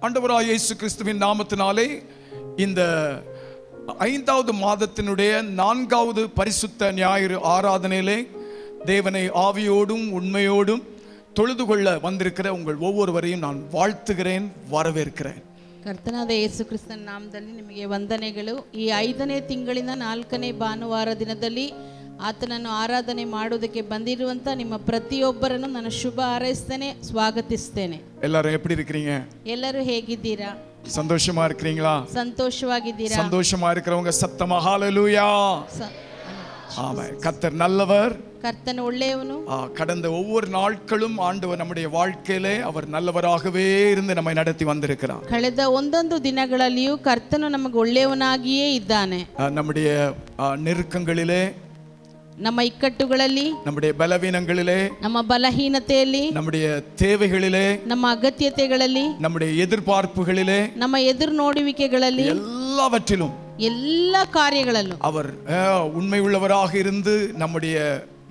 ஆண்டவராகிய இயேசு கிறிஸ்துவின் நாமத்தினாலே இந்த 5வது மாதத்தினுடைய 4வது பரிசுத்த ஞாயிறு ஆராதனையிலே தேவனை ஆவியோடும் உண்மையோடும் தொழுது கொள்ள வந்திருக்கிற உங்கள் ஒவ்வொருவரையும் நான் வாழ்த்துகிறேன், வரவேற்கிறேன். ಕರ್ತನಾದ ಯೇಸು ಕ್ರಿಸ್ತನ ನಾಮದಲ್ಲಿ ನಿಮಗೆ ವಂದನೆಗಳು. ಈ 5ನೇ ತಿಂಗಳಿನ 4ನೇ ಭಾನುವಾರ ದಿನದಲ್ಲಿ ಆತನನ್ನು ಆರಾಧನೆ ಮಾಡುವುದಕ್ಕೆ ಬಂದಿರುವಂತ ನಿಮ್ಮ ಪ್ರತಿಯೊಬ್ಬರನ್ನು ನಾನು ಶುಭ ಹಾರೈಸ್ತೇನೆ, ಸ್ವಾಗತಿಸ್ತೇನೆ. எல்லாரும் எப்படி இருக்கீங்க? ಎಲ್ಲರೂ ಹೇಗಿದ್ದೀರಾ? சந்தோஷமா இருக்கீங்களா? ಸಂತೋಷವಾಗಿದ್ದೀರಾ? சந்தோஷமா இருக்கிறவங்க சத்தமா ஹalleluya. ஆமென். கர்த்தர் நல்லவர், ಕರ್ತನು ಒಳ್ಳೆಯವನು. கடந்த ஒவ்வொரு நாட்களும் ஆண்டவர் நம்முடைய வாழ்க்கையிலே அவர் நல்லவராகவே இருந்து நம்மை நடத்தி வந்திருக்கிறார். ಕಳೆದ ಒಂದೊಂದು ದಿನಗಳಲ್ಲಿಯೂ ಕರ್ತನು ನಮಗೆ ಒಳ್ಳೆಯವನಾಗಿಯೇ ಇದ್ದಾನೆ. நம்முடைய நெருக்கங்களிலே, ನಮ್ಮ ಇಕ್ಕಟ್ಟುಗಳಲ್ಲಿ, நம்முடைய பலவீனங்களிலே, ನಮ್ಮ ಬಲಹೀನತೆಯಲ್ಲಿ, நம்முடைய தேவைகளிலே, ನಮ್ಮ ಅಗತ್ಯತೆಗಳಲ್ಲಿ, நம்முடைய எதிர்பார்ப்புகளிலே, ನಮ್ಮ ಎದುರು ನೋಡುವಿಕೆಗಳಲ್ಲಿ, எல்லாவற்றிலும் ಎಲ್ಲ ಕಾರ್ಯಗಳಲ್ಲೂ அவர் உண்மை உள்ளவராக இருந்து நம்முடைய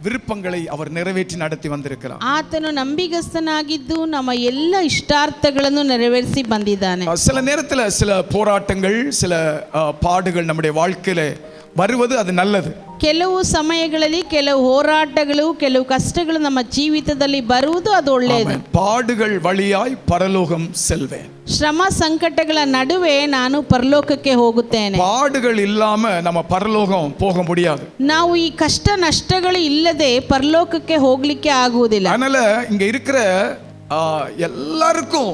விருப்பங்களை அவர் நிறைவேற்றி நடத்தி வந்திருக்கிறார். ಆತನು ನಂಬಿಗಸ್ತನಾಗಿದ್ದು ನಮ್ಮ ಎಲ್ಲ ಇಷ್ಟಾರ್ಥಗಳನ್ನು ನೆರವೇರಿಸಿ ಬಂದಿದ್ದಾನೆ. சில நேரத்தில் சில போராட்டங்கள், சில பாடுகள் நம்முடைய வாழ்க்கையில வருவது அது நல்லது. ಕೆಲವು ಸಮಯಗಳಲ್ಲಿ ಕೆಲವು ಹೋರಾಟಗಳು, ಕೆಲವು ಕಷ್ಟಗಳು ನಮ್ಮ ಜೀವಿತದಲ್ಲಿ ಬರುವುದು ಅದು ಒಳ್ಳೆಯದು. பாடுகள் வழியாய் பரலோகம் செல்வேன். ಶ್ರಮ ಸಂಕಟಗಳ ನಡುವೆ ನಾನು ಪರಲೋಕಕ್ಕೆ ಹೋಗುತ್ತೇನೆ. பாடுகள் இல்லாம நம்ம பரலோகம் போக முடியாது. ನಾವು ಈ ಕಷ್ಟ ನಷ್ಟಗಳು ಇಲ್ಲದೆ ಪರಲೋಕಕ್ಕೆ ಹೋಗ್ಲಿಕ್ಕೆ ಆಗುವುದಿಲ್ಲ. அதனால இங்க இருக்கிற எல்லாருக்கும்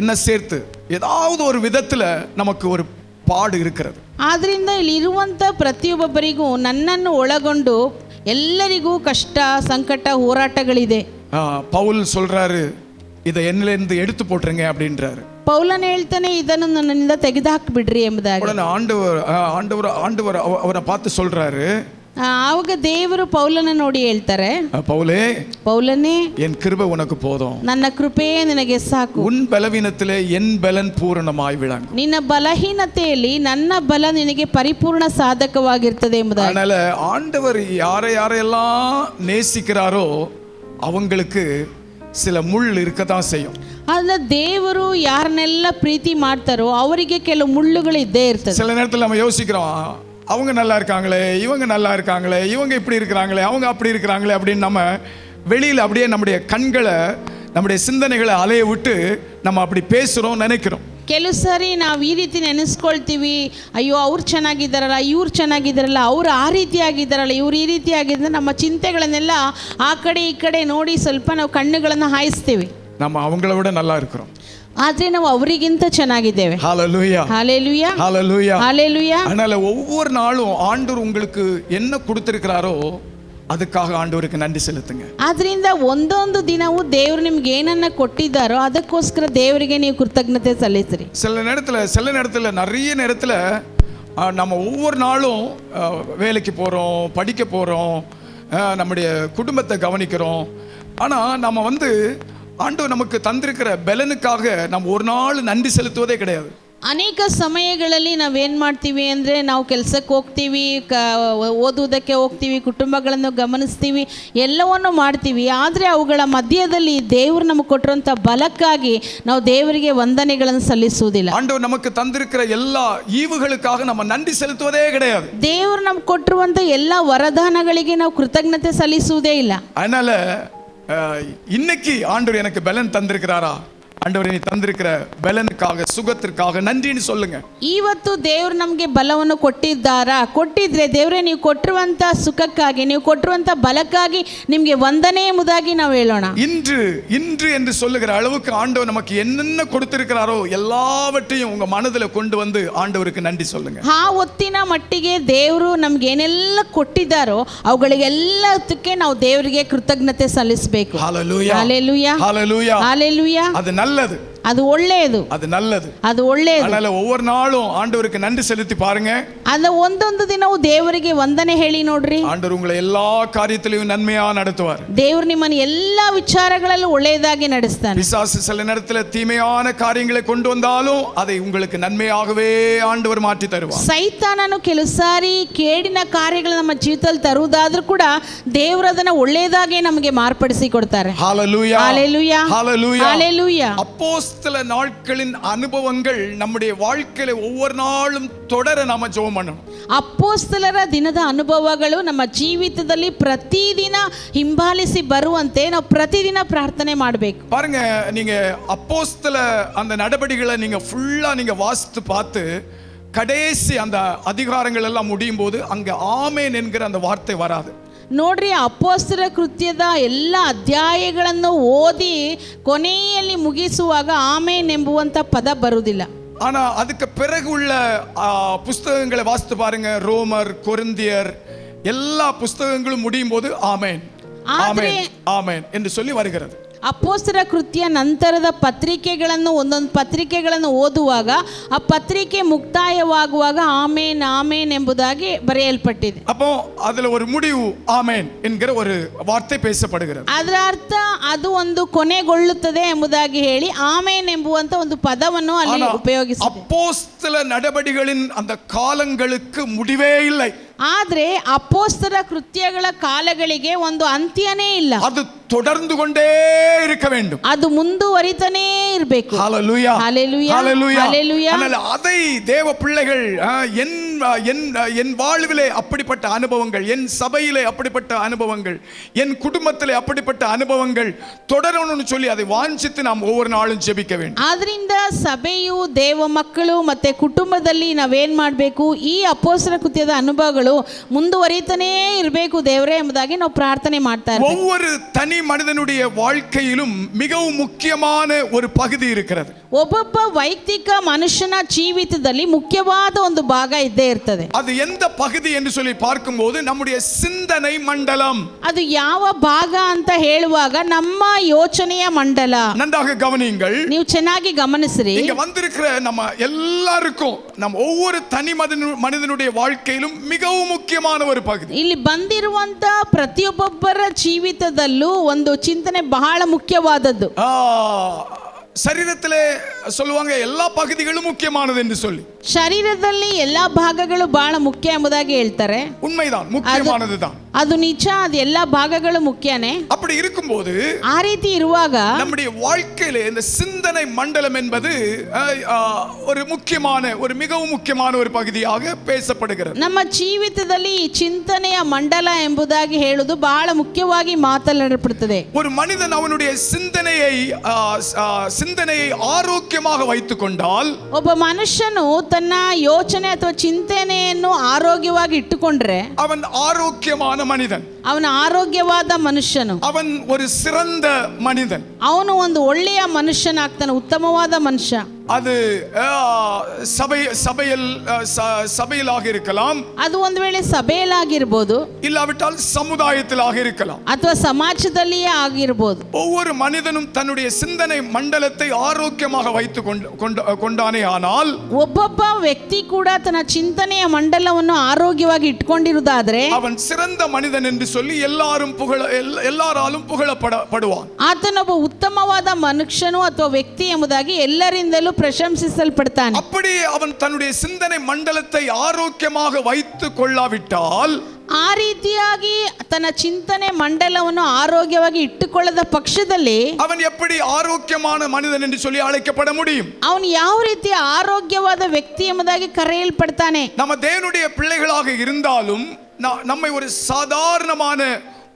என்ன சேர்த்து ஏதாவது ஒரு விதத்துல நமக்கு ஒரு பாடு இருக்கிறது. ಆದ್ರಿಂದ ಇಲ್ಲಿ ಇರುವಂತ ಪ್ರತಿಯೊಬ್ಬರಿಗೂ ನನ್ನನ್ನು ಒಳಗೊಂಡು ಎಲ್ಲರಿಗೂ ಕಷ್ಟ, ಸಂಕಟ, ಹೋರಾಟಗಳಿದೆ. பவுல் சொல்றாரு, இதை என்னிலிருந்து எடுத்து போட்டுருங்க அப்படின்றாரு. ಪೌಲನು ಹೇಳ್ತಾನೆ, ಇದನ್ನು ನನ್ನಿಂದ ತೆಗೆದುಹಾಕ್ಬಿಡ್ರಿ ಎಂಬುದಾಗಿ. ஆண்டவர் அவரை பார்த்து சொல்றாரு. ಆವಾಗ ದೇವರು ಪೌಲನ ನೋಡಿ ಹೇಳ್ತಾರೆ, ಪೌಲನೇ, என் கிருபை உனக்கு போதும், ನನ್ನ ಕೃಪೆಯೇ ನಿನಗೆ ಸಾಕು. உன் பலவீனத்திலே என் பலன் பூரணமாய் விளங்கும். ನಿನ್ನ ಬಲಹೀನತೆಯಲ್ಲಿ ನನ್ನ ಬಲ ನಿನಗೆ ಪರಿಪೂರ್ಣ ಸಾಧಕವಾಗಿರ್ತದೆ ಎಂಬುದಾಗಿ. அதனால ஆண்டவர் யாரையெல்லாம் நேசிக்கிறாரோ அவங்களுக்கு சில முள் இருக்கத்தான் செய்யும். ಅಲ್ಲ, ದೇವರು ಯಾರನ್ನೆಲ್ಲ ಪ್ರೀತಿ ಮಾಡ್ತಾರೋ ಅವರಿಗೆ ಕೆಲವು ಮುಳ್ಳುಗಳು ಇದ್ದೇ ಇರ್ತದೆ. சில நேரத்தில் நம்ம யோசிக்கிறோம், அவங்க நல்லா இருக்காங்களே, இவங்க நல்லா இருக்காங்களே, இவங்க இப்படி இருக்கிறாங்களே, அவங்க அப்படி இருக்கிறாங்களே அப்படின்னு நம்ம வெளியில் அப்படியே நம்முடைய கண்களை, நம்முடைய சிந்தனைகளை அலைய விட்டு நம்ம அப்படி பேசுகிறோம், நினைக்கிறோம். ಕೆಲವು ಸಾರಿ ನಾವು ಈ ರೀತಿ ನೆನೆಸ್ಕೊಳ್ತೀವಿ, ಅಯ್ಯೋ ಅವ್ರು ಚೆನ್ನಾಗಿದ್ದಾರಲ್ಲ, ಇವ್ರು ಚೆನ್ನಾಗಿದ್ದಾರಲ್ಲ, ಅವ್ರು ಆ ರೀತಿ ಆಗಿದ್ದಾರಲ್ಲ, ಇವ್ರು ಈ ರೀತಿ ಆಗಿದ್ದಾರೆ. ನಮ್ಮ ಚಿಂತೆಗಳನ್ನೆಲ್ಲ ಆ ಕಡೆ ಈ ಕಡೆ ನೋಡಿ ಸ್ವಲ್ಪ ನಾವು ಕಣ್ಣುಗಳನ್ನು ಹಾಯಿಸ್ತೀವಿ. நம்ம அவங்கள விட நல்லா இருக்கிறோம், ಆದ್ರೆ ನಾವು ಅವರಿಗಿಂತ ಚೆನ್ನಾಗಿದ್ದೇವೆ. ஹalleluya, ஹalleluya, ஹalleluya, ஹalleluya. அதனால ஒவ்வொரு நாளும் ஆண்டவர் உங்களுக்கு என்ன கொடுத்திருக்கிறாரோ ಅದಕ್ಕಾக ಆಂಡವರಿಗೆ நன்றி செலுத்துங்க. ಆದ್ರಿಂದ ಒಂದೊಂದು ದಿನವೂ ದೇವರು ನಿಮ್ಗೆ ಏನನ್ನ ಕೊಟ್ಟಿದ್ದಾರೋ ಅದಕ್ಕೋಸ್ಕರ ದೇವರಿಗೆ ನೀವು ಕೃತಜ್ಞತೆ ಸಲ್ಲಿಸಿರಿ. சில நேரத்தில் நிறைய நேரத்தில் நம்ம ஒவ்வொரு நாளும் வேலைக்கு போகிறோம், படிக்க போகிறோம், நம்முடைய குடும்பத்தை கவனிக்கிறோம். ஆனால் நம்ம ஆண்டவர் நமக்கு தந்திருக்கிற பலனுக்காக நம்ம ஒரு நாள் நன்றி செலுத்துவதே கிடையாது. ಅನೇಕ ಸಮಯಗಳಲ್ಲಿ ನಾವೇನು ಮಾಡ್ತೀವಿ ಅಂದರೆ, ನಾವು ಕೆಲಸಕ್ಕೆ ಹೋಗ್ತೀವಿ, ಓದುವುದಕ್ಕೆ ಹೋಗ್ತೀವಿ, ಕುಟುಂಬಗಳನ್ನು ಗಮನಿಸ್ತೀವಿ, ಎಲ್ಲವನ್ನು ಮಾಡ್ತೀವಿ. ಆದರೆ ಅವುಗಳ ಮಧ್ಯದಲ್ಲಿ ದೇವರು ನಮಗೆ ಕೊಟ್ಟಿರುವಂಥ ಬಲಕ್ಕಾಗಿ ನಾವು ದೇವರಿಗೆ ವಂದನೆಗಳನ್ನು ಸಲ್ಲಿಸುವುದಿಲ್ಲ. ஆண்டவர் நமக்கு தந்திருக்கிற எல்லா ஈவுகளுக்காக நம்ம நன்றி செலுத்துவதே கிடையாது. ದೇವರು ನಮ್ಗೆ ಕೊಟ್ಟಿರುವಂಥ ಎಲ್ಲ ವರದಾನಗಳಿಗೆ ನಾವು ಕೃತಜ್ಞತೆ ಸಲ್ಲಿಸುವುದೇ ಇಲ್ಲ. அதனால இன்னைக்கு ஆண்டவர் எனக்கு பலன் தந்திருக்கிறாரா, ஆண்டவரே நீ தந்திருக்கிற பலனுக்காக, சுகத்திற்காக நன்றின்னு சொல்லுங்க. ಇವತ್ತು ದೇವರು ನಮಗೆ ಬಲವನ್ನು ಕೊಟ್ಟಿದ್ರೆ ದೇವರೇ ನೀವು ಕೊಟ್ಟಿರುವಂತ ಸುಖಕ್ಕಾಗಿ, ನೀವು ಕೊಟ್ಟಿರುವಂತ ಬಲಕ್ಕಾಗಿ ನಿಮಗೆ ವಂದನೆ ಎಂಬುದಾಗಿ ನಾವು ಹೇಳೋಣ. இன்று என்று சொல்லுகிற அளவுக்கு ஆண்டவர் நமக்கு என்னென்ன கொடுத்திருக்கிறாரோ எல்லாவற்றையும் உங்க மனதில் கொண்டு வந்து ஆண்டவருக்கு நன்றி சொல்லுங்க. ಆ ಹೊತ್ತಿನ ಮಟ್ಟಿಗೆ ದೇವರು ನಮ್ಗೆ ಏನೆಲ್ಲ ಕೊಟ್ಟಿದ್ದಾರೋ ಅವುಗಳಿಗೆಲ್ಲದಕ್ಕೆ ನಾವು ದೇವರಿಗೆ ಕೃತಜ್ಞತೆ ಸಲ್ಲಿಸಬೇಕು. ஹalleluya, ஹalleluya, ஹalleluya, ஹalleluya. அது நல்லது, ಅದು ಒಳ್ಳೆಯದು, அது நல்லது, ಅದು ಒಳ್ಳೆಯದು. அதனால ஒவ்வொரு நாளும் ஆண்டவருக்கு நன்றி செலுத்தி பாருங்க. ಅಲ್ಲ, ಒಂದೊಂದು ದಿನವೂ ದೇವರಿಗೆ ವಂದನೆ ಹೇಳಿ ನೋಡ್ರಿ. ஆண்டவர் உங்களை எல்லா காரியத்திலும் நன்மையா நடத்துவார். ದೇವರು ನಿಮ್ಮನ್ನು ಎಲ್ಲಾ ವಿಚಾರಗಳಲ್ಲೂ ಒಳ್ಳೆಯದಾಗಿ ನಡೆಸ್ತಾನೆ. பிசாசு சில நேரத்தில் தீமையான காரியங்களை கொண்டு வந்தாலும் அதை உங்களுக்கு நன்மையாகவே ஆண்டவர் மாற்றி தருவார். ಸೈತಾನನು ಕೆಲವು ಸಾರಿ ಕೇಡಿನ ಕಾರ್ಯಗಳು ನಮ್ಮ ಜೀವಿತದಲ್ಲಿ ತರುವುದಾದ್ರೂ ಕೂಡ ದೇವರು ಅದನ್ನ ಒಳ್ಳೆಯದಾಗಿ ನಮಗೆ ಮಾರ್ಪಡಿಸಿ ಕೊಡ್ತಾರೆ. ஹalleluya, ஹalleluya, ஹalleluya, ஹalleluya. அப்போஸ்தலர் அப்போஸ்தல நாட்களின் அனுபவங்கள் நம்முடைய வாழ்க்கையில ஒவ்வொரு நாளும் தொடர நாம ஜெபம் பண்ணணும். ಅಪ್ಪೋಸ್ತಲರ ದಿನದ ಅನುಭವಗಳು ನಮ್ಮ ಜೀವಿತದಲ್ಲಿ ಪ್ರತಿದಿನ ಹಿಂಬಾಲಿಸಿ ಬರುವಂತೆ ನಾವು ಪ್ರತಿದಿನ ಪ್ರಾರ್ಥನೆ ಮಾಡಬೇಕು. பாருங்க, நீங்க அப்போஸ்தல அந்த நடபடிகளை நீங்க ஃபுல்லா நீங்க வாசித்து பார்த்து கடைசி அந்த அதிகாரங்கள் எல்லாம் முடியும் போது அங்க ஆமென் என்கிற அந்த வார்த்தை வராது. ನೋಡ್ರಿ, ಅಪ್ಪೋಸ್ತರ ಕೃತ್ಯದ ಎಲ್ಲ ಅಧ್ಯಾಯಗಳನ್ನು ಓದಿ ಕೊನೆಯಲ್ಲಿ ಮುಗಿಸುವಾಗ ಆಮೇನ್ ಎಂಬುವಂತ ಪದ ಬರುವುದಿಲ್ಲ. ஆனா அதுக்கு பிறகு உள்ள புஸ்தகங்களை வாசித்து பாருங்க, ரோமர், கொரிந்தியர் எல்லா புஸ்தகங்களும் முடியும் போது ஆமென் ஆமென் ஆமென் என்று சொல்லி வருகிறது. ಅಪ್ಪೋಸ್ತರ ಕೃತ್ಯ ನಂತರದ ಪತ್ರಿಕೆಗಳನ್ನು ಒಂದೊಂದು ಪತ್ರಿಕೆಗಳನ್ನು ಓದುವಾಗ ಆ ಪತ್ರಿಕೆ ಮುಕ್ತಾಯವಾಗುವಾಗ ಆಮೇನ್ ಆಮೇನ್ ಎಂಬುದಾಗಿ ಬರೆಯಲ್ಪಟ್ಟಿದೆ. அப்போ அதுல ஒரு முடிவு ஆமென் என்கிற ஒரு வார்த்தை பேசப்படுகிறது. ಅದರ ಅರ್ಥ ಅದು ಒಂದು ಕೊನೆಗೊಳ್ಳುತ್ತದೆ ಎಂಬುದಾಗಿ ಹೇಳಿ ಆಮೇನ್ ಎಂಬುವಂತ ಒಂದು ಪದವನ್ನು ಅಲ್ಲಿ ಉಪಯೋಗಿಸಿದೆ. அப்போஸ்தல நடபடிகளின் அந்த காலங்களுக்கு முடிவே இல்லை. ಆದ್ರೆ ಅಪ್ಪೋಸ್ತರ ಕೃತ್ಯಗಳ ಕಾಲಗಳಿಗೆ ಒಂದು ಅಂತ್ಯನೇ ಇಲ್ಲ. அது தொடர்ந்து கொண்டே இருக்க வேண்டும். ಅದು ಮುಂದುವರಿತಾನೇ ಇರಬೇಕು. ஹalleluya ஹalleluya ஹalleluya ஹalleluya. ஆனால் அதை தேவ பிள்ளைகள் என் வாழ்விலே அப்படிப்பட்ட அனுபவங்கள், என் சபையிலே அப்படிப்பட்ட அனுபவங்கள், என் குடும்பத்திலே அப்படிப்பட்ட அனுபவங்கள் தொடரணும்னு சொல்லி அதை வாஞ்சித்து நாம் ஒவ்வொரு நாளும் ஜெபிக்க வேண்டும். ಆದ್ರಿಂದ ಸಭೆಯು, ದೇವ ಮಕ್ಕಳು ಮತ್ತೆ ಕುಟುಂಬದಲ್ಲಿ ನಾವೇನ್ ಮಾಡಬೇಕು, ಈ ಅಪ್ಪೋಸ್ತರ ಕೃತ್ಯದ ಅನುಭವಗಳು ಮುಂದುವರಿತಾನೇ ಇರಬೇಕು ದೇವರೇ ಎಂಬುದಾಗಿ ನಾವು ಪ್ರಾರ್ಥನೆ ಮಾಡ್ತಾ ಇದ್ದೇವೆ. ஒவ்வொரு தனி மனிதனுடைய வாழ்க்கையிலும் மிகவும் முக்கியமான ஒரு பகுதி இருக்கிறது. ಒಬ್ಬೊಬ್ಬ ವೈಯಕ್ತಿಕ ಮನುಷ್ಯನ ಜೀವಿತದಲ್ಲಿ ಮುಖ್ಯವಾದ ಒಂದು ಭಾಗ ಇದ್ದೇ ಇರ್ತದೆ. அது எந்த பகுதி என்று சொல்லி பார்க்கும்போது நம்முடைய சிந்தனை மண்டலம். ಅದು ಯಾವ ಭಾಗ ಅಂತ ಹೇಳುವಾಗ ನಮ್ಮ ಯೋಚನೆಯ ಮಂಡಲ. நன்றாக கவனியுங்கள். ನೀವು ಚೆನ್ನಾಗಿ ಗಮನಿಸಿರಿ. இங்க வந்திருக்கிற நம்ம எல்லாருக்கும், நம்ம ஒவ்வொரு தனி மனிதனுடைய வாழ்க்கையிலும் மிகவும் முக்கியமான ஒரு பகுதி. ಇಲ್ಲಿ ಬಂದಿರುವಂತ ಪ್ರತಿಯೊಬ್ಬೊಬ್ಬರ ಜೀವಿತದಲ್ಲೂ ಒಂದು ಚಿಂತನೆ ಬಹಳ ಮುಖ್ಯವಾದದ್ದು. சரீரத்திலே சொல்லுவாங்க எல்லா பகுதிகளும் முக்கியமானது என்று சொல்லி. ಶರೀರದಲ್ಲಿ ಎಲ್ಲಾ ಭಾಗಗಳು ಬಹಳ ಮುಖ್ಯ ಎಂಬುದಾಗಿ ಹೇಳ್ತಾರೆ. உண்மைதான், முக்கியமானதுதான். ಅದು ನಿಜ, ಅದು ಎಲ್ಲಾ ಭಾಗಗಳು ಮುಖ್ಯನೇ. அப்படி இருக்கும்போது, ಆ ರೀತಿ ಇರುವಾಗ நம்முடைய வாழ்க்கையிலே இந்த சிந்தனை மண்டலம் என்பது ஒரு முக்கியமான, ஒரு மிகவும் முக்கியமான ஒரு பகுதியாக பேசப்படுகிறது. ನಮ್ಮ ಜೀವಿತದಲ್ಲಿ ಈ ಚಿಂತನೆಯ ಮಂಡಲ ಎಂಬುದಾಗಿ ಹೇಳುವುದು ಬಹಳ ಮುಖ್ಯವಾಗಿ ಮಾತನಾಡಲ್ಪಡುತ್ತದೆ. ஒரு மனிதன் அவனுடைய சிந்தனையை ஆரோக்கியமாக வைத்துக் கொண்டால், ಒಬ್ಬ ಮನುಷ್ಯನು ತನ್ನ ಯೋಚನೆ ಅಥವಾ ಚಿಂತನೆಯನ್ನು ಆರೋಗ್ಯವಾಗಿ ಇಟ್ಟುಕೊಂಡ್ರೆ அவன் ஆரோக்கியமான மனிதன். ಅವನ ಆರೋಗ್ಯವಾದ ಮನುಷ್ಯನು. அவன் ஒரு சிறந்த மனிதன். ಅವನು ಒಂದು ಒಳ್ಳೆಯ ಮನುಷ್ಯನಾಗ್ತಾನೆ, ಉತ್ತಮವಾದ ಮನುಷ್ಯ. அது சபையிலாக இருக்கலாம், ಅದು ಒಂದು ವೇಳೆ ಸಭೆಯಲ್ಲಾಗಿರ್ಬೋದು, இல்லாவிட்டால் சமுதாயத்திலாக இருக்கலாம், ಅಥವಾ ಸಮಾಜದಲ್ಲಿಯೇ ಆಗಿರ್ಬೋದು. ஒவ்வொரு மனிதனும் தன்னுடைய சிந்தனை மண்டலத்தை ஆரோக்கியமாக வைத்துக் கொண்டானே ஆனால், ಒಬ್ಬೊಬ್ಬ ವ್ಯಕ್ತಿ ಕೂಡ ತನ್ನ ಚಿಂತನೆಯ ಮಂಡಲವನ್ನು ಆರೋಗ್ಯವಾಗಿ ಇಟ್ಕೊಂಡಿರುವುದಾದ್ರೆ அவன் சிறந்த மனிதன் என்று சொல்லி எல்லாராலும் புகழப்படுவான். ಆತನೊಬ್ಬ ಉತ್ತಮವಾದ ಮನುಷ್ಯನು ಅಥವಾ ವ್ಯಕ್ತಿ ಎಂಬುದಾಗಿ ಎಲ್ಲರಿಂದಲೂ ಪ್ರಶಂಸಿಸಲ್ಪಡ್ತಾನೆ. அப்படி அவன் தன்னுடைய சிந்தனை மண்டலத்தை ஆரோக்கியமாக வைத்துக் கொள்ளாவிட்டால், ಆ ರೀತಿಯಾಗಿ ತನ್ನ ಚಿಂತನೆ ಮಂಡಲವನ್ನು ಆರೋಗ್ಯವಾಗಿ ಇಟ್ಟುಕೊಳ್ಳದ ಪಕ್ಷದಲ್ಲಿ அவன் எப்படி ஆரோக்கியமான மனிதன் என்று சொல்லி அழைக்கப்பட முடியும்? ಅವನು ಯಾವ ರೀತಿ ಆರೋಗ್ಯವಾದ ವ್ಯಕ್ತಿ ಎಂಬುದಾಗಿ ಕರೆಯಲ್ಪಡ್ತಾನೆ? நம்ம தேவனுடைய பிள்ளைகளாக இருந்தாலும் நம்மை ஒரு சாதாரணமான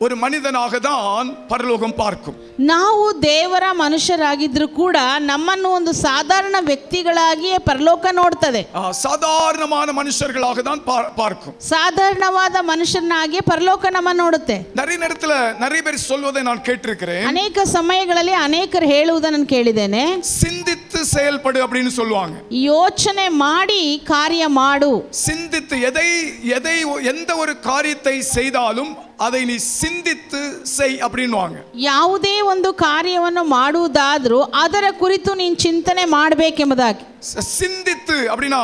ஒரு மனிதனாக தான் பரலோகம் பார்க்கும். ನಾವು ದೇವರ ಮನುಷ್ಯರಾಗಿದ್ರು ಕೂಡ ನಮ್ಮನ್ನು ಒಂದು ಸಾಧಾರಣ ವ್ಯಕ್ತಿಗಳಾಗಿಯೇ ಪರಲೋಕ ನೋಡ್ತದೆ. சாதாரணமான மனுஷர்களாக தான் பார்க்கும். ಸಾಧಾರಣವಾದ ಮನುಷ್ಯನಾಗಿಯೇ ಪರಲೋಕ ನಮ್ಮನ್ನು ನೋಡುತ್ತೆ. நிறைய நேரத்துல நிறைய பேர் சொல்வதை நான் கேட்டிருக்கிறேன். ಅನೇಕ ಸಮಯಗಳಲ್ಲಿ ಅನೇಕರು ಹೇಳುವುದನ್ನು ನಾನು ಕೇಳಿದ್ದೇನೆ. சிந்தித்து செயல்படு அப்படின்னு சொல்லுவாங்க. ಯೋಚನೆ ಮಾಡಿ ಕಾರ್ಯ ಮಾಡು. சிந்தித்து எந்த ஒரு காரியத்தை செய்தாலும் அதை நீ சிந்தித்து செய் அப்படின்னுவாங்க. ಯಾವುದೇ ಒಂದು ಕಾರ್ಯವನ್ನು ಮಾಡುವುದಾದ್ರೂ ಅದರ ಕುರಿತು ನೀನು ಚಿಂತನೆ ಮಾಡಬೇಕೆಂಬುದಾಗಿ. சிந்தித்து அப்படினா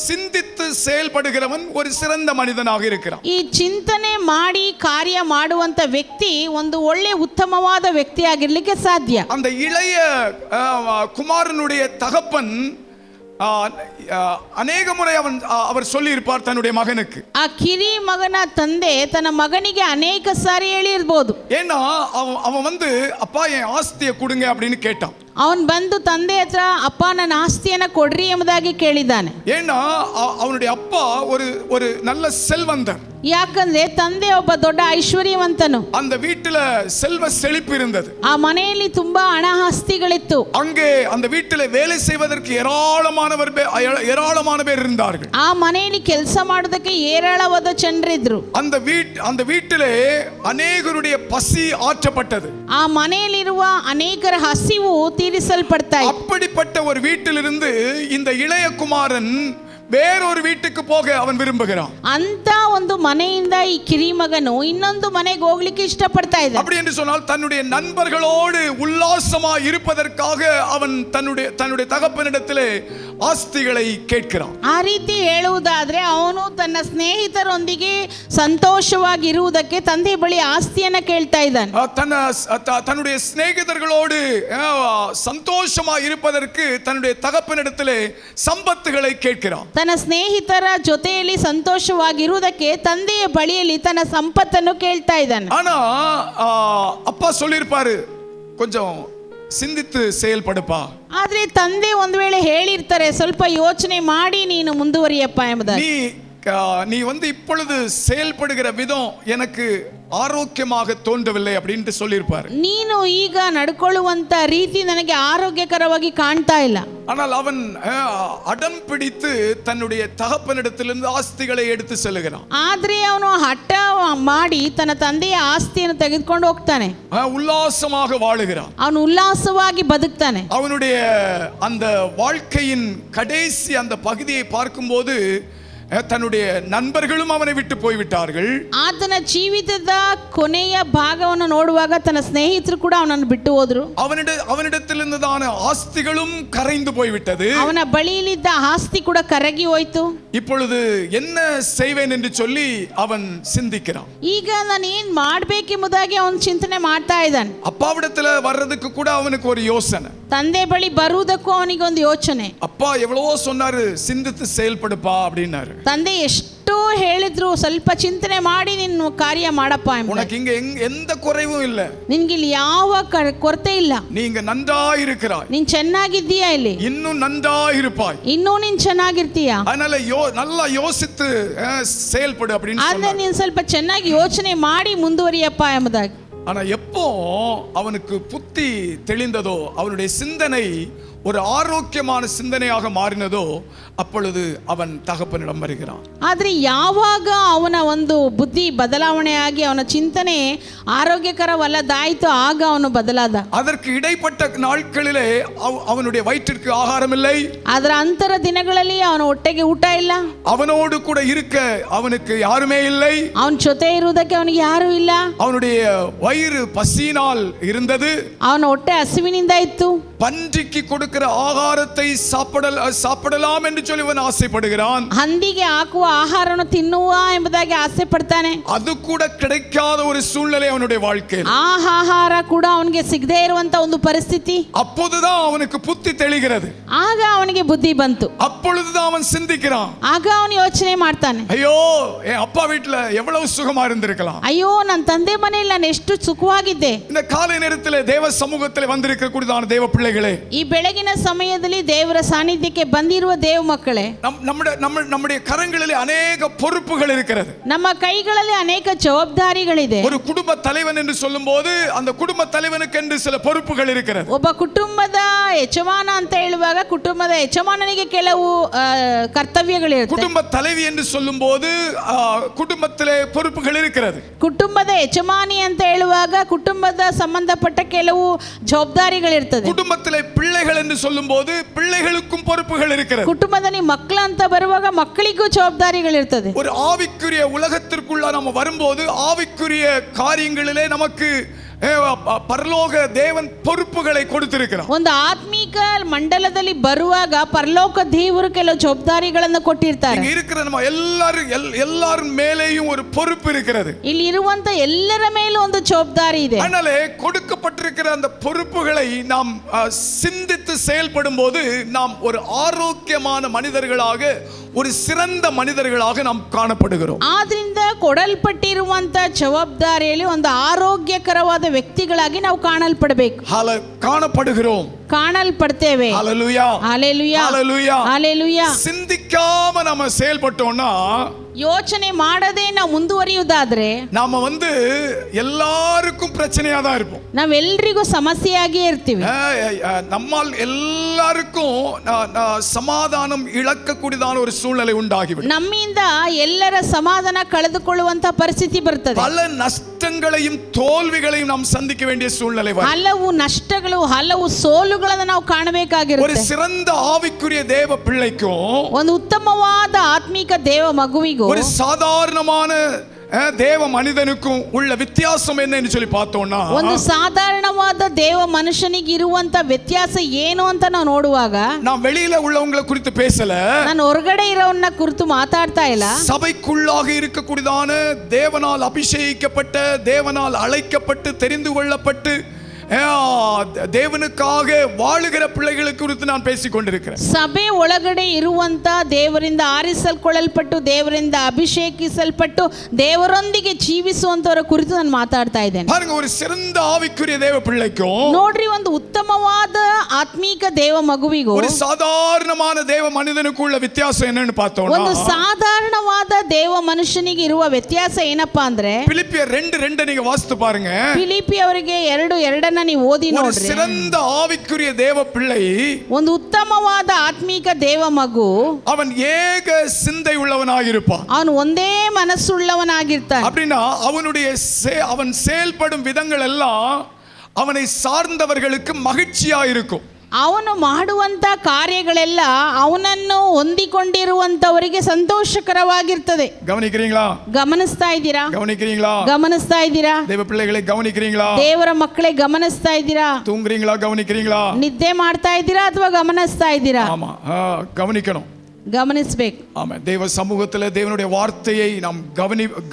சிந்தித்து செயல்படுகிறவன் ஒரு சிறந்த மனிதனாக இருக்கிறான். ಈ ಚಿಂತನೆ ಮಾಡಿ ಕಾರ್ಯ ಮಾಡುವಂತ ವ್ಯಕ್ತಿ ಒಂದು ಒಳ್ಳೆ ಉತ್ತಮವಾದ ವ್ಯಕ್ತಿಯಾಗಿರ್ಲಿಕ್ಕೆ ಸಾಧ್ಯ. அந்த இளைய குமாரனுடைய தகப்பன் ಅನೇಕ ಮುறை அவர் சொல்லி இருப்பார் தன்னுடைய மகனுக்கு. ಆ ಕಿರಿ ಮಗನ ತಂದೆ ತನ್ನ ಮಗನಿಗೆ ಅನೇಕ ಸಾರಿ ಹೇಳಿರಬಹುದು. ஏன்னா அவன் வந்து அப்பா என் ஆஸ்தியை கொடுங்க அப்படின்னு கேட்டான். ಅವನು ಬಂದು ತಂದೆ ಹತ್ರ ಅಪ್ಪ ನನ್ನ ಆಸ್ತಿಯನ್ನ ಕೊಡ್ರಿ ಎಂಬುದಾಗಿ ಕೇಳಿದ್ದಾನೆ. ஏன்னா அவனுடைய அப்பா ஒரு நல்ல செல்வந்தர். ಯಾಕಂದ್ರೆ ತಂದೆ ಒಬ್ಬ ದೊಡ್ಡ ಐಶ್ವರ್ಯವಂತನು. அந்த வீட்டுல செல்வ செழிப்பு இருந்தது. ಆ ಮನೆಯಲ್ಲಿ ತುಂಬಾ ಹಣ ಆಸ್ತಿಗಳಿತ್ತು. அங்கே அந்த வீட்டிலே வேலை செய்வதற்கு ஏராளமான பேர் இருந்தார்கள். ಆ ಮನೆಯಲ್ಲಿ ಕೆಲಸ ಮಾಡೋದಕ್ಕೆ ಏರಾಳವಾದ ಜನರಿದ್ರು. அந்த வீட்டிலே ಅನೇಕருடைய பசி ஆற்றப்பட்டது. ಆ ಮನೆಯಲ್ಲಿರುವ ಅನೇಕರ ಹಸಿವು ತೀರಿಸಲ್ಪಡ್ತಾ ಇತ್ತು. அப்படிப்பட்ட ஒரு வீட்டிலிருந்து இந்த இளைய குமாரன் வேறொரு வீட்டுக்கு போக அவன் விரும்புகிறான். ಅಂತ ಒಂದು ಮನೆಯಿಂದ ಈ ಕಿರಿಮಗನು ಇನ್ನೊಂದು ಮನೆಗೆ ಹೋಗ್ಲಿಕ್ಕೆ ಇಷ್ಟಪಡ್ತಾ ಇದ್ದ. அப்படி என்று சொன்னால் தன்னுடைய நண்பர்களோடு உல்லாசமாக இருப்பதற்காக அவன் தன்னுடைய தகப்பனிடத்திலே ಆಸ್ತಿகளை ಕೇಳ್கிறான். ಆ ರೀತಿ ಹೇಳುವುದಾದ್ರೆ ಅವನು ತನ್ನ ಸ್ನೇಹಿತರೊಂದಿಗೆ ಸಂತೋಷವಾಗಿರುವುದಕ್ಕೆ ತಂದೆ ಬಳಿ ಆಸ್ತಿಯನ್ನ ಕೇಳ್ತಾ ಇದ್ದಾನೆ. தன்னுடைய சிநேகிதர்களோடு சந்தோஷமாக இருப்பதற்கு தன்னுடைய தகப்பனிடத்திலே சம்பத்துகளை கேட்கிறான். ತನ್ನ ಸ್ನೇಹಿತರ ಜೊತೆಯಲ್ಲಿ ಸಂತೋಷವಾಗಿರುವುದಕ್ಕೆ ತಂದೆಯ ಬಳಿಯಲ್ಲಿ ತನ್ನ ಸಂಪತ್ತನ್ನು ಕೇಳ್ತಾ ಇದ್ದಾನೆ. ஆனா அப்பா சொல்லிருப்பாரு கொஞ்சம் சிந்தித்து செயல்படுப்பா. ಆದ್ರೆ ತಂದೆ ಒಂದು ವೇಳೆ ಹೇಳಿರ್ತಾರೆ ಸ್ವಲ್ಪ ಯೋಚನೆ ಮಾಡಿ ನೀನು ಮುಂದುವರಿಯಪ್ಪ ಎಂಬುದಾಗಿ. நீ இப்பொழுது செயல்படுகிற விதம் எனக்கு ಆರೋಗ್ಯமாக ತೋಂಡವಿಲ್ಲ அப்படிಂட்டு சொல்லிருப்பாரு. ನೀನು ಈಗ ನಡ್ಕೊಳ್ಳುವಂತ ರೀತಿ ನನಗೆ ಆರೋಗ್ಯಕರವಾಗಿ ಕಾಣ್ತಾ ಇಲ್ಲ. ஆனால் அவன் அடம் பிடித்து தன்னுடைய தகப்பனிடத்திலிருந்து ஆஸ்திகளை எடுத்து செல்கிறான். ಆದ್ರೆ ಅವನು ಹಠ ಮಾಡಿ ತನ್ನ ತಂದೆಯ ಆಸ್ತಿಯನ್ನು ತೆಗೆದುಕೊಂಡು ಹೋಗ್ತಾನೆ. உல்லாசமாக வாழுகிறான். ಅವನು ಉಲ್ಲಾಸವಾಗಿ ಬದುಕ್ತಾನೆ. அவனுடைய அந்த வாழ்க்கையின் கடைசி அந்த பகுதியை பார்க்கும்போது தன்னுடைய நண்பர்களும் அவனை விட்டு போய்விட்டார்கள். ಆತನ ಜೀವಿತದ ಕೊನೆಯ ಭಾಗವನ್ನು ನೋಡುವಾಗ ತನ್ನ ಸ್ನೇಹಿತರು ಕೂಡ ಅವನನ್ನು ಬಿಟ್ಟು ಹೋದ್ರು. ಅವನಿடத்திலிருந்ததான ஆஸ்திகளும் கரைந்து போய்விட்டது. ಅವನ ಬಳಿಯಲ್ಲಿದ್ದ ಆಸ್ತಿ ಕೂಡ ಕರಗಿ ಹೋಯಿತು. இப்பொழுது என்ன செய்வேன் என்று சொல்லி ಅವன் சிந்திக்கிறான். ಈಗ ನಾನು ಏನು ಮಾಡಬೇಕೆಂಬುದಾಗಿ ಅವನು ಚಿಂತನೆ ಮಾಡ್ತಾ ಇದ್ದಾನೆ. அப்பாவிடத்துல வர்றதுக்கு கூட அவனுக்கு ஒரு யோசனை. ತಂದೆ ಬಳಿ ಬರುವುದಕ್ಕೂ ಅವನಿಗೆ ಒಂದು ಯೋಚನೆ. அப்பா எவ்வளவோ சொன்னாரு சிந்தித்து செயல்படுப்பா அப்படின்னாரு. ತಂದೆ ಎಷ್ಟೋ ಹೇಳಿದ್ರು ಸ್ವಲ್ಪ ಚಿಂತನೆ ಮಾಡಿ ನೀನು ಕಾರ್ಯ ಮಾಡಪ್ಪ. உனக்கு இங்க எந்த குறைவும் இல்ல. ನಿನ್ಗೆ ಇಲ್ಲಿ ಯಾವ ಕೊರತೆ ಇಲ್ಲ. நீங்க நன்றாய் இருக்கிறாய். ನೀನ್ ಚೆನ್ನಾಗಿದ್ದೀಯಾ ಇಲ್ಲಿ. இன்னும் நன்றாய் இருப்பாய். ಇನ್ನೂ ನೀನ್ ಚೆನ್ನಾಗಿರ್ತೀಯಾ. அதனால நல்லா யோசித்து செயல்படு அப்படின்னு சொன்னாரு. ಅಂದ್ರೆ ನೀನ್ ಸ್ವಲ್ಪ ಚೆನ್ನಾಗಿ ಯೋಚನೆ ಮಾಡಿ ಮುಂದುವರಿಯಪ್ಪ ಎಂಬುದಾಗಿ. ஆனா எப்போ அவனுக்கு புத்தி தெளிந்ததோ அவனுடைய சிந்தனை ஒரு ஆரோக்கியமான சிந்தனையாக மாறினதோ அப்பொழுது அவன் தகப்பனிடம் வருகிறான். ಆದರೆ ಯಾವಾಗ ಅವನ ಒಂದು ಬುದ್ಧಿ ಬದಲಾವಣೆಯಾಗಿ ಅವನ ಚಿಂತನೆ ಆರೋಗ್ಯಕರವಲ್ಲದಾಯಿತು ಆಗ ಅವನು ಬದಲಾದ. அதற்கு இடைப்பட்ட நாட்களிலே அவனுடைய வயிற்றிற்கு ஆகாரம் இல்லை. ಅದರ ಅಂತರ ದಿನಗಳಲ್ಲಿ ಅವನ ಹೊಟ್ಟೆಗೆ ಊಟ ಇಲ್ಲ. அவனோடு கூட இருக்க அவனுக்கு யாருமே இல்லை. ಅವನ ಜೊತೆ ಇರುವುದಕ್ಕೆ ಅವನಿಗೆ ಯಾರು ಇಲ್ಲ. அவனுடைய வயிறு பசியினால் இருந்தது. ಅವನ ಹೊಟ್ಟೆ ಹಸಿವಿನಿಂದ ಇತ್ತು. பன்றிக்கு கொடுக்கிற ஆகாரத்தை சாப்பிடலாம் என்று சொல்லி அவன் ஆசைப்படுகிறான். ಹಂದಿಗೆ ಹಾಕುವ ಆಹಾರವನ್ನು ತಿನ್ನುವ ಎಂಬುದಾಗಿ ಆಸೆ ಪಡ್ತಾನೆ. ಅದು ಕೂಡ கிடைக்காத ஒரு சூழ்நிலை அவனுடைய வாழ்க்கையில். ಆ ಆಹಾರ ಕೂಡ ಅವನಿಗೆ ಸಿಗದೇ ಇರುವಂತ ಒಂದು ಪರಿಸ್ಥಿತಿ. அப்போதுதான் அவனுக்கு புத்தி தெளிகிறது. ಆಗ ಅವನಿಗೆ ಬುದ್ಧಿ ಬಂತು. அப்பொழுதுதான் அவன் சிந்திக்கிறான். ಆಗ ಅವನು ಯೋಚನೆ ಮಾಡ್ತಾನೆ, ஐயோ என் அப்பா வீட்டுல எவ்வளவு சுகமா இருந்திருக்கலாம். ಅಯ್ಯೋ ನನ್ನ ತಂದೆ ಮನೆಯಲ್ಲಿ ನಾನು ಎಷ್ಟು ಸುಖವಾಗಿದ್ದೆ. இந்த காலை நேரத்திலே தேவ சமூகத்திலே வந்திருக்க கூடியதான தேவ பிள்ளைகளே, ಈ ಬೆಳಗಿನ ಸಮಯದಲ್ಲಿ ದೇವರ ಸಾನ್ನಿಧ್ಯಕ್ಕೆ ಬಂದಿರುವ ದೇವ ಮಕ್ಕಳೇ, நம்முடைய கரங்களிலே அநேக பொறுப்புகள் இருக்கிறது. ನಮ್ಮ ಕೈಗಳಲ್ಲಿ ಅನೇಕ ಜವಾಬ್ದಾರಿಗಳಿದೆ. ஒரு குடும்ப தலைவன் என்று சொல்லும்போது அந்த குடும்ப தலைவனுக்கு என்று சில பொறுப்புகள் இருக்கிறது. ಒಬ್ಬ ಕುಟುಂಬದ ಯಜಮಾನ ಅಂತ ಹೇಳುವಾಗ ಕುಟುಂಬದ ಯಜಮಾನನಿಗೆ ಕೆಲವು ಕರ್ತವ್ಯಗಳಿರುತ್ತೆ. குடும்ப தலைவி என்று சொல்லும்போது குடும்பத்திலே பொறுப்புகள் இருக்கிறது. ಕುಟುಂಬದ ಯಜಮಾನಿ ಅಂತ ಹೇಳುವಾಗ ಕುಟುಂಬದ ಸಂಬಂಧಪಟ್ಟ ಕೆಲವು ಜವಾಬ್ದಾರಿಗಳಿರ್ತದೆ. குடும்பத்திலே பிள்ளைகள் என்று சொல்லும்போது பிள்ளைகளுக்கும் பொறுப்புகள் இருக்கிறது. ಕುಟುಂಬದಲ್ಲಿ ಮಕ್ಕಳು ಅಂತ ಬರುವಾಗ ಮಕ್ಕಳಿಗೂ ಜವಾಬ್ದಾರಿಗಳಿರ್ತದೆ. ஒரு ஆவிக்குரிய உலகத்திற்குள்ள நம்ம வரும்போது ஆவிக்குரிய காரியங்களிலே நமக்கு ಪರಲೋಕ ದೇವನ್ பொறுப்புகளை கொடுத்திருக்கிறார். ಒಂದು ಆತ್ಮಿಕ ಮಂಡಲದಲ್ಲಿ ಬರುವಾಗ ಪರಲೋಕ ದೇವರು ಕೆಲವು ಜವಾಬ್ದಾರಿಗಳನ್ನು ಕೊಟ್ಟಿರ್ತಾರೆ. இங்க இருக்கிற நம்ம எல்லாரும் மேலேயும் ஒரு பொறுப்பு இருக்கிறது. ಇಲ್ಲಿ ಇರುವಂತ ಎಲ್ಲರ ಮೇಲೂ ಒಂದು ಜವಾಬ್ದಾರಿ ಇದೆ. அதனாலே கொடுக்கப்பட்டிருக்கிற அந்த பொறுப்புகளை நாம் சிந்தித்து செயல்படும்போது நாம் ஒரு ஆரோக்கியமான மனிதர்களாக ஒரு சிறந்த மனிதர்களாக நாம் காணப்படுகிறோம். ಆದ್ರಿಂದ ಕೊಡಲ್ಪಟ್ಟಿರುವಂತ ಜವಾಬ್ದಾರಿಯಲ್ಲಿ ಒಂದು ಆರೋಗ್ಯಕರವಾದ ವ್ಯಕ್ತಿಗಳಾಗಿ ನಾವು ಕಾಣಲ್ಪಡಬೇಕು. ಕಾಣப்படுகிறோம். ಕಾಣಲ್ಪಡ್ತೇವೆ. ஹalleluya ஹalleluya ஹalleluya ஹalleluya. சிந்திக்காம நம்ம செயல்பட்டோம்னா, ಯೋಚನೆ ಮಾಡದೆ ನಾವು ಮುಂದುವರಿಯುವುದಾದ್ರೆ நாம எல்லாருக்கும் பிரச்சனையா தான் இருப்போம். ನಾವೆಲ್ಲರಿಗೂ ಸಮಸ್ಯೆಯಾಗಿಯೇ ಇರ್ತೀವಿ. நம்மால் எல்லாருக்கும் சமாதானம் இழக்கக்கூடியதான ஒரு சூழ்நிலை உண்டாகிவிடும். ನಮ್ಮಿಂದ ಎಲ್ಲರ ಸಮಾಧಾನ ಕಳೆದುಕೊಳ್ಳುವಂತ ಪರಿಸ್ಥಿತಿ ಬರ್ತದೆ. பல நஷ்டங்களையும் தோல்விகளையும் நாம் சந்திக்க வேண்டிய சூழ்நிலை வரும். ಹಲವು ನಷ್ಟಗಳು, ಹಲವು ಸೋಲುಗಳನ್ನು ನಾವು ஒரு ಕಾಣಬೇಕಾಗಿರುತ್ತೆ. சிறந்த ஆவிக்குரிய தேவ பிள்ளைக்கும், ಒಂದು ಉತ್ತಮವಾದ ಆತ್ಮಿಕ ದೇವ ಮಗುವಿಗೂ, ஒரு சாதாரணமான தேவ மனிதனுக்கும் உள்ள வித்தியாசம் என்னன்னு சொல்லி பார்த்தோம்னா, ಒಂದು ಸಾಧಾರಣವಾದ ದೇವ ಮನುಷ್ಯನಿಗೆ ಇರುವಂತ ವ್ಯತ್ಯಾಸ ಏನು ಅಂತ ನಾವು ನೋಡುವಾಗ, நான் வெளியில உள்ளவங்களை குறித்து பேசல, ನಾನು ಹೊರಗಡೆ ಇರೋವನ್ನ ಕುರಿತು ಮಾತಾಡ್ತಾ ಇಲ್ಲ. சபைக்குள்ளாக இருக்கக்கூடியதான தேவனால் அபிஷேகிக்கப்பட்ட, தேவனால் அழைக்கப்பட்டு, தெரிந்து கொள்ளப்பட்டு தேவனுக்காக வாழுகிற பிள்ளைகளை குறித்து நான் பேசிக் கொண்டிருக்கிறேன். ಸಭೆ ಒಳಗಡೆ ಇರುವಂತ ದೇವರಿಂದ ಆರಿಸಲ್ಕೊಳ್ಳಲ್ಪಟ್ಟು, ದೇವರಿಂದ ಅಭಿಷೇಕಿಸಲ್ಪಟ್ಟು, ದೇವರೊಂದಿಗೆ ಜೀವಿಸುವಂತವರ ಕುರಿತು ನಾನು ಮಾತಾಡ್ತಾ ಇದ್ದೇನೆ. பாருங்க, ஒரு சிறந்த ஆவிக்குரிய தேவ பிள்ளைக்கும், ನೋಡ್ರಿ, ಒಂದು ಉತ್ತಮವಾದ ಆತ್ಮೀಕ ದೇವ ಮಗುವಿಗೂ, ஒரு சாதாரணமான தேவ மனிதனுக்கு உள்ள வித்தியாசம் என்னன்னு பார்த்தோம்னா, ಒಂದು ಸಾಧಾರಣವಾದ ದೇವ ಮನುಷ್ಯನಿಗೆ ಇರುವ ವ್ಯತ್ಯಾಸ ಏನಪ್ಪಾ ಅಂದ್ರೆ, பிலிப்பியர் 2:2 நீங்க வாசித்து பாருங்க. ಫಿಲಿಪಿ ಅವರಿಗೆ 2:2 ನೀವು ಓದಿ ஒரு ನೋಡ್ರಿ. சிறந்த ஆவிக்குரிய தேவ பிள்ளை, ಒಂದು ಉತ್ತಮವಾದ ಆತ್ಮೀಕ ದೇವ ಮಗು, அவன் ஏக சிந்தை உள்ளவனாக இருப்பான். ಅವನು ಒಂದೇ ಮನಸ್ಸುಳ್ಳವನಾಗಿರ್ತಾನೆ. அப்படின்னா அவன் செயல்படும் விதங்கள் எல்லாம் அவனை சார்ந்தவர்களுக்கு மகிழ்ச்சியா இருக்கும். ಅವನು ಮಾಡುವಂತ ಕಾರ್ಯಗಳೆಲ್ಲ ಅವನನ್ನು ಹೊಂದಿಕೊಂಡಿರುವಂತವರಿಗೆ ಸಂತೋಷಕರವಾಗಿರ್ತದೆ. கவனிக்கிறீங்களா? ಗಮನಿಸ್ತಾ ಇದ್ದೀರಾ? கவனிக்கிறீங்களா? ಗಮನಿಸ್ತಾ ಇದ್ದೀರಾ? தேவ பிள்ளைகளை கவனிக்கிறீங்களா? ದೇವರ ಮಕ್ಕಳೇ ಗಮನಿಸ್ತಾ ಇದ್ದೀರಾ? தூங்குறீங்களா? கவனிக்கிறீங்களா? ನಿದ್ದೆ ಮಾಡ್ತಾ ಇದ್ದೀರಾ ಅಥವಾ ಗಮನಿಸ್ತಾ ಇದ್ದೀರಾ? ஆமா, கவனிக்கணும். ಗಮನಿಸಬೇಕು. ஆமா, தேவ சமூகத்தில் தேவனுடைய வார்த்தையை நாம்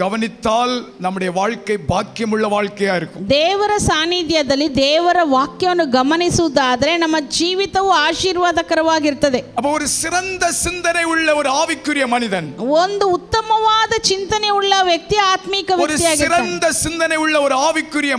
கவனித்தால் நம்முடைய வாழ்க்கை பாக்கியமுள்ள வாழ்க்கையா இருக்கும். ದೇವರ ಸಾನ್ನಿಧ್ಯದಲ್ಲಿ ದೇವರ ವಾಕ್ಯವನ್ನು ಗಮನಿಸುವುದಾದ್ರೆ ನಮ್ಮ ಜೀವಿತವು ಆಶೀರ್ವಾದಕರವಾಗಿರ್ತದೆ. அப்ப ஒரு சிறந்த சிந்தனை உள்ள ஒரு ஆவிக்குரிய மனிதன், ಒಂದು ಉತ್ತಮವಾದ ಚಿಂತನೆ ಉಳ್ಳ ವ್ಯಕ್ತಿ ಆತ್ಮಿಕ ஒரு ವ್ಯಕ್ತಿಯಾಗಿರ್ತಾನೆ. சிறந்த சிந்தனை உள்ள ஒரு ஆவிக்குரிய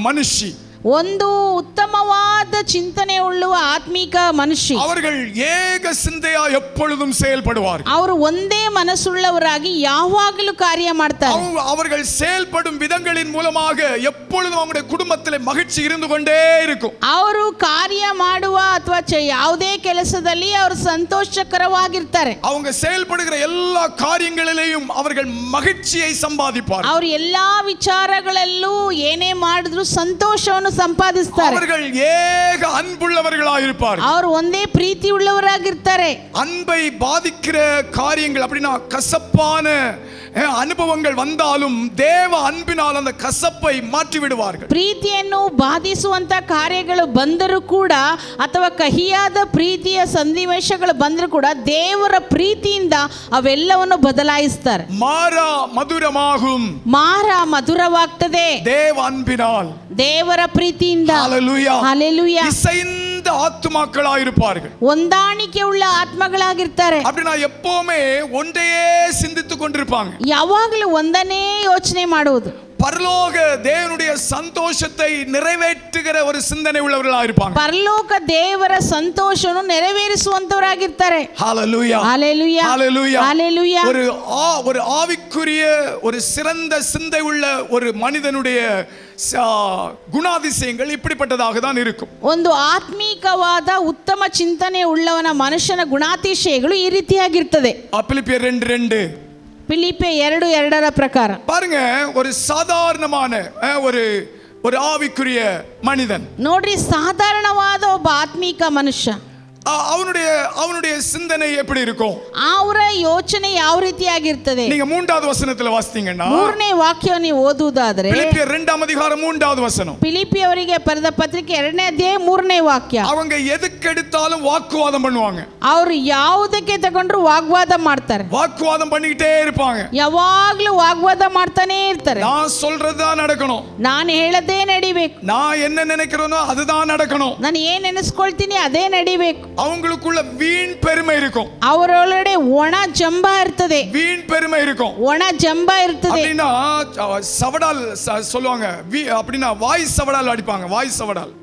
மனுஷி, ಒಂದು ಉತ್ತಮವಾದ ಚಿಂತನೆ ಉಳ್ಳುವ ಆತ್ಮಿಕ ಮನುಷ್ಯ, அவர்கள் ஏக சிந்தையா எப்பொழுதும் செயல்படுவார்கள். ಅವರು ಒಂದೇ ಮನಸ್ಸುಳ್ಳವರಾಗಿ ಯಾವಾಗಲೂ ಕಾರ್ಯ ಮಾಡ್ತಾರೆ. அவர்கள் செயல்படும் விதங்களின் மூலமாக எப்பொழுதும் அவங்களுடைய குடும்பத்தில் மகிழ்ச்சி இருந்து கொண்டே இருக்கும். ಅವರು ಕಾರ್ಯ ಮಾಡುವ ಅಥವಾ ಯಾವುದೇ ಕೆಲಸದಲ್ಲಿ ಅವರು ಸಂತೋಷಕರವಾಗಿರ್ತಾರೆ. அவங்க செயல்படுகிற எல்லா காரியங்களிலேயும் அவர்கள் மகிழ்ச்சியை சம்பாதிப்பார்கள். ಅವರು ಎಲ್ಲಾ ವಿಚಾರಗಳಲ್ಲೂ ಏನೇ ಮಾಡಿದ್ರು ಸಂತೋಷವನ್ನು ಸಂಪಾದಿಸ್ತಾರೆ. அவர்கள் ஏக அன்புள்ளவர்களாக இருப்பார்கள். ಅವರು ಒಂದೇ ಪ್ರೀತಿ ಉಳ್ಳವರಾಗಿರ್ತಾರೆ. அன்பை பாதிக்கிற காரியங்கள் அப்படின்னா கசப்பான ಅನುಭವங்கள் வந்தாலும் தேவ அன்பினால் அந்த கசப்பை மாற்றி விடுவார்கள். ಪ್ರೀತಿಯನ್ನು ಬಾಧಿಸುವಂತ ಕಾರ್ಯಗಳು ಬಂದರೂ ಕೂಡ ಅಥವಾ ಕಹಿಯಾದ ಪ್ರೀತಿಯ ಸನ್ನಿವೇಶಗಳು ಬಂದರೂ ಕೂಡ ದೇವರ ಪ್ರೀತಿಯಿಂದ ಅವೆಲ್ಲವನ್ನು ಬದಲಾಯಿಸ್ತಾರೆ. ಮಾರ ಮಧುರವಾಗ್ತದೆ ದೇವ ಅನ್ಬಿನಾಲ್, ದೇವರ ಪ್ರೀತಿಯಿಂದ. Hallelujah hallelujah. இசைந்த ஆத்துமாக்களாயிருப்பார்கள், ಹೊಂದಾಣಿಕೆ ಉಳ್ಳ ಆತ್ಮಗಳಾಗಿರ್ತಾರೆ. அப்படினா எப்பவுமே ஒன்றையே சிந்தித்துக் கொண்டிருப்பாங்க, ಯಾವಾಗಲೂ ಒಂದನೇ ಯೋಚನೆ ಮಾಡುವುದು. பரலோக தேவனுடைய சந்தோஷத்தை நிறைவேற்றுகிற ஒரு சிந்தனை உள்ளவர்களாக இருப்பாங்க. ಪರಲೋಕ ದೇವರ ಸಂತೋಷವನ್ನು ನೆರವೇರಿಸುವಂತವರಾಗಿರ್ತಾರೆ. ஹalleluya ஹalleluya ஹalleluya ஹalleluya. ஒரு ஆவிக்குரிய ஒரு சிறந்த சிந்தை உள்ள ஒரு மனிதனுடைய ಗುಣಾತಿಶಯಗಳು இப்படிப்பட்டதாக தான் இருக்கும். ಒಂದು ಆತ್ಮೀಕವಾದ ಉತ್ತಮ ಚಿಂತನೆ ಉಳ್ಳವನ ಮನುಷ್ಯನ ಗುಣಾತಿಶಯಗಳು ಈ ರೀತಿಯಾಗಿರ್ತದೆ. ಫಿಲಿಪಿಯರ್ 2:2 ಫಿಲಿಪಿ 2:2 ಪ್ರಕಾರ பாருங்க, ஒரு சாதாரணமான ஒரு ஆவிக்குரிய மனிதன், ನೋಡ್ರಿ, ಸಾಧಾರಣವಾದ ಒಬ್ಬ ಆತ್ಮೀಕ ಮನುಷ್ಯ, அவனுடைய சிந்தனை எப்படி இருக்கும்? ಅವರ ಯೋಚನೆ ಯಾವ ರೀತಿಯಾಗಿರ್ತದೆ? நீங்க 3வது வசனத்துல வாசித்தீங்கன்னா, 3ನೇ ವಾಕ್ಯವನ್ನು ಓದುವುದಾದರೆ ಫಿಲಿಪಿಯರ್ 2ாம் அதிகாரம் 3வது வசனம், ಫಿಲಿಪಿ ಅವರಿಗೆ ಬರೆದ ಪತ್ರಿಕೆ 2ನೇ ಅಧ್ಯಾಯ 3ನೇ ವಾಕ್ಯ. அவங்க எதுக்கு எடுத்தாலும் வாக்குவாதம் பண்ணுவாங்க. ಅವರು ಯಾವುದಕ್ಕೆ ತಗೊಂಡ್ರು ವಾಗ್ವಾದ ಮಾಡ್ತಾರೆ, வாக்குவாதம் பண்ணிக்கிட்டே இருப்பாங்க. ಯಾವಾಗ್ಲೂ ವಾಗ್ವಾದ ಮಾಡ್ತಾನೆ ಇರ್ತಾರೆ. நான் சொல்றதுதான் நடக்கணும், ನಾನು ಹೇಳದೇ ನಡಿಬೇಕು, நான் என்ன நினைக்கிறேனோ அதுதான் நடக்கணும், ನಾನು ಏನ್ ನೆನೆಸ್ಕೊಳ್ತೀನಿ ಅದೇ ನಡಿಬೇಕು. அவங்களுக்குள்ள வீண் பெருமை இருக்கும், ಅವರೊಳಗಡೆ ಒಣ ಜಂಬ ಇರ್ತದೆ, வீண் பெருமை இருக்கும், ಒಣ ಜಂಬ ಇರ್ತದೆ. அப்படின்னா சவடால் சொல்லுவாங்க, அப்படின்னா வாய் சவடால் அடிப்பாங்க, வாய் சவடால்,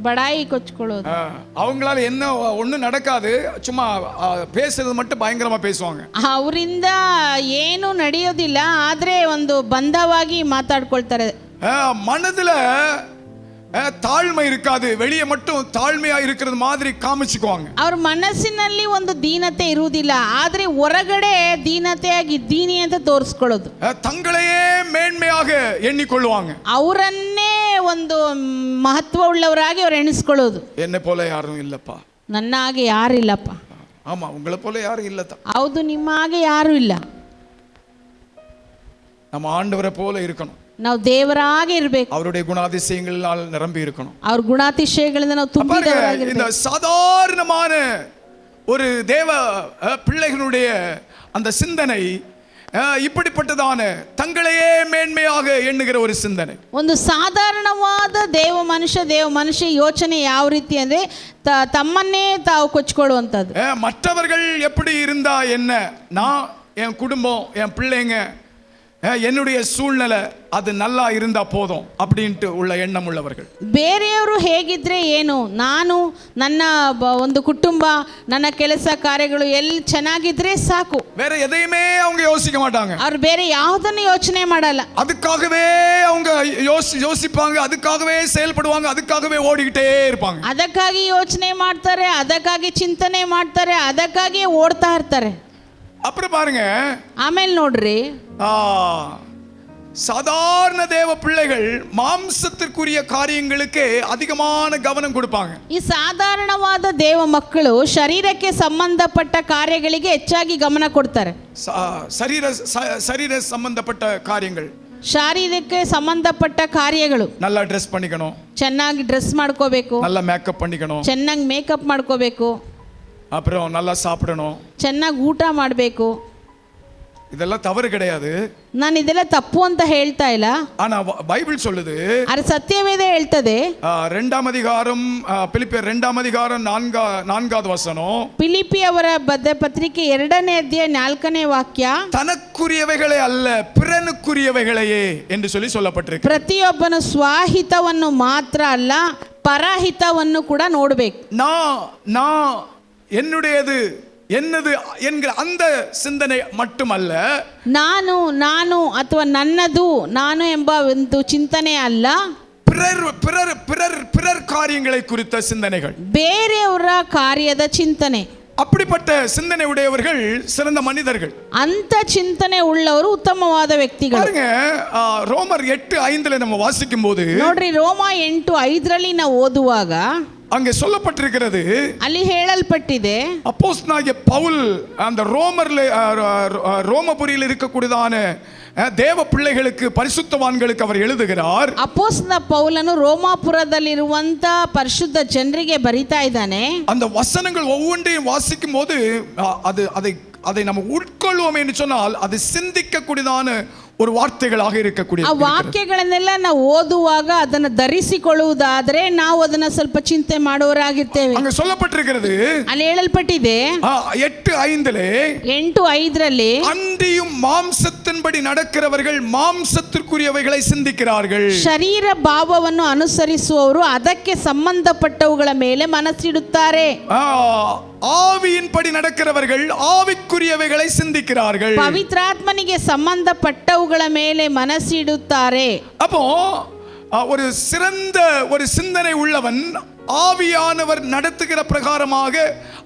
ಬಡಾಯಿ ಕೊಚ್ಕೊಳ್ಳೋದು. அவங்களால என்ன ஒன்றும் நடக்காது, சும்மா பேசுறது மட்டும் பயங்கரமா பேசுவாங்க. ಅವರಿಂದ ಏನು ನಡೆಯೋದಿಲ್ಲ, ಆದ್ರೆ ಒಂದು ಬಂಧವಾಗಿ ಮಾತಾಡ್ಕೊಳ್ತಾರೆ. மனதுல ತಾಳ್ಮೆ இருக்காது, வெளியே மட்டும் ತಾಳ್ಮೆயா இருக்கிறது மாதிரி ಕಾಮಿಸಿக்குவாங்க. ಅವ್ರ ಮನಸ್ಸಿನಲ್ಲಿ ಒಂದು ದೀನತೆ ಇರುವುದಿಲ್ಲ, ಆದ್ರೆ ಹೊರಗಡೆ ದೀನತೆಯಾಗಿ ಇದ್ದೀನಿ ಅಂತ ತೋರಿಸ್ಕೊಳ್ಳೋದು. தங்களையே மேன்மையாக எண்ணிಕೊಳ್ಳುவாங்க. ಅವರನ್ನೇ ಒಂದು ಮಹತ್ವವುಳ್ಳವರಾಗಿ ಅವ್ರು ಎಣಿಸ್ಕೊಳ್ಳೋದು. என்ன போல யாரும் இல்லப்பா, ನನ್ನ ಹಾಗೆ ಯಾರಿಲ್ಲಪ್ಪ. ஆமா, உங்களை போல யாரும் இல்ல. ಹೌದು, ನಿಮ್ಮ ಹಾಗೆ ಯಾರು ಇಲ್ಲ. நம்ம ஆண்டவரை போல இருக்கணும். ನಾವು ದೇವರಾಗೆ ಇರಬೇಕು. அவருடைய குணாதிசயங்களால் நிரம்பி இருக்கணும். ಅವ್ರ ಗುಣಾತಿಶಯಗಳಿಂದ ನಾವು ತುಂಬಿದವರಾಗಿರಬೇಕು. இந்த சாதாரணமான ஒரு தேவ பிள்ளைகளுடைய அந்த சிந்தனை இப்படிப்பட்டதான தங்களையே மேன்மையாக எண்ணுகிற ஒரு சிந்தனை. ಒಂದು ಸಾಧಾರಣವಾದ ದೇವ ಮನುಷ್ಯ ಯೋಚನೆ ಯಾವ ರೀತಿ ಅಂದ್ರೆ ತಮ್ಮನ್ನೇ ತಾವು ಕೊಚ್ಕೊಳ್ಳುವಂಥದ್ದು. மற்றவர்கள் எப்படி இருந்தா என்ன, நான் என் குடும்பம் என் பிள்ளைங்க என்னுடைய சூழ்நிலை அது நல்லா இருந்தா போதும் அப்படின்ட்டு உள்ள எண்ணம் உள்ளவர்கள். ಬೇರೆಯವರು ಹೇಗಿದ್ರೆ ಏನು, ನಾನು ನನ್ನ ಒಂದು ಕುಟುಂಬ ನನ್ನ ಕೆಲಸ ಕಾರ್ಯಗಳು ಎಲ್ಲಿ ಚೆನ್ನಾಗಿದ್ರೆ ಸಾಕು, வேற எதையுமே அவங்க யோசிக்க மாட்டாங்க. ಅವ್ರು ಬೇರೆ ಯಾವುದನ್ನು ಯೋಚನೆ ಮಾಡಲ್ಲ. அதுக்காகவே அவங்க யோசிப்பாங்க, அதுக்காகவே செயல்படுவாங்க, அதுக்காகவே ஓடிக்கிட்டே இருப்பாங்க. ಅದಕ್ಕಾಗಿ ಯೋಚನೆ ಮಾಡ್ತಾರೆ, ಅದಕ್ಕಾಗಿ ಚಿಂತನೆ ಮಾಡ್ತಾರೆ, ಅದಕ್ಕಾಗಿ ಓಡ್ತಾ ಇರ್ತಾರೆ. அப்புறம் பாருங்க, ಆಮೇಲೆ ನೋಡ್ರಿ, சாதாரண தேவ பிள்ளைகள் மாம்சத்திற்குரிய காரியங்களுக்கு அதிகமான கவனம் கொடுப்பாங்க. ಈ ಸಾಧಾರಣವಾದ ದೇವ ಮಕ್ಕಳು ಶರೀರಕ್ಕೆ ಸಂಬಂಧಪಟ್ಟ ಕಾರ್ಯಗಳಿಗೆ ಹೆಚ್ಚಾಗಿ ಗಮನ ಕೊಡ್ತಾರೆ. சரீர சம்பந்தப்பட்ட காரியங்கள், ಶಾರೀರಕ್ಕೆ ಸಂಬಂಧಪಟ್ಟ ಕಾರ್ಯಗಳು. நல்லா ட்ரெஸ் பண்ணிக்கணும், ಚೆನ್ನಾಗಿ ಡ್ರೆಸ್ ಮಾಡ್ಕೋಬೇಕು, நல்லா மேக்கப் பண்ணிக்கணும், ಚೆನ್ನಾಗಿ ಮೇಕಪ್ ಮಾಡ್ಕೋಬೇಕು, அப்புறம் நல்லா சாப்பிடணும், ಚೆನ್ನಾಗಿ ಊಟ ಮಾಡಬೇಕು. இதெல்லாம் தவறு கிடையாது. ನಾನು ಇದೆಲ್ಲ ತಪ್ಪು ಅಂತ ಹೇಳ್ತಾ ಇಲ್ಲ. ஆனா பைபிள் சொல்லுது, ಅದು ಸತ್ಯವೇದ ಹೇಳ್ತದೆ. 2ஆம் அதிகாரம் பிலிப்பியர் 2ஆம் அதிகாரம் 4வது வசனம், ಫಿಲಿಪ್ಪಿಯವರ ಬರೆದ ಪತ್ರಿಕೆ 2ನೇ ಅಧ್ಯಾಯ 4ನೇ ವಾಕ್ಯ, தனக்குரியவைகளே அல்ல பிறனுக்குரியவைகளையே என்று சொல்லப்பட்டிருக்கு. ಪ್ರತಿಯೊಬ್ಬನು ಸ್ವಹಿತವನ್ನು ಮಾತ್ರ ಅಲ್ಲ ಪರಹಿತವನ್ನು ಕೂಡ ನೋಡಬೇಕು. நான் என்னுடையது என்னது என்கிற அந்த சிந்தனை மட்டுமல்ல, ನಾನು ಅಥವಾ ನನ್ನದು ನಾನು ಎಂಬ ಒಂದು ಚಿಂತನೆ ಅಲ್ಲ, பிறர் காரியங்களை குறித்த சிந்தனைகள், ಬೇರೆಯವರ ಕಾರ್ಯದ ಚಿಂತನೆ. அப்படிப்பட்ட சிந்தனை உடையவர்கள் சிறந்த மனிதர்கள். ಅಂತ ಚಿಂತನೆ ಉಳ್ಳವರು ಉತ್ತಮವಾದ ವ್ಯಕ್ತಿಗಳು. பாருங்க, ரோமர் 8:5 நம்ம வாசிக்கும் போது, ನೋಡ್ರಿ, ರೋಮ 8:5 ನಾವು ಓದುವಾಗ அங்கே சொல்லப்பட்டிருக்கிறது, ಅಲ್ಲಿ ಹೇಳಲ್ಪಟ್ಟಿದೆ, அப்போஸ்தலனாகிய பவுல் அந்த ரோமபுரியில் இருக்கக்கூடியதான தேவ பிள்ளைகளுக்கு பரிசுத்தவான்களுக்கு அவர் எழுதுகிறார். ಅಪೊಸ್ತಲ ಪೌಲನು ರೋಮಾಪುರದಲ್ಲಿರುವಂತ ಪರಿಶುದ್ಧ ಜನರಿಗೆ ಬರಿತಾ ಇದ್ದಾನೆ. அந்த வசனங்கள் ஒவ்வொன்றையும் வாசிக்கும் போது அதை நம்ம உட்கொள்வோம் என்று சொன்னால் அது சிந்திக்க கூடியதான ஒரு வார்த்தைகளாக இருக்கக்கூடிய ಆ ವಾಕ್ಯಗಳನ್ನೆಲ್ಲ ನಾವು ಓದುವಾಗ ಅದನ್ನು ಧರಿಸಿಕೊಳ್ಳುವುದಾದ್ರೆ ನಾವು ಅದನ್ನ ಸ್ವಲ್ಪ ಚಿಂತೆ ಮಾಡುವವರಾಗಿರ್ತೇವೆ. அங்க சொல்லப்பட்டிருக்கிறது, ಅಲ್ಲಿ ಹೇಳಲ್ಪಟ್ಟಿದೆ 8:5 அன்றியும் மாம்சத்தின்படி நடக்கிறவர்கள் மாம்சத்திற்குரியவைகளை சிந்திக்கிறார்கள். ಶರೀರ ಭಾವವನ್ನು ಅನುಸರಿಸುವವರು ಅದಕ್ಕೆ ಸಂಬಂಧಪಟ್ಟವುಗಳ ಮೇಲೆ ಮನಸ್ಸಿಡುತ್ತಾರೆ. ஆவியின்படி நடக்கிறவர்கள் ஆவிக்குரியவைகளை சிந்திக்கிறார்கள். ಪವಿತ್ರಾತ್ಮನಿಗೆ ಸಂಬಂಧಪಟ್ಟವುಗಳ ಮೇಲೆ ಮನಸ್ಸಿಡುತ್ತಾರೆ. அப்போ ஒரு சிறந்த ஒரு சிந்தனை உள்ளவன் ஆவியானவர் நடத்துகிற பிரகாரமாக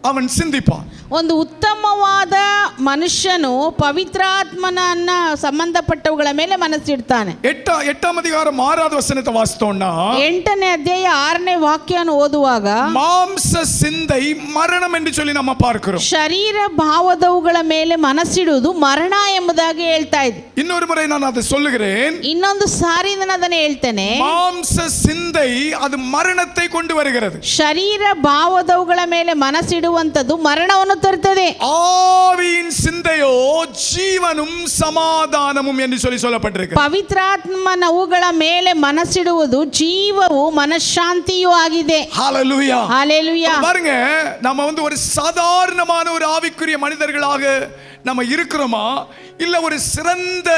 அவன் சிந்திப்பான். ಒಂದು ಉತ್ತಮವಾದ ಮನುಷ್ಯನು ಪವಿತ್ರಾತ್ಮನನ್ನ ಸಂಬಂಧಪಟ್ಟವುಗಳ ಮೇಲೆ ಮನಸ್ಸಿಡ್ತಾನೆ. 8ಆம் அதிகாரம் 6வது வசனத்தை வாசித்தோம்னா, 8ನೇ ಅಧ್ಯಾಯ 6ನೇ ವಾಕ್ಯವನ್ನು ಓದುವಾಗ மாம்ச சிந்தை மரணம் என்று சொல்லி நம்ம பார்க்கிறோம். ಶರೀರ ಭಾವದವುಗಳ ಮೇಲೆ ಮನಸ್ಸಿಡುವುದು ಮರಣ ಎಂಬುದಾಗಿ ಹೇಳ್ತಾ ಇದೆ. இன்னொரு முறை நான் அதை சொல்லுகிறேன், ಇನ್ನೊಂದು ಸಾರಿ ನಾನು ಅದನ್ನು ಹೇಳ್ತೇನೆ. மாம்ச சிந்தை அது மரணத்தை கொண்டு வருகிறது. ಶರೀರ ಭಾವದವುಗಳ ಮೇಲೆ ಮನಸ್ಸಿಡುವಂತದ್ದು ಮರಣವನ್ನು ತರುತ್ತದೆ. ஆவியின் சிந்தையோ ஜீவனும் சமாதானமும் என்று சொல்லப்பட்டிருக்கு. ಪವಿತ್ರಾತ್ಮನ ಅವುಗಳ ಮೇಲೆ ಮನಸ್ಸಿಡುವುದು ಜೀವವು ಮನಃಶಾಂತಿಯೂ ಆಗಿದೆ. ஹalleluya. ஹalleluya. பாருங்க, நம்ம ஒரு சாதாரணமான ஒரு ஆவிக்குரிய மனிதர்களாக நம்ம இருக்கிறோமா, இல்ல ஒரு சிறந்த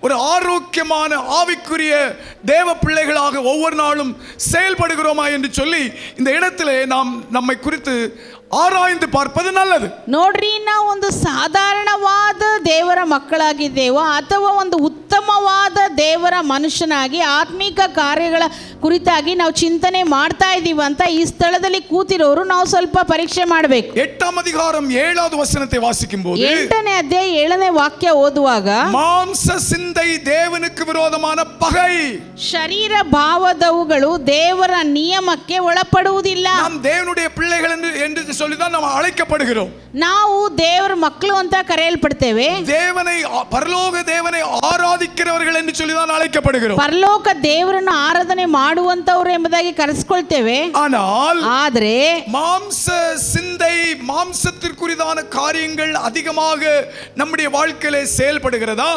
ஒரு ஆரோக்கியமான ஆவிக்குரிய தேவ பிள்ளைகளாக ஒவ்வொரு நாளும் செயல்படுகிறோமா என்று சொல்லி இந்த இடத்திலே நாம் நம்மை குறித்து ಆರಾಯ್ದು பார்ப்பது நல்லது. ನೋಡ್ರಿ, ನಾವು ಒಂದು ಸಾಧಾರಣವಾದ ದೇವರ ಮಕ್ಕಳಾಗಿದ್ದೇವೋ ಅಥವಾ ಒಂದು ಉತ್ತಮವಾದ ದೇವರ ಮನುಷ್ಯನಾಗಿ ಆತ್ಮಿಕ ಕಾರ್ಯಗಳ ಕುರಿತಾಗಿ ನಾವು ಚಿಂತನೆ ಮಾಡ್ತಾ ಇದ್ದೀವಿ ಅಂತ ಈ ಸ್ಥಳದಲ್ಲಿ ಕೂತಿರೋರು ನಾವು ಸ್ವಲ್ಪ ಪರೀಕ್ಷೆ ಮಾಡಬೇಕು. 8ாம் அதிகாரம் 7வது வசனத்தை வாசிக்கும்போது 8ನೇ ಅಧ್ಯಾಯ 7ನೇ ವಾಕ್ಯ ಓದುವಾಗ, மாம்ச சிந்தை தேவனுக்கு விரோதமான பகை. ಶರೀರ ಭಾವದವುಗಳು ದೇವರ ನಿಯಮಕ್ಕೆ ಒಳಪಡುವುದಿಲ್ಲ. நாம் தேவனுடைய பிள்ளைகள் என்று சொல்லிதான் நாம் அழைக்கப்படுகிறோம். ನಾವು ದೇವರ ಮಕ್ಕಳು ಅಂತ ಕರೆಯಲ್ಪಡ್ತೇವೆ. தேவனை, பரலோக தேவனை ಆರಾಧಿக்கிறவர்கள் என்று சொல்லிதான் அழைக்கப்படுகிறோம். ಪರಲೋಕ ದೇವರನ್ನು ಆರಾಧನೆ ಮಾಡುವಂತವರು ಎಂಬುದಾಗಿ ಕರೆಸಿಕೊಳ್ತೇವೆ. ಆದರೆ மாம்ச சிந்தை, மாம்சத்திற்குரியதான காரியங்கள் அதிகமாக நம்முடைய வாழ்க்கையிலே செயல்படுகிறதா,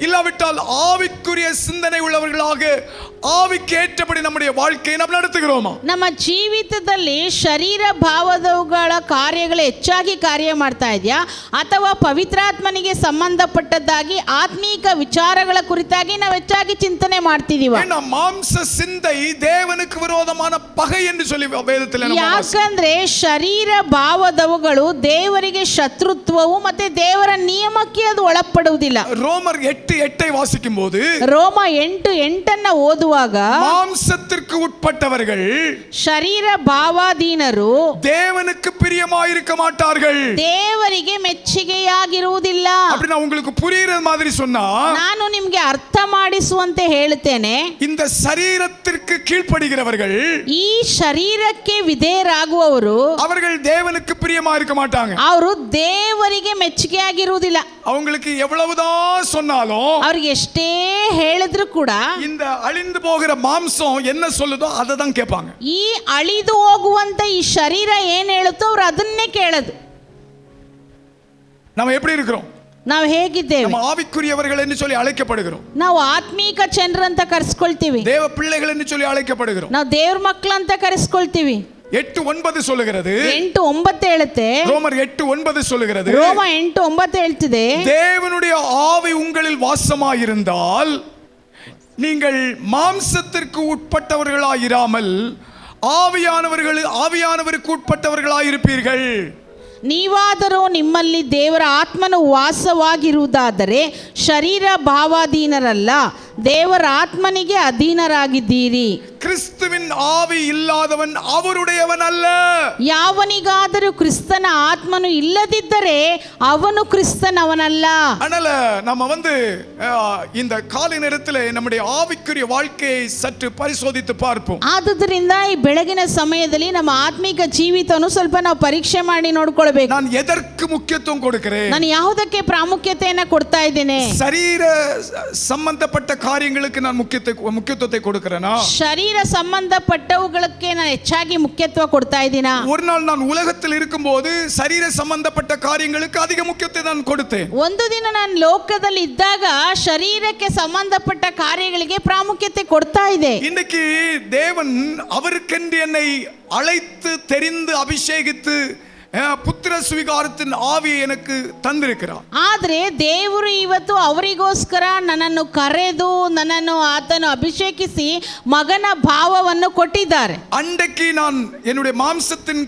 இல்லாவிட்டால் ஆவிக்குரிய சிந்தனை உள்ளவர்களாக ஆவிக்கு ஏற்றபடி நம்முடைய வாழ்க்கையை நாம் நடத்துகிறோமா? ನಮ್ಮ ಜೀವಿತದಲ್ಲಿ ಶರೀರ ಭಾವದವುಗಳ ಕಾರ್ಯಗಳು ಹೆಚ್ಚಾಗಿ ಕಾರ್ಯ ಮಾಡ್ತಾ ಇದೆಯಾ, ಅಥವಾ ಪವಿತ್ರಾತ್ಮನಿಗೆ ಸಂಬಂಧಪಟ್ಟದ್ದಾಗಿ ಆತ್ಮೀಕ ವಿಚಾರಗಳ ಕುರಿತಾಗಿ ನಾವು ಹೆಚ್ಚಾಗಿ ಚಿಂತನೆ ಮಾಡ್ತಿದೀವ? மாம்ச சிந்தை தேவனுக்கு விரோதமான பகை என்று சொல்லி வேதத்தில் நம்ம ಯಾಕಂದ್ರೆ ಶರೀರ ಭಾವದವುಗಳು ದೇವರಿಗೆ ಶತ್ರುತ್ವವು ಮತ್ತೆ ದೇವರ ನಿಯಮಕ್ಕೆ ಅದು ಒಳಪಡುವುದಿಲ್ಲ. ರೋಮರ್ 8:8 ವಾಸಿக்கும்போது, ರೋಮ 8:8 ಓದುವಾಗ, மாம்சத்திற்கு உட்பட்டவர்கள், ಶರೀರ ಭಾವಾಧೀನರು தேவனுக்கு பிரியமாயிருக்க மாட்டார்கள், ದೇವರಿಗೆ ಮೆಚ್ಚುಗೆಯಾಗಿರುವುದಿಲ್ಲ. அப்படினா உங்களுக்கு புரியுற மாதிரி சொன்னா, ನಾನು ನಿಮಗೆ ಅರ್ಥ ಮಾಡಿಸುವಂತೆ ಹೇಳುತ್ತೇನೆ. இந்த சரீரத்திற்கு கீழ்ப்படுகிறவர்கள், ಈ ಶರೀರಕ್ಕೆ ವಿಧೇಯರಾಗುವವರು, அவர்கள் தேவனுக்கு பிரியமா இருக்க மாட்டாங்க. ಅವರು ದೇವರಿಗೆ ಮೆಚ್ಚುಗೆಯಾಗಿರುವುದಿಲ್ಲ. அவங்களுக்கு எவ்வளவுதான் சொன்னாலும், ಅವರಿಗೆ ಎಷ್ಟೇ ಹೇಳಿದ್ರು ಕೂಡ இந்த அழிந்து போகிற மாம்சம் என்ன சொல்லுதோ அதை தான் கேட்பாங்க. ಈ ಅಳಿದು ಹೋಗುವಂತ ಈ ಶರೀರ ಏನ್ ಹೇಳುತ್ತೋ ಅವ್ರು ಅದನ್ನೇ ಕೇಳೋದು. நம்ம எப்படி இருக்கிறோம்? ನಾವು ಹೇಗಿದ್ದೇವೆ? நம்ம ஆவிக்குரியவர்கள் என்று சொல்லி அழைக்கப்படுகிறோம். ನಾವು ಆತ್ಮೀಕ ಜನರು ಅಂತ ಕರೆಸ್ಕೊಳ್ತೀವಿ. தேவ பிள்ளைகள் என்று சொல்லி அழைக்கப்படுகிறோம். ನಾವು ದೇವ್ರ ಮಕ್ಕಳು ಅಂತ ಕರೆಸ್ಕೊಳ್ತೀವಿ. 8:9 சொல்லுகிறது. 8:9 ಹೇಳುತ್ತೆ. ரோமர் 8:9 சொல்லுகிறது. ರೋಮ 8:9 ಹೇಳ್ತಿದೆ, தேவனுடைய ஆவி உங்களில் வாசமாயிருந்தால் நீங்கள் மாம்சத்திற்கு உட்பட்டவர்களாயிராமல் ஆவியானவருக்கு உட்பட்டவர்களாயிருப்பீர்கள். ನೀವಾದರೂ ನಿಮ್ಮಲ್ಲಿ ದೇವರ ಆತ್ಮನು ವಾಸವಾಗಿರುವುದಾದರೆ ಶರೀರ ಭಾವಾಧೀನರಲ್ಲ, ದೇವರ ಆತ್ಮನಿಗೆ ಅಧೀನರಾಗಿದ್ದೀರಿ. கிறிஸ்துவின் ஆவி இல்லாதவன் அவருடையவன் அல்ல. ಯಾವನಿಗಾದರೂ ಕ್ರಿಸ್ತನ ಆತ್ಮನು ಇಲ್ಲದಿದ್ದರೆ ಅವನು ಕ್ರಿಸ್ತನವನಲ್ಲ. அதனால நம்ம இந்த காலை நேரத்திலே நம்முடைய ஆவிக்குரிய வாழ்க்கையை சற்று பரிசோதித்து பார்ப்போம். ಆದುದರಿಂದ ಈ ಬೆಳಗಿನ ಸಮಯದಲ್ಲಿ ನಮ್ಮ ಆತ್ಮಿಕ ಜೀವಿತವನ್ನು ಸ್ವಲ್ಪ ನಾವು ಪರೀಕ್ಷೆ ಮಾಡಿ ನೋಡ್ಕೊಳ್ಬೇಕು. ನಾನು ಎದಕ್ಕೆ ಮುಖ್ಯತ್ವம் கொடுக்கிறேன்? ನಾನು ಯಾವುದಕ್ಕೆ ಪ್ರಾಮುಖ್ಯತೆಯನ್ನು ಕೊಡ್ತಾ ಇದ್ದೇನೆ? ಶರೀರ ಸಂಬಂಧಪಟ್ಟ ಕಾರ್ಯங்களுக்கு ನಾನು ಮುಖ್ಯತ್ವத்தை கொடுக்கிறேனா? ಶರೀರ ಸಂಬಂಧಪಟ್ಟವುಗಳಿಗೆ ನಾನು ಹೆಚ್ಚಾಗಿ ಮುಖ್ಯತ್ವ ಕೊಡ್ತಾ ಇದ್ದೀನಾ? ஒரு நாள் நான் உலகத்தில் இருக்கும்போது ಶರೀರ ಸಂಬಂಧಪಟ್ಟ ಕಾರ್ಯங்களுக்கு அதிக முக்கியத்துவம் நான் கொடுத்தேன். ಒಂದು ದಿನ ನಾನು ಲೋಕದಲ್ಲಿ ಇದ್ದಾಗ ಶರೀರಕ್ಕೆ ಸಂಬಂಧಪಟ್ಟ ಕಾರ್ಯಗಳಿಗೆ ಪ್ರಾಮುಖ್ಯತೆ ಕೊಡ್ತಾ ಇದೆ. இன்னைக்கு தேவன் அவருக்கென்று என்னை அழைத்து தெரிந்து அபிஷேகித்து புத்திர சுவிகாரத்தின் ஆவியை எனக்கு தந்திருக்கிறார். ಆದರೆ ದೇವರು ಇವತ್ತು ಅವರಿಗೋಸ್ಕರ ನನ್ನನ್ನು ಕರೆದು ನನ್ನನ್ನು ಆತನು ಅಭಿಷೇಕಿಸಿ ಮಗನ ಭಾವವನ್ನು ಕೊಟ್ಟಿದ್ದಾರೆ. அன்றைக்கு நான் என்னுடைய மாம்சத்தின்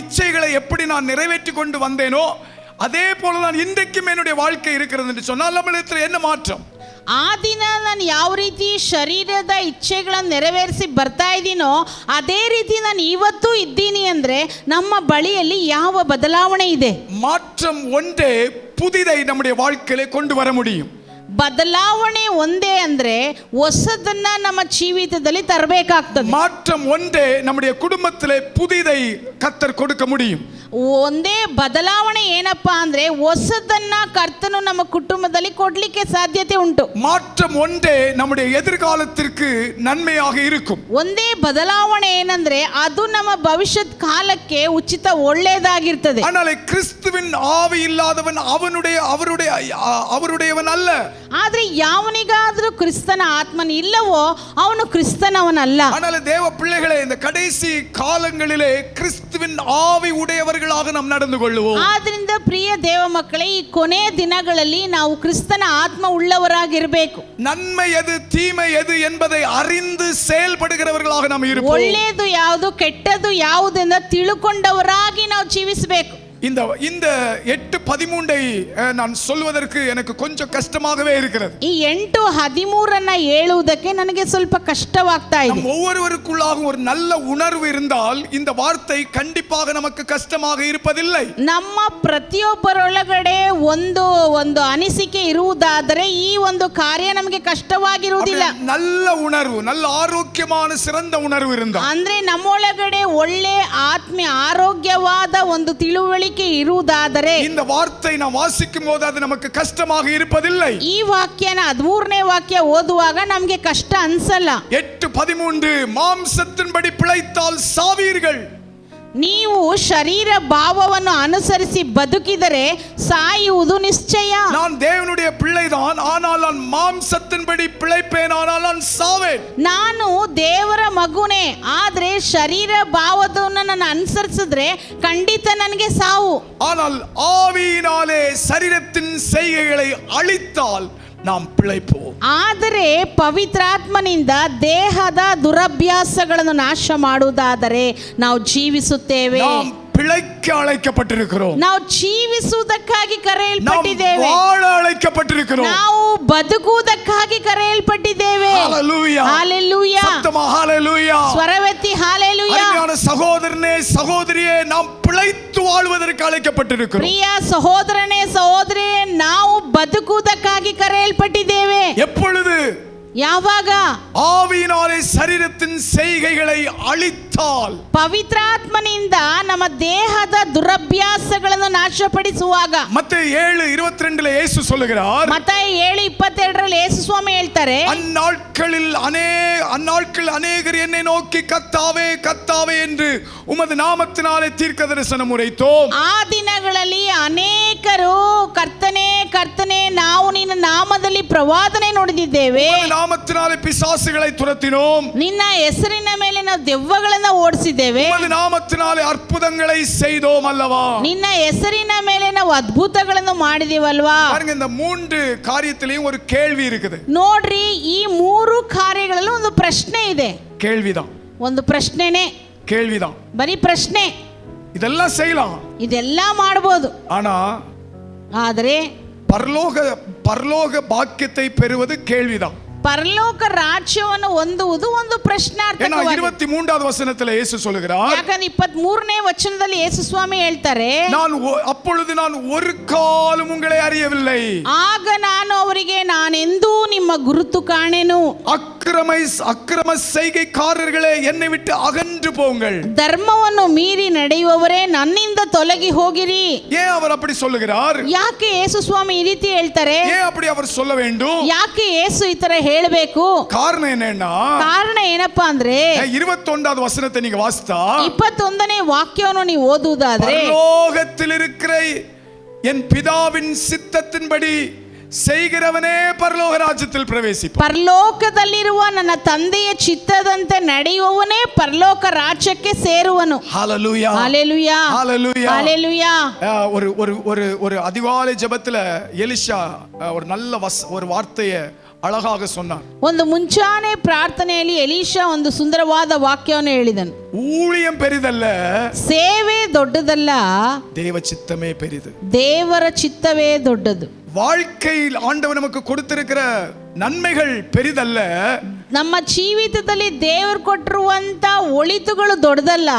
இச்சைகளை எப்படி நான் நிறைவேற்றி கொண்டு வந்தேனோ அதே போல நான் இன்றைக்கும் என்னுடைய வாழ்க்கை இருக்கிறது என்று சொன்னால் நம்மளிடத்தில் என்ன மாற்றம்? ಆ ದಿನ ನಾನು ಯಾವ ರೀತಿ ಶರೀರದ ಇಚ್ಛೆಗಳನ್ನು ನೆರವೇರಿಸಿ ಬರ್ತಾ ಇದ್ದೀನೋ ಅದೇ ರೀತಿ ನಾನು ಇವತ್ತು ಇದ್ದೀನಿ ಅಂದ್ರೆ ನಮ್ಮ ಬಳಿಯಲ್ಲಿ ಯಾವ ಬದಲಾವಣೆ ಇದೆ? மாற்றம் ஒன்றே புதிதை நம்முடைய வாழ்க்கையிலே கொண்டு வர முடியும். ಬದಲಾವಣೆ ಒಂದೇ ಅಂದ್ರೆ ಹೊಸದನ್ನ ನಮ್ಮ ಜೀವಿತದಲ್ಲಿ ತರಬೇಕಾಗ್ತದೆ. மாற்றம் ஒன்றே நம்முடைய குடும்பத்திலே புதிதை கர்த்தர் கொடுக்க முடியும். ಒಂದೇ ಬದಲಾವಣೆ ಏನಪ್ಪಾ ಅಂದ್ರೆ ಹೊಸದನ್ನ ಕರ್ತನು ನಮ್ಮ ಕುಟುಂಬದಲ್ಲಿ ಕೊಡ್ಲಿಕ್ಕೆ ಸಾಧ್ಯತೆ ಉಂಟು. மாற்றம் ஒன்றே நம்முடைய எதிர்காலத்திற்கு நன்மையாக இருக்கும். ಒಂದೇ ಬದಲಾವಣೆ ಏನಂದ್ರೆ ಅದು ನಮ್ಮ ಭವಿಷ್ಯದ ಕಾಲಕ್ಕೆ ಉಚಿತ ಒಳ್ಳೆಯದಾಗಿರ್ತದೆ. ஆனால் கிறிஸ்துவின் ஆவி இல்லாதவன் அவருடையவன் அல்ல. ಆದ್ರೆ ಯಾವನಿಗಾದ್ರೂ ಕ್ರಿಸ್ತನ ಆತ್ಮನ ಇಲ್ಲವೋ ಅವನು ಕ್ರಿಸ್ತನವನಲ್ಲ. ஆனால் தேவ பிள்ளைகளே, இந்த கடைசி காலங்களிலே கிறிஸ்துவின் ஆவி உடையவர்களாக நாம் நடந்து கொள்வோம். ಆದ್ರಿಂದ ಪ್ರಿಯ ದೇವ ಮಕ್ಕಳೇ, ಈ ಕೊನೆಯ ದಿನಗಳಲ್ಲಿ ನಾವು ಕ್ರಿಸ್ತನ ಆತ್ಮ ಉಳ್ಳವರಾಗಿರಬೇಕು. நன்மை எது தீமை எது என்பதை அறிந்து செயல்படுகிறவர்களாக நாம் இருப்போம். ಒಳ್ಳೆಯದು ಯಾವುದು ಕೆಟ್ಟದ್ದು ಯಾವುದೆಂದು ತಿಳ್ಕೊಂಡವರಾಗಿ ನಾವು ಜೀವಿಸಬೇಕು. இந்த 8:13 நான் சொல்வதற்கு எனக்கு கொஞ்சம் கஷ்டமாகவே இருக்கிறது. ಈ 8:13 ಹೇಳುವುದಕ್ಕೆ ನನಗೆ ಸ್ವಲ್ಪ ಕಷ್ಟವಾಗ್ತಾ ಇದೆ. நம்ம ஒவ்வொருவருக்குள்ளாக ஒரு நல்ல உணர்வு இருந்தால் இந்த வார்த்தை கண்டிப்பாக நமக்கு கஷ்டமாக இருப்பதில்லை. ನಮ್ಮ ಪ್ರತಿಯೊಬ್ಬರೊಳಗಡೆ ಒಂದು ಅನಿಸಿಕೆ ಇರುವುದಾದರೆ ಈ ಒಂದು ಕಾರ್ಯ ನಮಗೆ ಕಷ್ಟವಾಗಿರುವುದಿಲ್ಲ. நல்ல உணர்வு, நல்ல ஆரோக்கியமான சிறந்த உணர்வு இருந்தால், ಅಂದ್ರೆ ನಮ್ಮೊಳಗಡೆ ಒಳ್ಳೆ ಆತ್ಮೀಯ ಆರೋಗ್ಯವಾದ ಒಂದು ತಿಳುವಳಿಕೆ ಇರುವುದಾದರೆ இந்த வார்த்தை நாம் வாசிக்கும் போது அது நமக்கு கஷ்டமாக இருப்பதில்லை. ಈ ವಾಕ್ಯನ 13ನೇ ವಾಕ್ಯ ಓದುವಾಗ ನಮಗೆ ಕಷ್ಟ ಅನ್ಸಲ್ಲ. 8:13 மாம்சத்தின்படி பிழைத்தால் சாவீர்கள். ನೀವು ಶರೀರ ಭಾವವನ್ನು ಅನುಸರಿಸಿ ಬದುಕಿದರೆ ಸಾಯುವುದು ನಿಶ್ಚಯ. நான் தேவனுடைய பிள்ளைதான், ஆனால் நான் மாம்சத்தின்படி பிழைப்பேன், ஆனால் நான் சாவேன். ನಾನು ದೇವರ ಮಗುನೇ, ಆದ್ರೆ ಶರೀರ ಭಾವವನ್ನು ನಾನು ಅನುಸರಿಸಿದ್ರೆ ಖಂಡಿತ ನನಗೆ ಸಾವು. ஆனால் ஆவியினாலே சரீரத்தின் செய்கைகளை அழித்தால் நாம் பிழைப்போம். ಆದರೆ ಪವಿತ್ರಾತ್ಮನಿಂದ ದೇಹದ ದುರಭ್ಯಾಸಗಳನ್ನು ನಾಶ ಮಾಡುವುದಾದರೆ ನಾವು ಜೀವಿಸುತ್ತೇವೆ. நாம் பிழைக்க அழைக்கப்பட்டிருக்கிறோம். ನಾವು ಜೀವಿಸುವುದಕ್ಕಾಗಿ ಕರೆಯಲ್ಪಟ್ಟಿದ್ದೇವೆ. நாம் வாழ அழைக்கப்பட்டிருக்கிறோம். ನಾವು ಬದುಕುವುದಕ್ಕಾಗಿ ಕರೆಯಲ್ಪಟ್ಟಿದ್ದೇವೆ. ஹalleluya, ஹalleluya, சத்தமா ஹalleluya, ಸ್ವರವೆತ್ತಿ ஹalleluya. அருமையான சகோதரனே சகோதரியே, நாம் பிழைத்து வாழ்வதற்கு அழைக்கப்பட்டிருக்கிறோம். ಪ್ರಿಯ ಸಹೋದರನೇ ಸಹೋದರಿಯೇ, ನಾವು ಬದುಕುವುದಕ್ಕಾಗಿ ಕರೆಯಲ್ಪಟ್ಟಿದ್ದೇವೆ. எப்பொழுது? ಯಾವಾಗ? ஆவியினாலே சரீரத்தின் செய்கைகளை அழித்தால், ಪವಿತ್ರಾತ್ಮನಿಂದ ನಮ್ಮ ದೇಹದ ದುರಭ್ಯಾಸಗಳನ್ನು ನಾಶಪಡಿಸುವಾಗ. மத்தேயு 7:22 இயேசு சொல்லுகிறார், ಮತ್ತಾಯ 7:22 ಯೇಸು ಸ್ವಾಮಿ ಹೇಳ್ತಾರೆ, அந்நாட்களில் அநேகர் என்னை நோக்கி கர்த்தாவே கர்த்தாவே என்று உமது நாமத்தினாலே தீர்க்க தரிசனம் உரைத்தோம். ಆ ದಿನಗಳಲ್ಲಿ ಅನೇಕರು ಕರ್ತನೇ ಕರ್ತನೇ ನಾವು ನಿನ್ನ ನಾಮದಲ್ಲಿ ಪ್ರವಾದನೆ ನುಡಿದಿದ್ದೇವೆ, நாமத்தினாலே பிசாசுகளை துரத்தினோம், ನಿನ್ನ ಹೆಸರಿನ ಮೇಲೆ ನಾವು ದೆವ್ವಗಳನ್ನು ಓಡಿಸಿದ್ದೇವೆ, உமது நாமத்தினாலே அற்புதங்களை செய்தோம் அல்லவா. ನಿನ್ನ ಹೆಸರಿನ ಮೇಲೆ ನಾವು ಅದ್ಭುತಗಳನ್ನು ಮಾಡಿದೀವಲ್ವಾ. பாருங்க, இந்த 3 காரியத்திலையும் ஒரு கேள்வி இருக்குது. ನೋಡ್ರಿ, ಈ 3 ಕಾರ್ಯಗಳಲ್ಲೂ ಒಂದು ಪ್ರಶ್ನೆ ಇದೆ. கேள்விதான், ಒಂದು ಪ್ರಶ್ನೆನೇ, கேள்விதான். ಬರೀ ಪ್ರಶ್ನೆ. இதெல்லாம் செய்யலாம், ಇದೆಲ್ಲ ಮಾಡಬಹುದು, ஆனா ಆದರೆ பரலோக பாக்கியத்தை பெறுவது கேள்விதான். ಪರಲೋಕ ರಾಜ್ಯವನ್ನು ಹೊಂದುವುದು ಒಂದು ಪ್ರಶ್ನಾರ್ಥಕವಾಗಿದೆ. 23வது வசனத்துல இயேசு சொல்லுகிறார், ಯಾಕಂದ್ರೆ 23ನೇ ವಚನದಲ್ಲಿ ಯೇಸು ಸ್ವಾಮಿ ಹೇಳ್ತಾರೆ, அப்பொழுது நான் ஒரு காலம் உங்களை அறியவில்லை, ಆಗ ನಾನು ಅವರಿಗೆ ನಾನೆಂದೂ ನಿಮ್ಮ ಗುರುತು ಕಾಣೆನು, அக்கிரம செய்கைக்காரர்களே என்னை விட்டு அகன்று போங்கள், ಧರ್ಮವನ್ನು ಮೀರಿ ನಡೆಯುವವರೇ ನನ್ನಿಂದ ತೊಲಗಿ ಹೋಗಿರಿ. ஏன் அவர் அப்படி சொல்லுகிறார்? ಯಾಕೆ ಯೇಸು ಸ್ವಾಮಿ ಈ ರೀತಿ ಹೇಳ್ತಾರೆ? ஏன் அப்படி அவர் சொல்ல வேண்டும்? ಯಾಕೆ ಯೇಸು ಈ ತರ ಹೇಳಬೇಕು? ಕಾರಣ ಏನன்னா, ಕಾರಣ ಏನಪ್ಪಾ ಅಂದ್ರೆ 21வது வசனத்தை நீங்க வாசித்தா, 21ನೇ ವಾಕ್ಯವನ್ನು ನೀವು ಓದುವುದಾದ್ರೆ, பரலோகத்தில் இருக்கிற என் பிதாவின் சித்தத்தின்படி செய்கிறவனே பரலோக ராஜ்யத்தில் பிரவேசிப்பான். ಪರಲೋಕದಲ್ಲಿರುವ ನನ್ನ ತಂದೆಯ ಚಿತ್ತದಂತೆ ನಡೆಯುವವನೇ ಪರಲೋಕ ರಾಜ್ಯಕ್ಕೆ ಸೇರುವನು. ஹalleluya, ஹalleluya, ஹalleluya, ஹalleluya. ஒரு அதிகாலை ஜெபத்துல எலிஷா ஒரு நல்ல ஒரு வார்த்தையை அழகாக சொன்னார். ಒಂದು ಮುಂಚಾನೆ ಪ್ರಾರ್ಥನೆಯಲ್ಲಿ ಎಲೀಷಾ ಒಂದು ಸುಂದರವಾದ ವಾಕ್ಯವನ್ನು ಹೇಳಿದನು. ஊழியம் பெரிதல்ல, ಸೇವೆ ದೊಡ್ಡದಲ್ಲ, தேவ சித்தமே பெரிது. ದೇವರ ಚಿತ್ತವೇ ದೊಡ್ಡದು. வாழ்க்கையில் ஆண்டவர் நமக்கு கொடுத்திருக்கிற நன்மைகள் பெரிதல்ல, ನಮ್ಮ ಜೀವಿತದಲ್ಲಿ ದೇವರು ಕೊಟ್ಟಿರುವಂತ ಒಳಿತುಗಳು ದೊಡ್ಡದಲ್ಲ,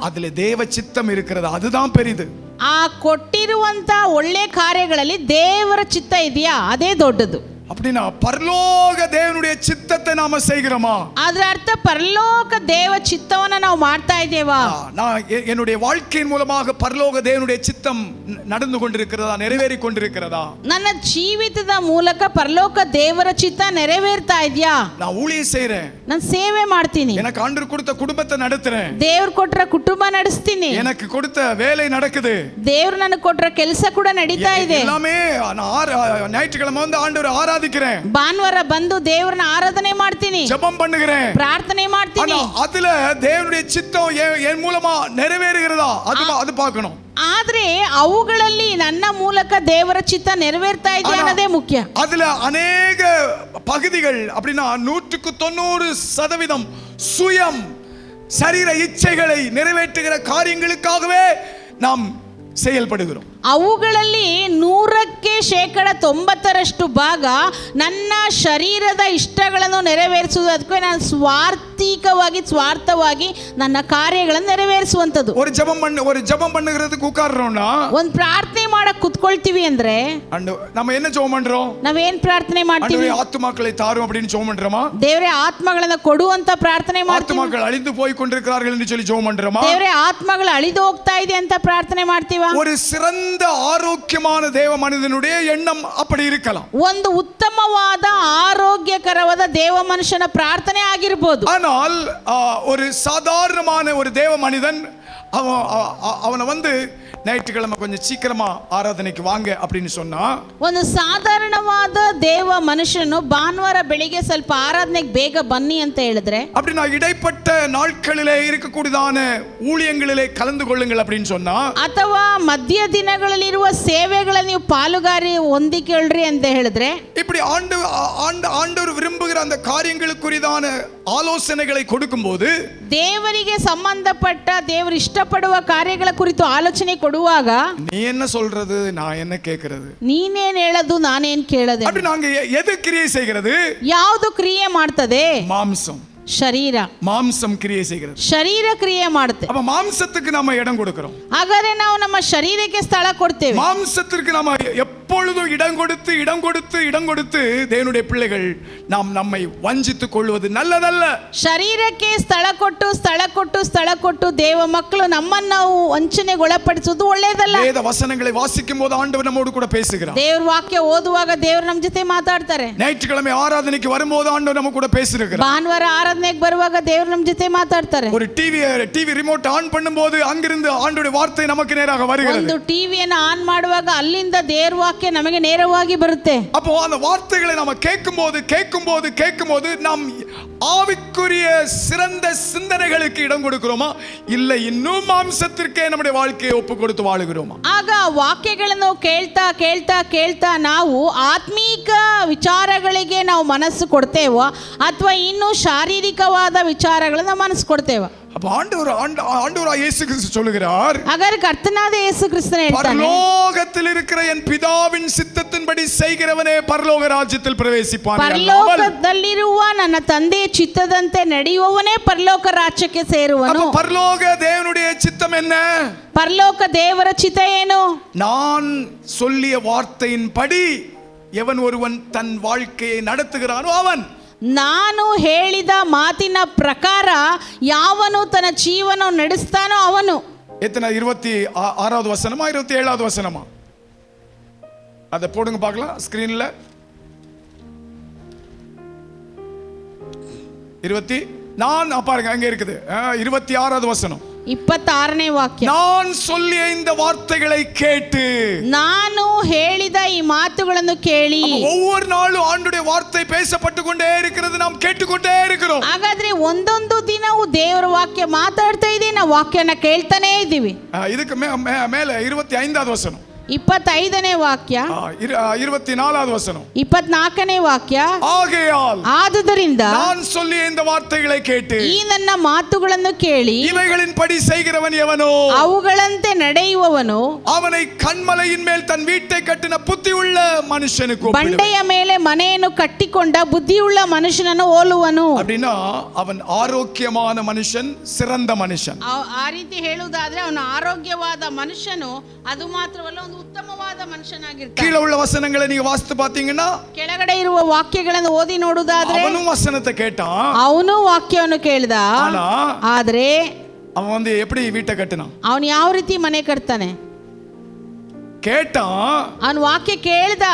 அதுல தேவ சித்தம் இருக்கிறது, அதுதான் பெரிது. ಆ ಕೊಟ್ಟಿರುವಂತ ಒಳ್ಳೆ ಕಾರ್ಯಗಳಲ್ಲಿ ದೇವರ ಚಿತ್ತ ಇದೆಯಾ, ಅದೇ ದೊಡ್ಡದು. அப்படின்னா பரலோக தேவனுடைய சித்தத்தை நாம செய்கிறோமா? ಅದರ ಅರ್ಥ ಪರಲೋಕ ದೇವ ಚಿತ್ತವನ್ನ ನಾವು ಮಾಡ್ತಾ ಇದ್ದೇವಾ? நான் என்னுடைய வாழ்க்கையின் மூலமாக பரலோக தேவனுடைய சித்தம் நடந்து கொண்டிருக்கிறதா, நிறைவேறி கொண்டிருக்கிறதா? ನನ್ನ ಜೀವಿತದ ಮೂಲಕ ಪರಲೋಕ ದೇವರ ಚಿತ್ತ ನೆರವೇರ್ತಾ ಇದೆಯಾ? நான் ஊழியம் செய்றேன், ನಾನು ಸೇವೆ ಮಾಡ್ತೀನಿ, எனக்கு ஆண்டவர் கொடுத்த குடும்பத்தை நடத்துறேன், ದೇವ್ರು ಕೊಟ್ರ ಕುಟುಂಬ ನಡೆಸ್ತೀನಿ, எனக்கு கொடுத்த வேலை நடக்குது, ದೇವ್ರು ನನಗೆ ಕೊಟ್ರ ಕೆಲಸ ಕೂಡ ನಡೀತಾ ಇದೆ, எல்லாமே நான் ஞாயிற்றுக்கிழமை வந்து ஆண்டவரை ஆராதிக்கிறேன், ಭಾನುವಾರ ಬಂದು ದೇವ್ರನ್ನ ಆರಾಧನೆ ಮಾಡ್ತೀನಿ, ஜெபம் பண்ணுகிறேன், ಪ್ರಾರ್ಥನೆ ಮಾಡ್ತೀನಿ. அதுல தேவனுடைய சித்தம் என் மூலமா நிறைவேறுகிறதா அது பார்க்கணும். ಆದ್ರೆ ಅವುಗಳಲ್ಲಿ ನನ್ನ ಮೂಲಕ ದೇವರ ಚಿತ್ತ ನೆರವೇರ್ತಾ ಇದೆ ಅನ್ನೋದೇ ಮುಖ್ಯ. அதுல அநேக பகுதிகள் அப்படின்னா 190% சுயம் சரீர இச்சைகளை நிறைவேற்றுகிற காரியங்களுக்காகவே நாம் செயல்படுகிறோம். ಅವುಗಳಲ್ಲಿ 100% ಭಾಗ ನನ್ನ ಶರೀರದ ಇಷ್ಟಗಳನ್ನು ನೆರವೇರಿಸುವುದಕ್ಕೆ ನಾನು ಸ್ವಾರ್ಥವಾಗಿ ನನ್ನ ಕಾರ್ಯಗಳನ್ನು ನೆರವೇರಿಸುವಂಥದ್ದು. ஒரு ஜெபம் பண்ணுகிறதுக்கு உட்கார்றோம்னா, ಒಂದು ಪ್ರಾರ್ಥನೆ ಮಾಡಕ್ ಕುತ್ಕೊಳ್ತೀವಿ ಅಂದ್ರೆ நம்ம என்ன ஜெபம் பண்றோம்? ನಾವೇನ್ ಪ್ರಾರ್ಥನೆ ಮಾಡ್ತೀವಿ? ஆத்துமாக்களை தாரும் அப்படின்னு ஜெபம் பண்றோமா? ದೇವರೇ ಆತ್ಮಗಳನ್ನ ಕೊಡು ಅಂತ ಪ್ರಾರ್ಥನೆ ಮಾಡ್ತೀವಿ. ஆத்துமாக்கள் அழிந்து போய் கொண்டிருக்கிறார்கள் என்று சொல்லி ஜெபம் பண்றோமா? ದೇವರೇ ಆತ್ಮಗಳು ಅಳಿದು ಹೋಗ್ತಾ ಇದೆ ಅಂತ ಪ್ರಾರ್ಥನೆ ಮಾಡ್ತೀವ? ஒரு சிறந்த ஆரோக்கியமான தேவ மனிதனுடைய எண்ணம் அப்படி இருக்கலாம். ಒಂದು ಉತ್ತಮವಾದ ಆರೋಗ್ಯಕರವಾದ ದೇವ ಮನುಷ್ಯನ ಪ್ರಾರ್ಥನೆ ಆಗಿರಬಹುದು. ஆனால் ஒரு சாதாரணமான ஒரு தேவ மனிதன் அவனை வந்து ஞாயிற்றுக்கிழமை கொஞ்சம் சீக்கிரமா ஆராதனைக்கு வாங்க அப்படின்னு சொன்னா, ಒಂದು ಸಾಧಾರಣವಾದ ದೇವ ಮನುಷ್ಯನು ಭಾನುವಾರ ಬೆಳಿಗ್ಗೆ ಸ್ವಲ್ಪ ಆರಾಧನೆಗೆ ಬೇಗ ಬನ್ನಿ ಅಂತ ಹೇಳಿದ್ರೆ, அப்படின்னா இடைப்பட்ட நாட்களிலே இருக்கக்கூடியதான ஊழியங்களிலே கலந்து கொள்ளுங்கள் அப்படின்னு சொன்னா, ಅಥವಾ ಮಧ್ಯ ದಿನಗಳಲ್ಲಿರುವ ಸೇವೆಗಳಲ್ಲಿ ನೀವು ಪಾಲುಗಾರಿ ಹೊಂದಿಕೊಳ್ಳ್ರಿ ಅಂತ ಹೇಳಿದ್ರೆ, இப்படி ஆண்டவர் விரும்புகிற அந்த காரியங்களுக்குரியதான ஆலோசனைகளை கொடுக்கும்போது, ದೇವರಿಗೆ ಸಂಬಂಧಪಟ್ಟ ದೇವರು ಇಷ್ಟಪಡುವ ಕಾರ್ಯಗಳ ಕುರಿತು ಆಲೋಚನೆ ಕೊಡುವಾಗ, நீ என்ன சொல்றது, நான் என்ன கேட்கிறது, ನೀನೇನ್ ಹೇಳೋದು ನಾನೇನ್ ಕೇಳದೆ, அப்படி நாங்க எது கிரியை செய்கிறது? ಯಾವುದು ಕ್ರಿಯೆ ಮಾಡ್ತದೆ? மாம்சம், ಶರೀರ. மாம்சம் கிரியை செய்கிறது. ಶರೀರ ಕ್ರಿಯೆ ಮಾಡುತ್ತೆ. அப்ப மாம்சத்துக்கு நாம இடம் கொடுக்கிறோம். ಹಾಗಾದ್ರೆ ನಾವು ನಮ್ಮ ಶರೀರಕ್ಕೆ ಸ್ಥಳ ಕೊಡ್ತೇವೆ. மாம்சத்திற்கு நாம எப்பொழுதும் இடம் கொடுத்து தேவனுடைய பிள்ளைகள் நாம் நம்மை வஞ்சித்துக் கொள்வது நல்லதல்ல. ಶರೀರಕ್ಕೆ ಸ್ಥಳ ಕೊಟ್ಟು ದೇವ ಮಕ್ಕಳು ನಮ್ಮನ್ನು ನಾವು ವಂಚನೆಗೊಳಪಡಿಸುವುದು ಒಳ್ಳೆಯದಲ್ಲ. வேத வசனங்களை வாசிக்கும் போது ஆண்டவர் நம்மோடு கூட பேசுகிறார். ದೇವರ ವಾಕ್ಯ ಓದುವಾಗ ದೇವರು ನಮ್ಮ ಜೊತೆ ಮಾತಾಡ್ತಾರೆ. ஞாயிற்றுக்கிழமை ஆராதனைக்கு வரும்போது ஆண்டவர் நம்ம கூட பேசுகிறார். ಭಾನುವಾರ ಆರಾಧನೆಗೆ ಬರುವಾಗ ದೇವರು ನಮ್ಮ ಜೊತೆ ಮಾತಾಡ್ತಾರೆ. ஒரு டிவி ரிமோட் ஆன் பண்ணும்போது அங்கிருந்து ஆண்டவருடைய வார்த்தை நமக்கு நேராக வருகிறது. ಒಂದು ಟಿವಿಯನ್ನು ಆನ್ ಮಾಡುವಾಗ ಅಲ್ಲಿಂದ ದೇವರ ವಾಕ್ಯ ನಮಗೆ ನೇರವಾಗಿ ಬರುತ್ತೆ. அப்போ அந்த வார்த்தைகளை நாம கேட்கும்போது நாம் ஆவிக்குரிய சிறந்த சிந்தனைகளுக்கு இடம் கொடுக்கிறோமா, இல்ல இன்னும் மாம்சத்திற்கே நம்முடைய வாழ்க்கையை ஒப்பு கொடுத்து வாழுகிறோமா? ಆಗ ವಾಕ್ಯಗಳನ್ನು ಕೇಳ್ತಾ ನಾವು ಆತ್ಮೀಕ ವಿಚಾರಗಳಿಗೆ ನಾವು ಮನಸ್ಸು ಕೊಡ್ತೇವೋ ಅಥವಾ ಇನ್ನು ಶಾರೀರಿಕವಾದ ವಿಚಾರಗಳನ್ನು ಮನಸ್ಸು ಕೊಡ್ತೇವ? அப்ப ஆண்டவராகிய இயேசு கிறிஸ்து சொல்லுகிறார், ಹಾಗಾದ್ರೆ ಕರ್ತನಾದ ಯೇಸು ಕ್ರಿಸ್ತನೇ ಹೇಳ್ತಾನೆ, பரலோகத்தில் இருக்கிற என் பிதாவின் சித்தத்தின்படி செய்கிறவனே பரலோக ராஜ்யத்தில் பிரவேசிப்பான். ಪರಲೋಕದಲ್ಲಿರುವ ನನ್ನ ತಂದೆಯ ಚಿತ್ತದಂತೆ ನಡೆಯುವವನೇ ಪರಲೋಕ ರಾಜ್ಯಕ್ಕೆ ಸೇರುವನು. பரலோக தேவனுடைய சித்தம் என்ன? ಪರಲೋಕ ದೇವರ ಚಿತ್ತ ಏನು? நான் சொல்லிய வார்த்தையின்படி எவன் ஒருவன் தன் வாழ்க்கையை நடத்துகிறானோ அவன். ನಾನು ಹೇಳಿದ ಮಾತಿನ ಪ್ರಕಾರ ಯಾವನು ತನ್ನ ಜೀವನ ನಡೆಸ್ತಾನೋ ಅವನು. எத்தனை 26வது வசனமா 27வது வசனமா? அதை போடுங்க பார்க்கலாம் ஸ்கிரீன்ல. நான் பாருங்க அங்க இருக்குது 26வது வசனம். 26ನೇ ವಾಕ್ಯ. நான் சொல்லிய இந்த வார்த்தைகளை கேட்டு, ನಾನು ಹೇಳಿದ ಈ ಮಾತುಗಳನ್ನು ಕೇಳಿ. ஒவ்வொரு நாளும் ஆண்டவருடைய வார்த்தை பேசப்பட்டு கொண்டே இருக்கிறது, நாம் கேட்டுக்கொண்டே இருக்கிறோம். ಹಾಗಾದ್ರೆ ಒಂದೊಂದು ದಿನವೂ ದೇವರ ವಾಕ್ಯ ಮಾತಾಡ್ತಾ ಇದೆ, ನಾವು ವಾಕ್ಯನ ಕೇಳ್ತಾನೇ ಇದ್ದೀವಿ. இதுக்கு மேல 25வது வசனம். 25ನೇ ವಾಕ್ಯ. 24வது வசனம். 24ನೇ ವಾಕ್ಯ. ஆகையால் ಆದುದರಿಂದ நான் சொல்லிய இந்த வார்த்தைகளை கேட்டு ಈ ನನ್ನ ಮಾತುಗಳನ್ನು ಕೇಳಿ இவைகளின் படி செய்கிறவன் எவனோ ಅವುಗಳಂತೆ ನಡೆಯುವವನು அவனை கன்மலையின் மேல் தன் வீட்டை கட்டின புத்தி உள்ள மனுஷனுக்கு ஒப்பிடுவேன். ಬಂಡೆಯ ಮೇಲೆ ಮನೆಯನ್ನು ಕಟ್ಟಿಕೊಂಡ ಬುದ್ಧಿಯುಳ್ಳ ಮನುಷ್ಯನನ್ನು ಹೋಲುವನು. அப்படின்னா அவன் ஆரோக்கியமான மனுஷன், சிறந்த மனுஷன். ಆ ರೀತಿ ಹೇಳುವುದಾದ್ರೆ ಅವನು ಆರೋಗ್ಯವಾದ ಮನುಷ್ಯನು, ಅದು ಮಾತ್ರವಲ್ಲ ಒಂದು ಉತ್ತಮವಾದ ಮನುಷ್ಯನಾಗಿರ್ತಾನೆ. கீழ உள்ள வசனங்களை நீங்க வாசித்து பாத்தீங்கன்னா ಕೆಳಗಡೆ ಇರುವ ವಾಕ್ಯಗಳನ್ನು ಓದಿ ನೋಡುವುದಾದ್ರೆ அவனும் வசனத்தை கேட்டான், ಅವನು ವಾಕ್ಯವನ್ನು ಕೇಳಿದ. ஆனா ಆದ್ರೆ அவன் வந்து எப்படி வீட்டை கட்டினான்? ಅವನು ಯಾವ ರೀತಿ ಮನೆ ಕಟ್ತಾನೆ? கேட்டான், ಅವನು ವಾಕ್ಯ ಕೇಳ್ದ,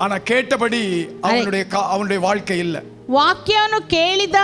ஆனா கேட்டபடி அவனுடைய வாழ்க்கை இல்ல. ವಾಕ್ಯವನ್ನು ಕೇಳಿದ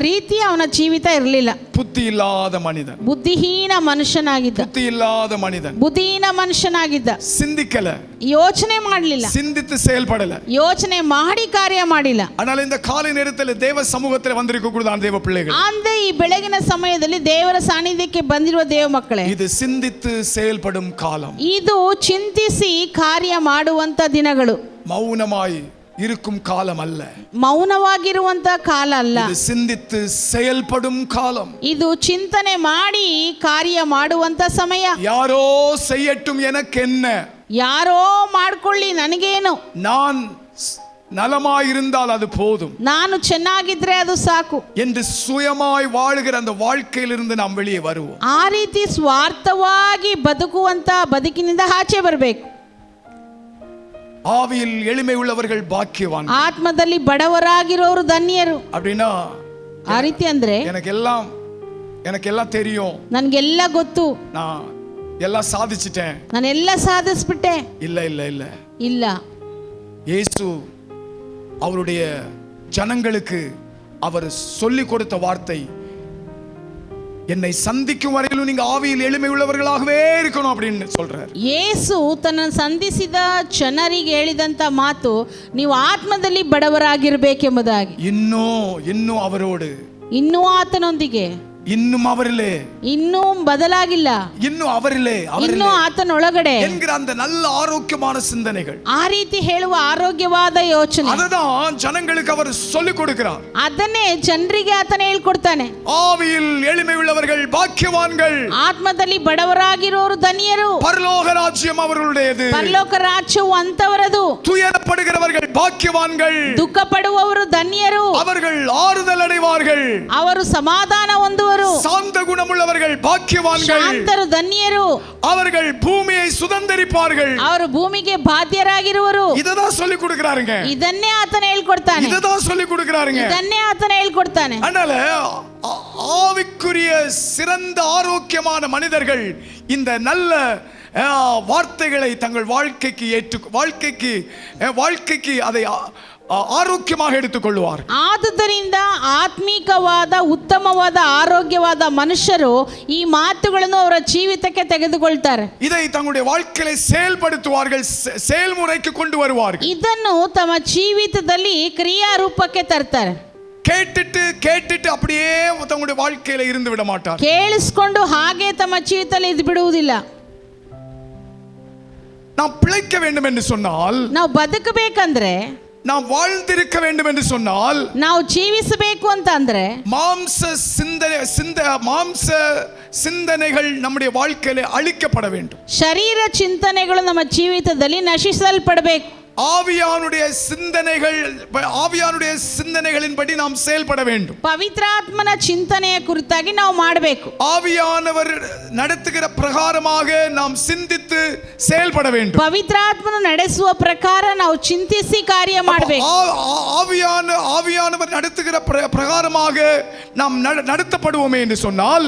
ರೀತಿ ಅವನ ಜೀವಿತ ಇರಲಿಲ್ಲ. புத்தி இல்லாத மனிதன், ಬುದ್ಧಿಹೀನ ಮನುಷ್ಯನಾಗಿದ್ದ. புத்தி இல்லாத மனிதன், ಬುದ್ಧಿಹೀನ ಮನುಷ್ಯನಾಗಿದ್ದ. சிந்திக்கல, ಯೋಚನೆ ಮಾಡಲಿಲ್ಲ, சிந்தித்து செயல்படல, ಯೋಚನೆ ಮಾಡಿ ಕಾರ್ಯ ಮಾಡಿಲ್ಲ. ஆனால் இந்த காலை நேரத்தில் தேவ சமூகத்தில் வந்திருக்க கூடாது தேவ பிள்ளைகள். ಅಂದ್ರೆ ಈ ಬೆಳಗಿನ ಸಮಯದಲ್ಲಿ ದೇವರ ಸಾನ್ನಿಧ್ಯಕ್ಕೆ ಬಂದಿರುವ ದೇವ ಮಕ್ಕಳೇ, இது சிந்தித்து செயல்படும் காலம். ಇದು ಚಿಂತಿಸಿ ಕಾರ್ಯ ಮಾಡುವಂತ ದಿನಗಳು. மௌனமாய் இருக்கும் காலம் அல்ல, ಮೌನವಾಗಿರುವಂತ ಕಾಲ ಅಲ್ಲ, இது சிந்தித்து செயல்படும் காலம். ಇದು ಚಿಂತನೆ ಮಾಡಿ ಕಾರ್ಯ ಮಾಡುವಂತ ಸಮಯ. யாரோ செய்யட்டும் எனக்கு என்ன, ಯಾರೋ ಮಾಡ್ಕೊಳ್ಳಿ ನನಗೇನು, நான் நலமாயிருந்தால் அது போதும், ನಾನು ಚೆನ್ನಾಗಿದ್ರೆ ಅದು ಸಾಕು என்று சுயமாய் வாழுகிற அந்த வாழ்க்கையிலிருந்து நாம் வெளியே வருவோம். ಆ ರೀತಿ ಸ್ವಾರ್ಥವಾಗಿ ಬದುಕುವಂತ ಬದುಕಿನಿಂದ ಆಚೆ ಬರಬೇಕು. ஆவியில் எளிமை உள்ளவர்கள் பாக்கியவான். ಆತ್ಮದಲ್ಲಿ ಬಡವರಾಗಿರೋರು ಧನ್ಯರು. அப்படின்னா ಆ ರೀತಿ ಅಂದ್ರೆ எனக்கு எல்லாம் தெரியும், ನನ್ಗೆಲ್ಲ ಗೊತ್ತು, நான் எல்லாம் சாதிச்சிட்டேன், ನಾನೆಲ್ಲ ಸಾಧಿಸ್ಬಿಟ್ಟೆ. இல்ல இல்ல இல்ல ಇಲ್ಲ, இயேசு அவருடைய ஜனங்களுக்கு அவர் சொல்லிக் கொடுத்த வார்த்தை, என்னை சந்திக்கும் வரையிலும் நீங்க ஆவியில் எளிமை உள்ளவர்களாகவே இருக்கணும் அப்படின்னு சொல்றார். ಯೇಸು ತನ್ನನ್ನು ಸಂಧಿಸಿದ ಜನರಿಗೆ ಹೇಳಿದಂತ ಮಾತು, ನೀವು ಆತ್ಮದಲ್ಲಿ ಬಡವರಾಗಿರ್ಬೇಕೆಂಬುದಾಗಿ. இன்னும் அவரோடு, ಇನ್ನೂ ಆತನೊಂದಿಗೆ, இன்னும் அவரிலே, ಇನ್ನೂ ಬದಲಾಗಿಲ್ಲ, இன்னும் அவரிலே ಇನ್ನೂ ಆತನೊಳಗಡೆ என்கிற அந்த நல்ல ஆரோக்கியமான சிந்தனைகள், ಆ ರೀತಿ ಹೇಳುವ ಆರೋಗ್ಯವಾದ ಯೋಚನೆ, ಅದதான் ஜனங்களுக்கு அவர் சொல்லிக் கொடுக்கிறார். ಅದನ್ನೇ ಜನರಿಗೆ ಆತನ ಹೇಳ್ಕೊಡ್ತಾನೆ. ஆவியில் எளிமை உள்ளவர்கள் பாக்கியவான்கள், ಆತ್ಮದಲ್ಲಿ ಬಡವರಾಗಿರೋರು ಧನ್ಯರು, பரலோக ராஜ்யம் அவர்களுடையது. ಪರಲೋಕ ರಾಜ್ಯವು ಅಂತವರದು. துயரப்படுகிறவர்கள் பாக்கியவான்கள், ದುಃಖ ಪಡುವವರು ಧನ್ಯರು, அவர்கள் ஆறுதல் அடைவார்கள். ಅವರು ಸಮಾಧಾನ ಹೊಂದುವರು. சாந்த குணமுள்ளவர்கள் பாக்கியவான்கள், ಶಾಂತರು ಧನ್ಯರು, அவர்கள் பூமியை சுதந்தரிப்பார்கள். ಅವರು ಭೂಮಿಗೆ ಬಾಧ್ಯರಾಗಿರುವರು. இததான் சொல்லி கொடுக்கறாருங்க, ಇದನ್ನೇ ಆತನ ಹೇಳ್ಕೊಡ್ತಾನೆ, இததான் சொல்லி கொடுக்கறாருங்க. ಇದನ್ನೇ ಆತನ ಹೇಳ್ಕೊಡ್ತಾನೆ. அதனால ஆவிக்குரிய சிறந்த ஆரோக்கியமான மனிதர்கள் இந்த நல்ல வார்த்தைகளை தங்கள் வாழ்க்கைக்கு அதை ಆರೋಗ್ಯವಾಗಿ எடுத்துಕೊಳ್ಳುವಾர். ಆದುದರಿಂದ ಆತ್ಮೀಕವಾದ ಉತ್ತಮವಾದ ಆರೋಗ್ಯವಾದ ಮನುಷ್ಯರು ಈ ಮಾತುಗಳನ್ನು ಅವರ ಜೀವಿತಕ್ಕೆ ತೆಗೆದುಕೊಳ್ತಾರೆ. இதை தங்களுடைய வாழ்க்கையில செயல்படுத்துவார்கள், செயல்முறைக்கு கொண்டு வருவார்கள். ಇದನ್ನು ತಮ್ಮ ಜೀವಿತದಲ್ಲಿ ಕ್ರಿಯಾರೂಪಕ್ಕೆ ತರ್ತಾರೆ. கேட்டுட்டு அப்படியே தங்களுடைய வாழ்க்கையில இருந்து விட மாட்டார். ಕೇಳಿಸಿಕೊಂಡು ಹಾಗೆ ತಮ್ಮ ಜೀವಿತದಲ್ಲಿ ಇದ್ದು ಬಿಡುವುದಿಲ್ಲ. நாம் பிழைக்க வேண்டும் என்று சொன்னால், ನಾವು ಬದುಕಬೇಕಂದ್ರೆ, நாம் வாழ்ந்திருக்க வேண்டும் என்று சொன்னால், ನಾವು ಜೀವಿಸಬೇಕು ಅಂತ ಅಂದ್ರೆ மாம்ச சிந்தனைகள் நம்முடைய வாழ்க்கையில அழிக்கப்பட வேண்டும். ಶರೀರ ಚಿಂತನೆಗಳು ನಮ್ಮ ಜೀವಿತದಲ್ಲಿ ನಶಿಸಲ್ಪಡಬೇಕು. ஆவியானுடைய சிந்தனைகளின்படி நாம் செயல்பட வேண்டும். ಪವಿತ್ರಾತ್ಮನ ಚಿಂತನೆಯ ಕುರಿತಾಗಿ ನಾವು ಮಾಡಬೇಕು. ஆவியானவர் நடத்துகிற பிரகாரமாக நாம் சிந்தித்து செயல்பட வேண்டும். ಪವಿತ್ರಾತ್ಮನು ನಡೆಸುವ ಪ್ರಕಾರ ನಾವು ಚಿಂತಿಸಿ ಕಾರ್ಯ ಮಾಡಬೇಕು. ஆவியானவர் நடத்துகிற பிரகாரமாக நாம் நடத்தப்படுவோமே என்று சொன்னால்,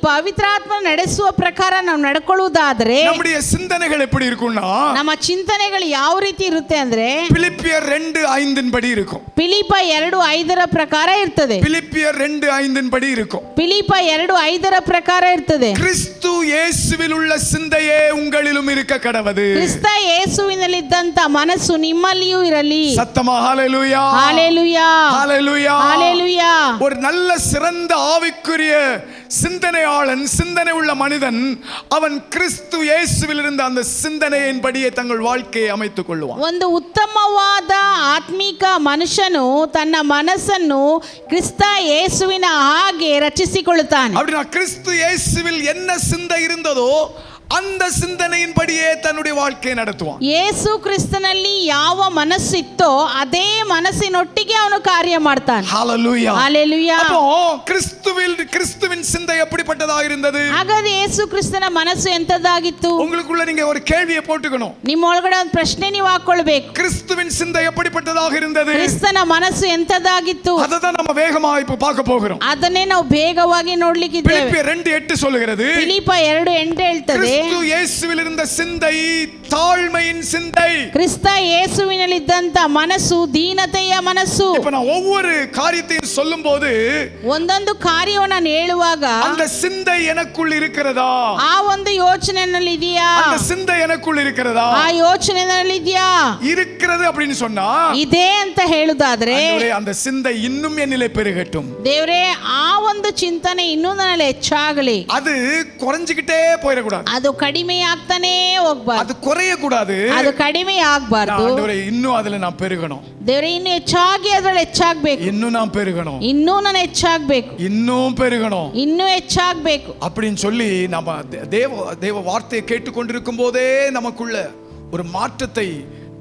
ಪವಿತ್ರಾತ್ಮ ನಡೆಸುವ ಪ್ರಕಾರ ನಾವು ನಡ್ಕೊಳ್ಳುವುದಾದ್ರೆ நம்முடைய சிந்தனைகள் எப்படி இருக்கும்னா, ನಮ್ಮ ಚಿಂತನೆಗಳು ಯಾವ ರೀತಿ ಇರುತ್ತೆ ಅಂದ್ರೆ பிலிப்பியர் 2:5 படி இருக்கும். ಫಿಲಿಪ್ಪ 2:5 ಪ್ರಕಾರ ಇರ್ತದೆ. பிலிப்பியர் 2:5 படி இருக்கும். ಫಿಲಿಪ್ಪ 2:5 ಪ್ರಕಾರ ಇರ್ತದೆ. கிறிஸ்து இயேசுவில் உள்ள சிந்தையே உங்களிலும் இருக்க கடவது. ಕ್ರಿಸ್ತ ಯೇಸುವಿನಲ್ಲಿದ್ದಂತ ಮನಸ್ಸು ನಿಮ್ಮಲ್ಲಿಯೂ ಇರಲಿ. சத்தமா ஹalleluya, ஹalleluya, ஹalleluya, ஹalleluya. ஒரு நல்ல சிறந்த ஆவிக்குரிய சிந்தனை உள்ள மனிதன் அவன் கிறிஸ்து இயேசுவில் இருந்த அந்த சிந்தனையின்படியே தங்கள் வாழ்க்கையை அமைத்துக் கொள்வான். ಒಂದು ಉತ್ತಮವಾದ ಆತ್ಮಿಕ ಮನುಷ್ಯನು ತನ್ನ ಮನಸ್ಸನ್ನು ಕ್ರಿಸ್ತ ಯೇಸುವಿನ ಹಾಗೆ ರಚಿಸಿಕೊಳ್ಳುತ್ತಾನೆ. அப்படினா கிறிஸ்து இயேசுவில் என்ன சிந்தை இருந்ததோ அந்த சிந்தனையின்படியே தன்னுடைய வாழ்க்கையை நடத்துவான். ಯೇಸು ಕ್ರಿಸ್ತನಲ್ಲಿ ಯಾವ ಮನಸ್ಸಿತ್ತೋ ಅದೇ ಮನಸ್ಸಿನೊಟ್ಟಿಗೆ ಅವನು ಕಾರ್ಯ ಮಾಡ್ತಾನೆ. ஹalleluya. ஹalleluya. அப்போ கிறிஸ்துவின் சிந்தை எப்படிப்பட்டதாக இருந்தது? ಹಾಗಾದ್ರೆ ಯೇಸು ಕ್ರಿಸ್ತನ ಮನಸ್ಸು ಎಂತದಾಗಿತ್ತು? உங்களுக்குள்ள நீங்க ஒரு கேள்வியை போட்டுக்கணும். ನಿಮ್ಮ ಒಳಗಡೆ ಒಂದು ಪ್ರಶ್ನೆ ನೀವು ಹಾಕೊಳ್ಬೇಕು. கிறிஸ்துவின் சிந்தை எப்படிப்பட்டதாக இருந்தது? ಕ್ರಿಸ್ತನ ಮನಸ್ಸು ಎಂತದಾಗಿತ್ತು? ಅದನ್ನ நம்ம வேகமா இப்ப பார்க்க போகிறோம். ಅದನ್ನೇ ನಾವು ಬೇಗವಾಗಿ ನೋಡ್ಲಿಕ್ಕಿದ್ದೇವೆ. பிலிப்பியர் 2:8 சொல்லுகிறது. ಫಿಲಿಪ್ಪ 2:8 ಹೇಳ್ತದೆ, கிறிஸ்து இயேசுவில் இருந்த சிந்தை தாழ்மையின் சிந்தை. ಕ್ರಿಸ್ತ ಯೇಸುವಿನಲ್ಲಿದ್ದಂತ ಮನಸ್ಸು ದೀನತೆಯ ಮನಸ್ಸು. இப்ப நான் ஒவ்வொரு காரியத்தையும் சொல்லும்போது ಒಂದೊಂದು ಕಾರ್ಯವನ್ನು ನಾನು ಹೇಳುವಾಗ அந்த சிந்தை எனக்குள் இருக்கிறதா? ಆ ಒಂದು ಯೋಚನೆನಲ್ಲಿ ಇದೆಯಾ? அந்த சிந்தை எனக்குள் இருக்கிறதா? ಆ ಯೋಚನೆನಲ್ಲಿ ಇದೆಯಾ? இருக்கிறது அப்படின்னு சொன்னா ಇದೆ ಅಂತ ಹೇಳುದಾದ್ರೆ ஆண்டவரே அந்த சிந்தை இன்னும் என்னிலே பெருகட்டும். ದೇವರೇ ಆ ಒಂದು ಚಿಂತನೆ ಇನ್ನೂ ನನ್ನಲ್ಲಿ ಹೆಚ್ಚಾಗಲಿ. அது குறைஞ்சிக்கிட்டே போயிடக்கூடாது. ಅದು ಕಡಿಮೆ ಆಗ್ತಾನೆ ಹೋಗ್ಬಾರ್ದು. அது குறைய கூடாது. ಅದು ಕಡಿಮೆ ಆಗ್ಬಾರ್ದು. ஆண்டவரே இன்னும் அதுல நான் பெருகணும். ದೇವರೇ ಇನ್ನು ಹೆಚ್ಚಾಗಿ ಅದರಲ್ಲಿ ಹೆಚ್ಚಾಗಬೇಕು. இன்னும் நான் பெருகணும். ಇನ್ನೂ ನಾನು ಹೆಚ್ಚಾಗಬೇಕು. இன்னும் பெருகணும். ಇನ್ನೂ ಹೆಚ್ಚಾಗಬೇಕು அப்படின்னு சொல்லி நம்ம தேவ வார்த்தையை கேட்டுக்கொண்டிருக்கும் போதே நமக்குள்ள ஒரு மாற்றத்தை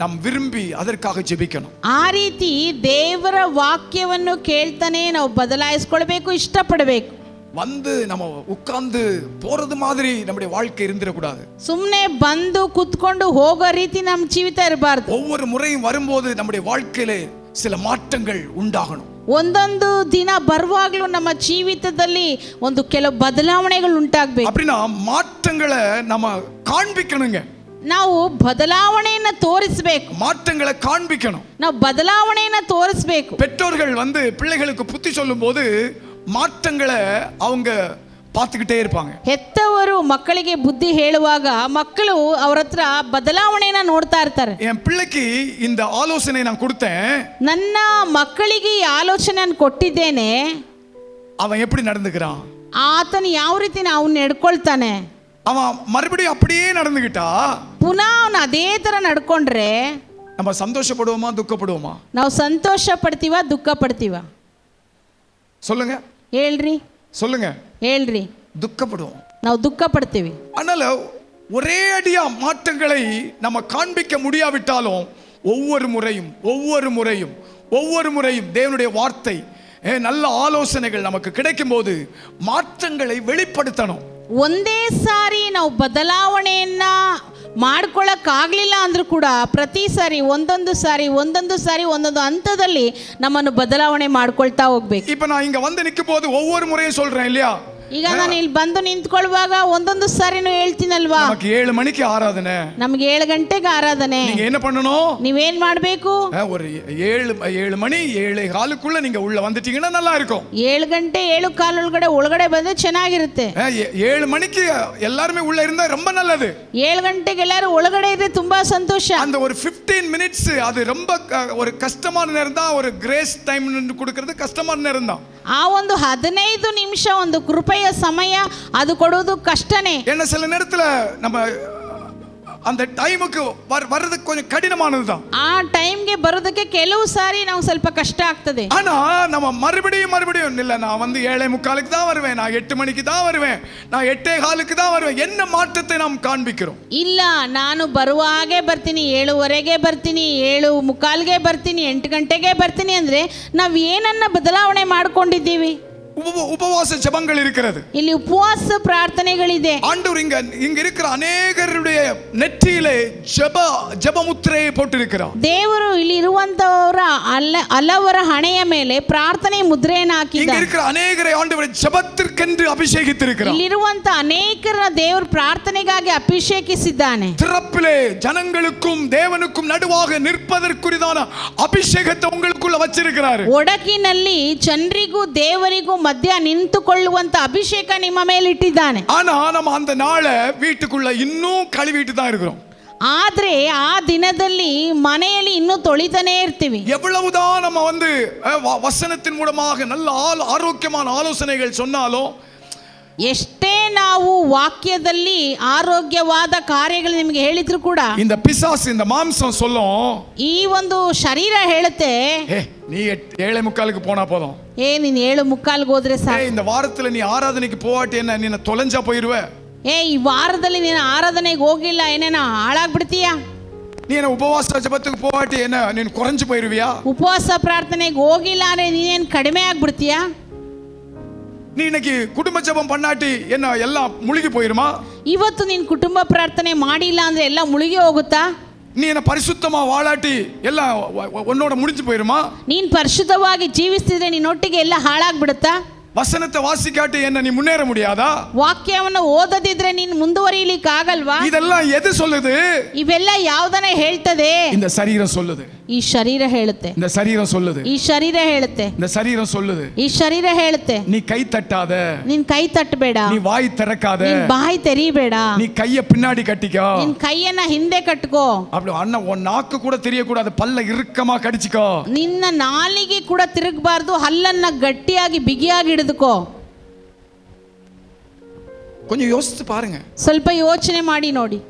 நாம் விரும்பி அதற்காக ஜெபிக்கணும். ಆ ರೀತಿ ದೇವರ ವಾಕ್ಯವನ್ನು ಕೇಳ್ತಾನೆ ನಾವು ಬದಲಾಯಿಸ್ಕೊಳ್ಬೇಕು, ಇಷ್ಟಪಡಬೇಕು. வந்து நம்ம உட்கார்ந்து போறது மாதிரி நம்முடைய வாழ்க்கை இருந்திடக்கூடாது. ಸುಮ್ಮನೆ ಬಂದು ಕುತ್ಕೊಂಡು ಹೋಗೋ ರೀತಿ ನಮ್ಮ ಜೀವಿತ ಇರಬಾರ್ದು. ஒவ்வொரு முறையும் வரும்போது நம்முடைய வாழ்க்கையிலே சில மாற்றங்கள் உண்டாகணும். ಒಂದೊಂದು ದಿನ ಬರುವಾಗಲೂ ನಮ್ಮ ಜೀವಿತದಲ್ಲಿ ಒಂದು ಕೆಲವು ಬದಲಾವಣೆಗಳು ಉಂಟಾಗಬೇಕು. அப்படின்னா மாற்றங்களை நம்ம காண்பிக்கணுங்க. ನಾವು ಬದಲಾವಣೆಯನ್ನು ತೋರಿಸಬೇಕು. மாற்றங்களை காண்பிக்கணும். ನಾವು ಬದಲಾವಣೆಯನ್ನು ತೋರಿಸಬೇಕು. பெற்றோர்கள் வந்து பிள்ளைகளுக்கு புத்தி சொல்லும்போது மாற்றங்களை அவங்க பார்த்துக்கிட்டே இருப்பாங்க. ಹೆತ್ತವರು ಮಕ್ಕಳಿಗೆ ಬುದ್ಧಿ ಹೇಳುವಾಗ ಮಕ್ಕಳು ಅವರ ಹತ್ರ ಬದಲಾವಣೆಯನ್ನು ನೋಡ್ತಾ ಇರ್ತಾರೆ. என் பிள்ளைக்கு இந்த ஆலோசனை நான் கொடுத்தேன், ನನ್ನ ಮಕ್ಕಳಿಗೆ ಈ ಆಲೋಚನೆ ನಾನು ಕೊಟ್ಟಿದ್ದೇನೆ, அவன் எப்படி நடந்துக்கிறான், ಆತನು ಯಾವ ರೀತಿ ನಾವು ನಡ್ಕೊಳ್ತಾನೆ, அவன் மறுபடியும் அப்படியே நடந்துக்கிட்டா ಪುನಃ ಅವನು ಅದೇ ಥರ ನಡ್ಕೊಂಡ್ರೆ நம்ம சந்தோஷப்படுவோமா துக்கப்படுவோமா? ನಾವು ಸಂತೋಷ ಪಡ್ತೀವ, ದುಃಖ ಪಡ್ತೀವ? சொல்லுங்க, ಹೇಳ್ರಿ, சொல்லுங்க. ಹೇಳ್ರಿ. துக்கப்படுவோம். ನಾವು ದುಃಖ ಪಡ್ತೀವಿ. அதனால ஒரே அடியா மாற்றங்களை நம்ம காண்பிக்க முடியாவிட்டாலும் ஒவ்வொரு முறையும் தேவனுடைய வார்த்தை நல்ல ஆலோசனைகள் நமக்கு கிடைக்கும் போது மாற்றங்களை வெளிப்படுத்தணும். ಒಂದೇ ಸಾರಿ ನಾವು ಬದಲಾವಣೆಯನ್ನ ಮಾಡ್ಕೊಳ್ಳೋಕ್ಕಾಗಲಿಲ್ಲ ಅಂದ್ರೂ ಕೂಡ ಪ್ರತಿ ಸಾರಿ ಒಂದೊಂದು ಹಂತದಲ್ಲಿ ನಮ್ಮನ್ನು ಬದಲಾವಣೆ ಮಾಡ್ಕೊಳ್ತಾ ಹೋಗ್ಬೇಕು. இப்போ நான் இங்க வந்து நிற்கும் போது ஒவ்வொரு முறையும் சொல்றேன் இல்லையா? ಈಗ ನಾನು ಇಲ್ಲಿ ಬಂದು ನಿಂತ್ಕೊಳ್ಳುವಾಗ ಒಂದೊಂದು ಸಾರಿನೂ ಹೇಳ್ತೀನಲ್ವಾ? நமக்கு 7 மணிக்கு ஆராதனை, ನಮಗೆ 7 ಗಂಟೆಗೆ ಆರಾಧನೆ. நீங்க என்ன பண்ணணும்? ನೀವೇನ್ ಮಾಡಬೇಕು? ஒரு 7 மணி 7:15 நீங்க உள்ள வந்துட்டீங்கன்னா நல்லா இருக்கும். 7 ಗಂಟೆ 7:15 ಒಳಗಡೆ ಬಂದ್ರೆ ಚೆನ್ನಾಗಿರುತ್ತೆ. 7 மணிக்கு எல்லாரும் உள்ள இருந்தா ரொம்ப நல்லது. 7 ಗಂಟೆಗೆ ಎಲ್ಲರೂ ಒಳಗಡೆ ಇದ್ರೆ ತುಂಬಾ ಸಂತೋಷ. அந்த ஒரு 15 மினிட்ஸ் அது ரொம்ப ஒரு கஷ்டமான நேரம் தான். ஒரு கிரேஸ் டைம் கொடுக்கிறது கஷ்டமான நேரம் தான். ಆ ಒಂದು 15 ನಿಮಿಷ ಒಂದು ಕೃಪೆಯ ಸಮಯ ಅದು ಕೊಡೋದು ಕಷ್ಟನೇ. என்ன சில நேரத்துல நம்ம அந்த டைமுக்கு வர்றது கொஞ்சம் கடினமானது தான். ಆ ಟೈಮ್ಗೆ ಬರೋದಕ್ಕೆ ಕೆಲವು ಸಾರಿ ನಾವು ಸ್ವಲ್ಪ ಕಷ್ಟ ಆಗ್ತದೆ. ஆனா நம்ம மறுபடியும் இல்ல, நான் வந்து 7:45 தான் வருவேன், நான் 8 மணிக்கு தான் வருவேன், நான் 8:15 தான் வருவேன். என்ன மாற்றத்தை நாம் காண்பிக்கிறோம்? ಇಲ್ಲ, ನಾನು ಬರುವಾಗೆ ಬರ್ತೀನಿ, 7:15 ಬರ್ತೀನಿ, 7:45 ಬರ್ತೀನಿ, 8 ಗಂಟೆಗೆ ಬರ್ತೀನಿ ಅಂದ್ರೆ ನಾವು ಏನನ್ನ ಬದಲಾವಣೆ ಮಾಡ್ಕೊಂಡಿದ್ದೀವಿ? உபவாச ஜெபங்கள் இருக்கிறது. ಇಲ್ಲಿ ಉಪವಾಸ ಪ್ರಾರ್ಥನೆಗಳಿದೆ. ஆண்டவர் இங்க இருக்கிற அநேகருடைய நெற்றியிலே ஜெப முத்திரையை போட்டிருக்கிறார். ದೇವರು ಇಲ್ಲಿ ಇರುವಂತವರ ಹಲವರ ಹಣೆಯ ಮೇಲೆ ಪ್ರಾರ್ಥನೆ ಮುದ್ರೆಯನ್ನು ಹಾಕಿದ್ದಾನೆ. இங்க இருக்கிற அநேகரை ஆண்டவர் ஜெபத்திற்கென்று அபிஷேகித்திருக்கிறார். ಇಲ್ಲಿರುವಂತ ಅನೇಕರ ದೇವರು ಪ್ರಾರ್ಥನೆಗಾಗಿ ಅಭಿಷೇಕಿಸಿದ್ದಾನೆ. திறப்பிலே ஜனங்களுக்கும் தேவனுக்கும் நடுவாக நிற்பதற்குரிதான அபிஷேகத்தை உங்களுக்குள்ள வச்சிருக்கிறார். ಒಡಕಿನಲ್ಲಿ ಜನರಿಗೂ ದೇವರಿಗೂ ಮಧ್ಯ ನಿಂತುಕೊಳ್ಳುವಂತ ಅಭಿಷೇಕ ನಿಮ್ಮ ಮೇಲೆ ಇಟ್ಟಿದ್ದಾನೆ. ஆனா நம்ம அந்த நாளை வீட்டுக்குள்ள இன்னும் கழுவிட்டு தான் இருக்கிறோம். ಆದ್ರೆ ಆ ದಿನದಲ್ಲಿ ಮನೆಯಲ್ಲಿ ಇನ್ನೂ ತೊಳಿತಾನೇ ಇರ್ತೀವಿ. எவ்வளவுதான் நம்ம வந்து வசனத்தின் மூலமாக நல்ல ஆரோக்கியமான ஆலோசனைகள் சொன்னாலும், ಎಷ್ಟೇ ನಾವು ವಾಕ್ಯದಲ್ಲಿ ಆರೋಗ್ಯವಾದ ಕಾರ್ಯಗಳು ನಿಮಗೆ ಹೇಳಿದ್ರು ಕೂಡ இந்த பிசாசு இந்த மாம்சம் சொல்லும், ಈ ಒಂದು ಶರೀರ ಹೇಳುತ್ತೆ, நீ 7:45 போனா போதும், ನೀನ್ 7:45 ಹೋದ್ರೆ ಸಾಕು, இந்த வாரத்துல நீ ஆராதனைக்கு போவாட்டி என்ன, நீ தொலைஞ்சா போயிருவே, ಈ ವಾರದಲ್ಲಿ ನೀನು ಆರಾಧನೆಗೆ ಹೋಗಿಲ್ಲ, ಏನೇನೋ ಹಾಳಾಗ್ಬಿಡ್ತೀಯಾ? நீ உபவாச ஜெபத்துக்கு போகாட்டி என்ன நீ குறைஞ்சு போயிருவியா? ಉಪವಾಸ ಪ್ರಾರ್ಥನೆಗೆ ಹೋಗಿಲ್ಲ ಅಂದ್ರೆ ನೀನೇನು ಕಡಿಮೆ ಆಗ್ಬಿಡ್ತೀಯಾ? நீ இன்னைக்கு குடும்ப ஜெபம் பண்ணாட்டி என்ன எல்லாம் முழுகி போயிருமா? ಇವತ್ತು ನೀನು ಕುಟುಂಬ ಪ್ರಾರ್ಥನೆ ಮಾಡಿಲ್ಲ ಅಂದ್ರೆ ಎಲ್ಲ ಮುಳುಗಿ ಹೋಗುತ್ತಾ? நீ என்ன பரிசுத்தமா வாழாட்டி எல்லாம் உன்னோட முடிஞ்சு போயிருமா? ನೀನು ಪರಿಶುದ್ಧವಾಗಿ ಜೀವಿಸ್ತಿದ್ರೆ ನಿನ್ನೊಟ್ಟಿಗೆ ಎಲ್ಲ ಹಾಳಾಗ್ಬಿಡುತ್ತಾ? வசனத்தை வாசிக்காட்டி என்ன நீ முன்னேற முடியாதா? ವಾಕ್ಯವನ್ನು ಓದದಿದ್ರೆ ನೀನು ಮುಂದುವರಿಯಲಿಕ್ಕೆ ಆಗಲ್ವಾ? இதெல்லாம் எது சொல்லுது? ಇವೆಲ್ಲ ಯಾವುದನ್ನ ಹೇಳ್ತದೆ? இந்த சரீரம் சொல்லுது. ಈ ಶರೀರ ಹೇಳುತ್ತೆ. இந்த சரீரம் சொல்லுது. ಈ ಶರೀರ ಹೇಳುತ್ತೆ. இந்த சரீரம் சொல்லுது. ಈ ಶರೀರ ಹೇಳುತ್ತೆ. நீ கை தட்டாத. ನೀನ್ ಕೈ ತಟ್ಟಬೇಡ. நீ வாய் திறக்காத. ನೀನ್ ಬಾಯಿ ತೆರಿಬೇಡ. நீ கைய பின்னாடி கட்டிக்கோ. ನಿನ್ ಕೈಯನ್ನ ಹಿಂದೆ ಕಟ್ಕೋ. அப்படி அண்ணா உன் நாக்கு கூட தெரியக்கூடாது, பல்ல இறுக்கமா கடிச்சுக்கோ. ನಿನ್ನ ನಾಲಿಗೆ ಕೂಡ ತಿರುಗಬಾರ್ದು, ಹಲ್ಲನ್ನ ಗಟ್ಟಿಯಾಗಿ ಬಿಗಿಯಾಗಿ ಹಿಡಿದುಕೋ. கொஞ்சம் யோசித்து பாருங்க. ಸ್ವಲ್ಪ ಯೋಚನೆ ಮಾಡಿ ನೋಡಿ.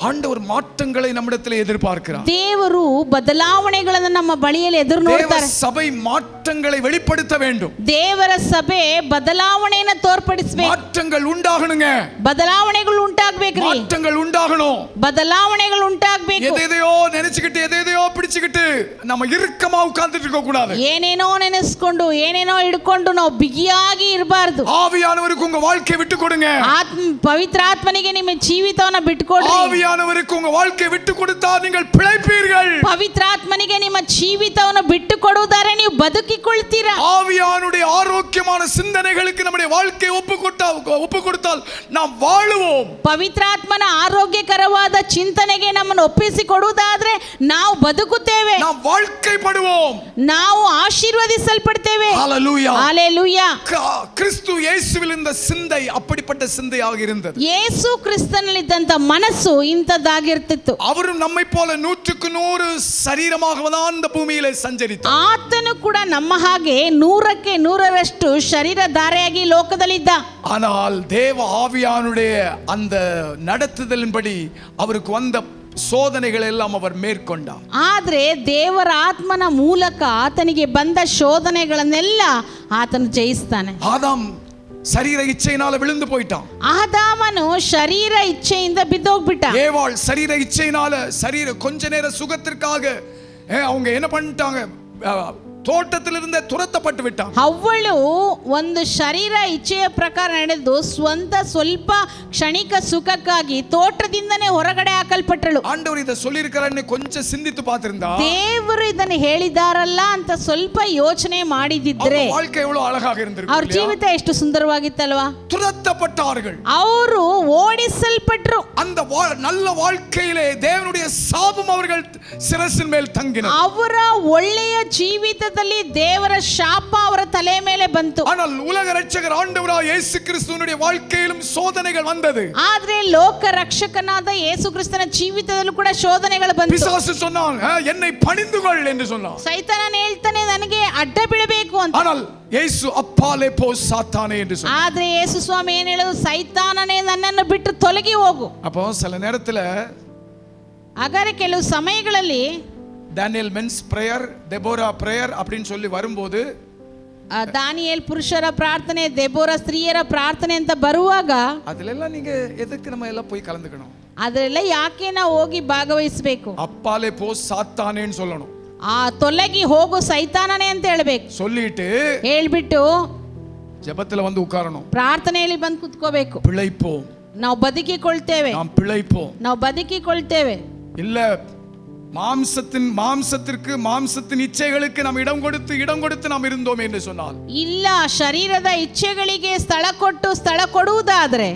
ஆண்டவர் மாற்றங்களை நம்மிடத்தில் எதிர்பார்க்கிறார். ದೇವರು ಬದಲಾವಣೆಗಳನ್ನು ನಮ್ಮ ಬಳಿಯಲ್ಲಿ ಎದುರು ನೋಡ್ತಾರೆ. சபை மாற்றங்களை வெளிப்படுத்த வேண்டும். ದೇವರ ಸಭೆ ಬದಲಾವಣೆಯನ್ನು ತೋರ್ಪಡಿಸಬೇಕು. மாற்றங்கள் உண்டாகணுங்க. ಬದಲಾವಣೆಗಳು ಉಂಟಾಗಬೇಕು. மாற்றங்கள் உண்டாகணும். ಬದಲಾವಣೆಗಳು ಉಂಟಾಗಬೇಕು. எதையோ நினைச்சிட்டு எதையோ பிடிச்சிட்டு நம்ம இறுக்கமா உட்கார்ந்துட்டு இருக்க கூடாது. ಏನೇನೋ ನೆನೆಸ್ಕೊಂಡು ಏನೇನೋ ಹಿಡ್ಕೊಂಡು ನಾವು ಬಿಗಿಯಾಗಿ ಇರಬಾರ್ದು. ஆவியானவருக்கு உங்க வாழ்க்கையை விட்டு கொடுங்க. ಪವಿತ್ರ ಆತ್ಮನಿಗೆ ನಿಮ್ಮ ಜೀವಿತವನ್ನ ಬಿಟ್ಟುಕೊಡಿ. ஆவியானவருக்கு உங்க வாழ்க்கையை விட்டு கொடுத்தால் நீங்கள் பிழைப்பீர்கள். ಪವಿತ್ರ ಆತ್ಮನಿಗೆ ನಿಮ್ಮ ಜೀವಿತವನ್ನು ಬಿಟ್ಟು ಕೊಡುವುದಾರೆ ನೀವು ಬದುಕಿಕೊಳ್ತೀರಾ. ஆவியானுடைய ஆரோக்கியமான சிந்தனைகளுக்கு நம்முடைய வாழ்க்கையை ஒப்பு கொடுத்தால் நாம் வாழுவோம். ಪವಿತ್ರ ಆತ್ಮನ ಆರೋಗ್ಯಕರವಾದ ಚಿಂತನೆಗೆ ನಮ್ಮನ್ನು ಒಪ್ಪಿಸಿ ಕೊಡುವುದಾದ್ರೆ ನಾವು ಬದುಕುತ್ತೇವೆ. நாம் வாழ்க்கை படுவோம். ನಾವು ಆಶೀರ್ವದಿಸಲ್ಪಡ್ತೇವೆ. ஹalleluya. ஹalleluya. கிறிஸ்து இயேசுவில் இந்த சிந்தை அப்படிப்பட்ட சிந்தையாக இருந்தது. ಯೇಸು ಕ್ರಿಸ್ತನಲ್ಲಿದ್ದಂತ ಮನಸ್ಸು ಇಂಥದ್ದಾಗಿರ್ತಿತ್ತು. அவரும் நம்மை போல 100க்கு 100 சரீரமாக தான் இந்த பூமியிலே சஞ்சரித்தார். ಆತನು ಕೂಡ ನಮ್ಮ ಹಾಗೆ 100ಕ್ಕೆ 100ರಷ್ಟು ಶರೀರಧಾರಿಯಾಗಿ ಲೋಕದಲ್ಲಿದ್ದ. ஆனால் தேவ ஆவியானுடைய அந்த நடத்துதலின்படி அவருக்கு வந்த சோதனைகள் எல்லாம் அவர் மேற்கொண்டார். ಆದ್ರೆ ದೇವರ ಆತ್ಮನ ಮೂಲಕ ಆತನಿಗೆ ಬಂದ ಶೋಧನೆಗಳನ್ನೆಲ್ಲ ಆತನು ಜಯಿಸ್ತಾನೆ. ஆதாம் சரீர இச்சையினால விழுந்து போயிட்டான். ಆದಾಮನು ಶರೀರ ಇಚ್ಛೆಯಿಂದ ಬಿದ್ದೋಗ್ಬಿಟ್ಟ. ஏவாள் சரீர இச்சையினால கொஞ்ச நேர சுகத்திற்காக அவங்க என்ன பண்ணிட்டாங்க, ತೋಟದಲ್ಲಿಂದ ತುರತ್ತಪಟ್ಟು ಬಿಟ್ಟ. ಅವ್ವಳು ಒಂದು ಶರೀರ ಇಚ್ಛೆಯ ಪ್ರಕಾರ ನಡೆದು ಸ್ವಂತ ಸ್ವಲ್ಪ ಕ್ಷಣಿಕ ಸುಖಕ್ಕಾಗಿ ತೋಟದಿಂದನೇ ಹೊರಗಡೆ ಹಾಕಲ್ಪಟ್ಟಳು. ಆಂಡವರು ಇದ சொல்லிருக்காரன்னு கொஞ்சம் சிந்தித்து பார்த்திருந்தா, ದೇವರು ಇದನ್ನು ಹೇಳಿದಾರಲ್ಲ ಅಂತ ಸ್ವಲ್ಪ ಯೋಚನೆ ಮಾಡಿದಿದ್ರೆ வாழ்க்கை எவ்வளவு அழகாக இருந்திருக்கும். ಅವ್ರ ಜೀವಿತ ಎಷ್ಟು ಸುಂದರವಾಗಿತ್ತಲ್ವಾ. துரத்தப்பட்டார்கள், ಅವರು ಓಡಿಸಲ್ಪಟ್ರು. அந்த நல்ல வாழ்க்கையிலே தேவனுடைய சாபம் அவர்கள் சிரசின் மேல் தங்கினது. ಅವರ ಒಳ್ಳೆಯ ಜೀವಿತ ದೇವರ ಶಾಪ ಅವರ ತಲೆ ಮೇಲೆ ಬಂತು. ஆனால் உலக ரட்சகர் ஆண்டவராகிய இயேசு கிறிஸ்துவினுடைய வாழ்க்கையிலும் சோதனைகள் வந்தது. ಆದ್ರೆ ಲೋಕ ರಕ್ಷಕನಾದ ಯೇಸು ಕ್ರಿಸ್ತನ ಜೀವಿತದಲ್ಲೂ ಕೂಡ ಶೋಧನೆಗಳು ಬಂತು. பிசாசு சொன்னான், என்னை பணிந்துகொள் என்று சொன்னான். ಸೈತಾನನು ಹೇಳ್ತಾನೆ ನನಗೆ ಅಡ್ಡ ಬೀಳಬೇಕು ಅಂತ. ஆனால் ಯೇಸು ಅಪ್ಪಾಲೆ ಪೋ ಸಾತಾನೆ என்று சொன்னார். ಆದ್ರೆ ಯೇಸು ಸ್ವಾಮಿ ಏನು ಹೇಳಿದ್ರು, ಸೈತಾನನೇ ನನ್ನನ್ನು ಬಿಟ್ಟು ತೊಲಗಿ ಹೋಗು. அப்போ சில நேரத்துல ಹಾಗಾದ್ರೆ ಕೆಲವು ಸಮಯಗಳಲ್ಲಿ டானியல் மென்ஸ் பிரேயர், தெபோரா பிரேயர் அப்படின்னு சொல்லி வரும்போது, ದಾನಿಯೇಲ್ ಪುರುಷರ ಪ್ರಾರ್ಥನೆ, ದೆಬೋರಾ ಸ್ತ್ರೀಯರ ಪ್ರಾರ್ಥನೆ ಅಂತ ಬರುವಾಗ ಅದೆಲ್ಲ நீங்க எதுக்கு நம்ம எல்லாம் போய் கலந்துக்கணும்? ಅದೆಲ್ಲ ಯಾಕೆ ನಾವು ಹೋಗಿ ಭಾಗವಹಿಸಬೇಕು? அப்பாலே போ சாத்தானேன்னு சொல்லணும். ಆ ತೊಲಗಿ ಹೋಗು ಸೈತಾನನೇ ಅಂತ ಹೇಳ್ಬೇಕು. சொல்லிட்டு ಹೇಳ್ಬಿಟ್ಟು ஜெபத்துல வந்து உட்காரணும். ಪ್ರಾರ್ಥನೆಯಲ್ಲಿ ಬಂದು ಕುತ್ಕೋಬೇಕು. பிழைப்போம், ನಾವು ಬದುಕಿಕೊಳ್ತೇವೆ, நாம் பிழைப்போம். ನಾವು ಬದುಕಿಕೊಳ್ತೇವೆ. இல்ல மாம்சத்தின் இச்சைகளுக்கு நாம் இடம் கொடுத்து நாம் இருந்தோம் என்று சொன்னால், ಇಲ್ಲ ಶರೀರದ ಇಚ್ಛೆಗಳಿಗೆ ಸ್ಥಳ ಕೊಡುವುದಾದ್ರೆ